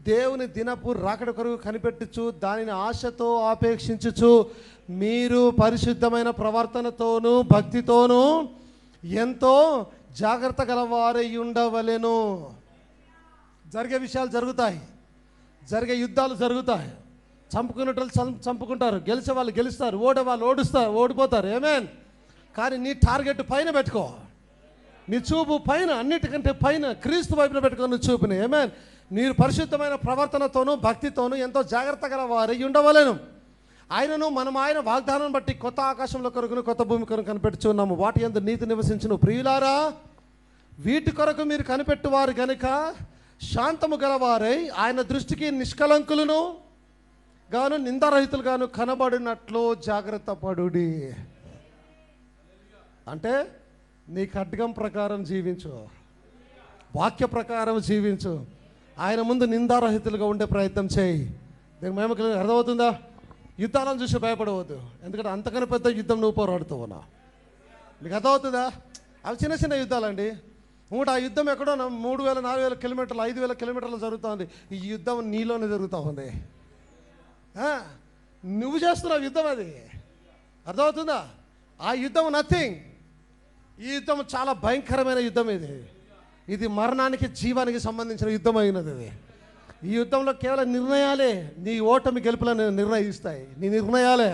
దేవుని దినపు రాకడ కొరకు కనిపెట్టుచు దానిని ఆశతో ఆపేక్షించుచు మీరు పరిశుద్ధమైన ప్రవర్తనతోనూ భక్తితోనూ ఎంతో జాగ్రత్త గలవారై ఉండవలెను. జరిగే విషయాలు జరుగుతాయి, జరిగే యుద్ధాలు జరుగుతాయి. చంపుకునేటోళ్ళు చంపుకుంటారు, గెలిచే వాళ్ళు గెలుస్తారు, ఓడే వాళ్ళు ఓడిపోతారు. ఆమేన్. కానీ నీ టార్గెట్ పైన పెట్టుకో, నీ చూపు పైన, అన్నిటికంటే పైన క్రీస్తు వైపున పెట్టుకో నీ చూపుని. ఆమేన్. మీరు పరిశుద్ధమైన ప్రవర్తనతోనూ భక్తితోనూ ఎంతో జాగ్రత్త గల వారై ఉండవలెను. ఆయనను మనం ఆయన వాగ్దానం బట్టి కొత్త ఆకాశంలో కొరకును కొత్త భూమి కొరకు కనిపెట్టుచున్నాము. వాటి యందు నీతి నివసించును. ప్రియులారా, వీటి కొరకు మీరు కనిపెట్టువారు గనుక శాంతము గలవారై ఆయన దృష్టికి నిష్కలంకులను గాను నిందారహితులు గాను కనబడినట్లు జాగ్రత్త పడుడి. అంటే నీ ఖడ్గం ప్రకారం జీవించు, వాక్య ప్రకారం జీవించు, ఆయన ముందు నిందారహితులుగా ఉండే ప్రయత్నం చేయి. దీనికి మేము అర్థమవుతుందా? యుద్ధాలను చూసి భయపడవద్దు, ఎందుకంటే అంతకన్నా పెద్ద యుద్ధం నువ్వు పోరాడుతూ ఉన్నావు. మీకు అర్థమవుతుందా? అవి చిన్న చిన్న యుద్ధాలండి. ఆ యుద్ధం ఎక్కడో 3000-4000 కిలోమీటర్లు 5000 కిలోమీటర్లు జరుగుతుంది. ఈ యుద్ధం నీలోనే జరుగుతూ ఉంది. నువ్వు చేస్తున్నావు యుద్ధం, అది అర్థమవుతుందా? ఆ యుద్ధం నథింగ్. ఈ యుద్ధం చాలా భయంకరమైన యుద్ధం. ఇది మరణానికి జీవానికి సంబంధించిన యుద్ధం అయినది. ఇది ఈ యుద్ధంలో కేవలం నిర్ణయాలే నీ ఓటమి గెలుపులను నిర్ణయిస్తాయి. నీ నిర్ణయాలే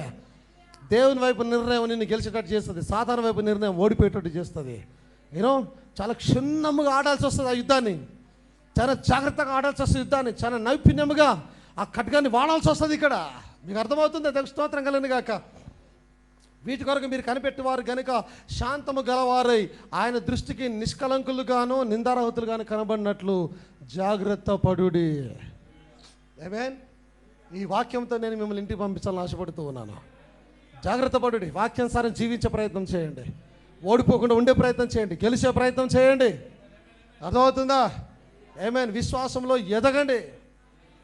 దేవుని వైపు నిర్ణయం నిన్ను గెలిచేటట్టు చేస్తుంది, సాతాను వైపు నిర్ణయం ఓడిపోయేటట్టు చేస్తుంది. యూనో చాలా క్షుణ్ణముగా ఆడాల్సి వస్తుంది ఆ యుద్ధాన్ని, చాలా జాగ్రత్తగా ఆడాల్సి వస్తుంది యుద్ధాన్ని, చాలా నైపుణ్యముగా ఆ ఖడ్గాన్ని వాడాల్సి వస్తుంది. ఇక్కడ మీకు అర్థమవుతుంది. దేవునికి స్తోత్రం కలుగును గాక. వీటి కొరకు మీరు కనిపెట్టేవారు కనుక శాంతము గలవారై ఆయన దృష్టికి నిష్కలంకులుగాను నిందారహతులుగాను కనబడినట్లు జాగ్రత్త పడుడి. ఆమేన్. ఈ వాక్యంతో నేను మిమ్మల్ని ఇంటికి పంపించాలని ఆశపడుతూ ఉన్నాను. జాగ్రత్త పడుడి, వాక్యానుసారం జీవించే ప్రయత్నం చేయండి, ఓడిపోకుండా ఉండే ప్రయత్నం చేయండి, గెలిచే ప్రయత్నం చేయండి. అర్థమవుతుందా? ఆమేన్. విశ్వాసంలో ఎదగండి,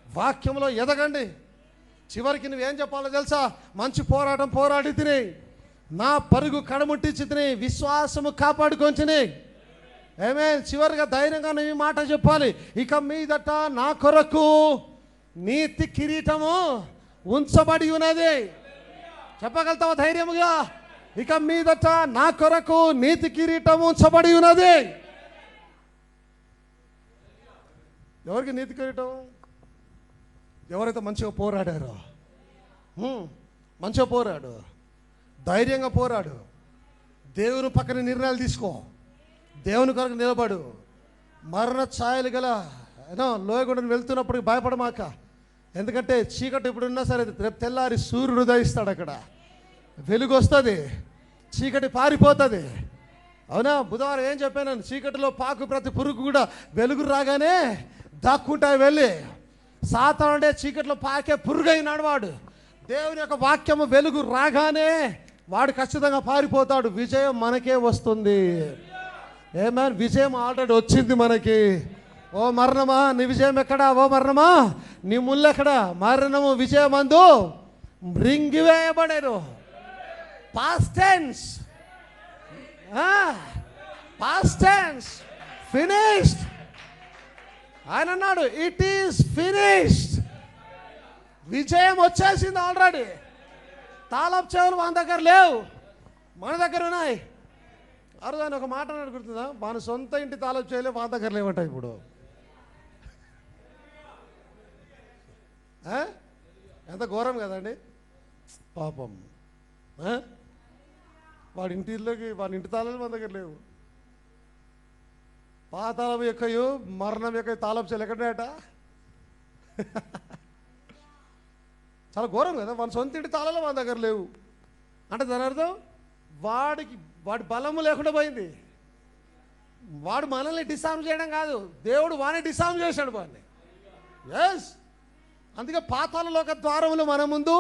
వాక్యంలో ఎదగండి. చివరికి నువ్వేం చెప్పాలో తెలుసా? మంచి పోరాటం పోరాడి తిని, నా పరుగు కడముట్టించి తిని, విశ్వాసము కాపాడుకొని. ఆమేన్. చివరిగా ధైర్యంగా నువ్వు ఈ మాట చెప్పాలి, ఇక మీదట నా కొరకు నీతి కిరీటము ఉంచబడి ఉన్నది. చెప్పగలుగుతావా ధైర్యముగా? ఇక మీదట నా కొరకు నీతి కిరీటము ఉంచబడి ఉన్నది. ఎవరికి నీతి కిరీటం? ఎవరైతే మంచిగా పోరాడారో, మంచిగా పోరాడు, ధైర్యంగా పోరాడు, దేవుని పక్కన నిర్ణయాలు తీసుకో, దేవుని కొరకు నిలబడు. మరణ ఛాయలు గల లోయగుండను వెళ్తున్నప్పటికి భయపడమాక. ఎందుకంటే చీకటి ఇప్పుడున్నా సరే రేపు తెల్లారి సూర్యుడు ఉదయిస్తాడు, అక్కడ వెలుగు వస్తుంది, చీకటి పారిపోతుంది. అవునా? బుధవారం ఏం చెప్పాను? చీకటిలో పాకు ప్రతి పురుగు కూడా వెలుగు రాగానే దాక్కుంటాయి వెళ్ళి. సాతాను అంటే చీకట్లో పాకే పురుగైనాడు వాడు. దేవుని యొక్క వాక్యము వెలుగు రాగానే వాడు ఖచ్చితంగా పారిపోతాడు. విజయం మనకే వస్తుంది. ఆమేన్. విజయం ఆల్రెడీ వచ్చింది మనకి. ఓ మరణమా నీ విజయం ఎక్కడా? ఓ మరణమా నీ ముళ్ళు ఎక్కడా? మరణము విజయమందు మృంగివేయబడేను. Past tense, past tense, finished. ఆయన అన్నాడు ఇట్ ఈస్ ఫినిష్డ్. విజయం వచ్చేసింది ఆల్రెడీ. తాళపు చెవులు మన దగ్గర లేవు, మన దగ్గర ఉన్నాయి. అరుదు ఆయన ఒక మాట అన్నాడు, గుర్తుందా? మన సొంత ఇంటి తాళపు చెవులే మన దగ్గర లేవంట ఇప్పుడు. ఎంత ఘోరం కదండి పాపం. వాడి ఇంటి తాళాలు మన దగ్గర లేవు. పాతాళం యొక్కయు మరణం యొక్క తాళపు చెవులు ఎక్కడట? చాలా ఘోరం కదా. మన సొంత ఇంటి తాళాలు మన దగ్గర లేవు అంటే దాని అర్థం వాడి బలము లేకుండా పోయింది. వాడు మనల్ని డిసార్మ్ చేయడం కాదు, దేవుడు వాడిని డిసార్మ్ చేశాడు వాడిని. ఎస్, అందుకే పాతాళలోక ద్వారములు మన ముందు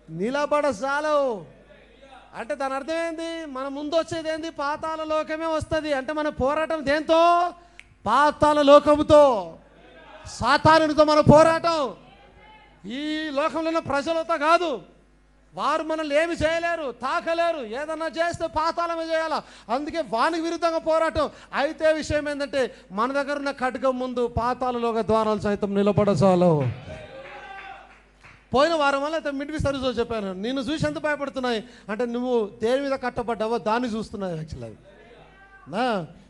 నిలబడజాలవు అంటే దాని అర్థం ఏంది? మన ముందు వచ్చేది ఏంది? పాతాళ లోకమే వస్తుంది. అంటే మన పోరాటం దేంతో? పాతాళ లోకముతో, సాతానునితో మన పోరాటం. ఈ లోకంలో ఉన్న ప్రజలతో కాదు. వారు మనల్ని ఏమి చేయలేరు, తాకలేరు. ఏదన్నా చేస్తే పాతాళమే చేయాలా. అందుకే వానికి విరుద్ధంగా పోరాటం. అయితే విషయం ఏంటంటే మన దగ్గర ఉన్న ఖడ్గం ముందు పాతాళలోక ద్వారాలు సైతం నిలబడచాలు. పోయిన వారం వల్ల అయితే మిడ్ సర్వీస్లో చెప్పాను, నిన్ను చూసి ఎంత భయపడుతున్నాయి అంటే నువ్వు దేని మీద కట్టబడ్డావో దాన్ని చూస్తున్నావు. యాక్చువల్గా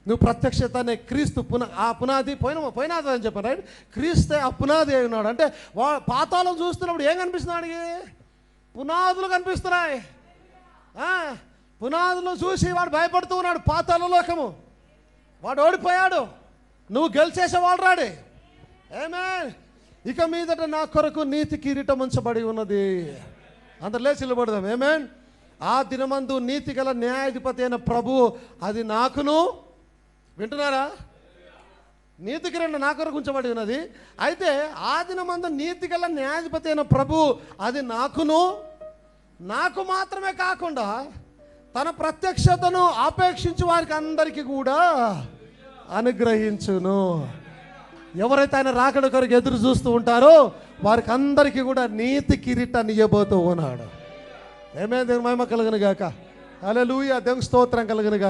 నువ్వు ప్రత్యక్షత అనే క్రీస్తు ఆ పునాది పోయినాది అని చెప్పాను, రైట్? క్రీస్తే ఆ పునాది అయి ఉన్నాడు. అంటే పాతాళం చూస్తున్నప్పుడు ఏం కనిపిస్తుంది? వాడికి పునాదులు కనిపిస్తున్నాయి. పునాదులు చూసి వాడు భయపడుతూ ఉన్నాడు. పాతాళ లోకము వాడు ఓడిపోయాడు, నువ్వు గెలిచేసేవాడు రాడే. ఆమేన్. ఇక మీదట నా కొరకు నీతి కిరీటం ఉంచబడి ఉన్నది. అందరు లేచి నిలబడదాం. ఆమేన్. ఆ దినమందు నీతి గల న్యాయాధిపతి అయిన ప్రభువు అది నాకును, వింటున్నారా? నీతి కిరీటం నా కొరకు ఉంచబడి ఉన్నది. అయితే ఆ దినమందు నీతి గల న్యాయాధిపతి అయిన ప్రభువు అది నాకును, నాకు మాత్రమే కాకుండా తన ప్రత్యక్షతను ఆపేక్షించి వారికి అందరికీ కూడా అనుగ్రహించును. ఎవరైతే ఆయన రాకడ కొరకు ఎదురు చూస్తూ ఉంటారో వారికి అందరికీ కూడా నీతి కిరీటాన్ని ఇవ్వబోతూ ఉన్నాడు. ఏమే దేవుని మహిమ కలుగును గాక. హల్లెలూయా. దేవునికి స్తోత్రం కలుగును గాక.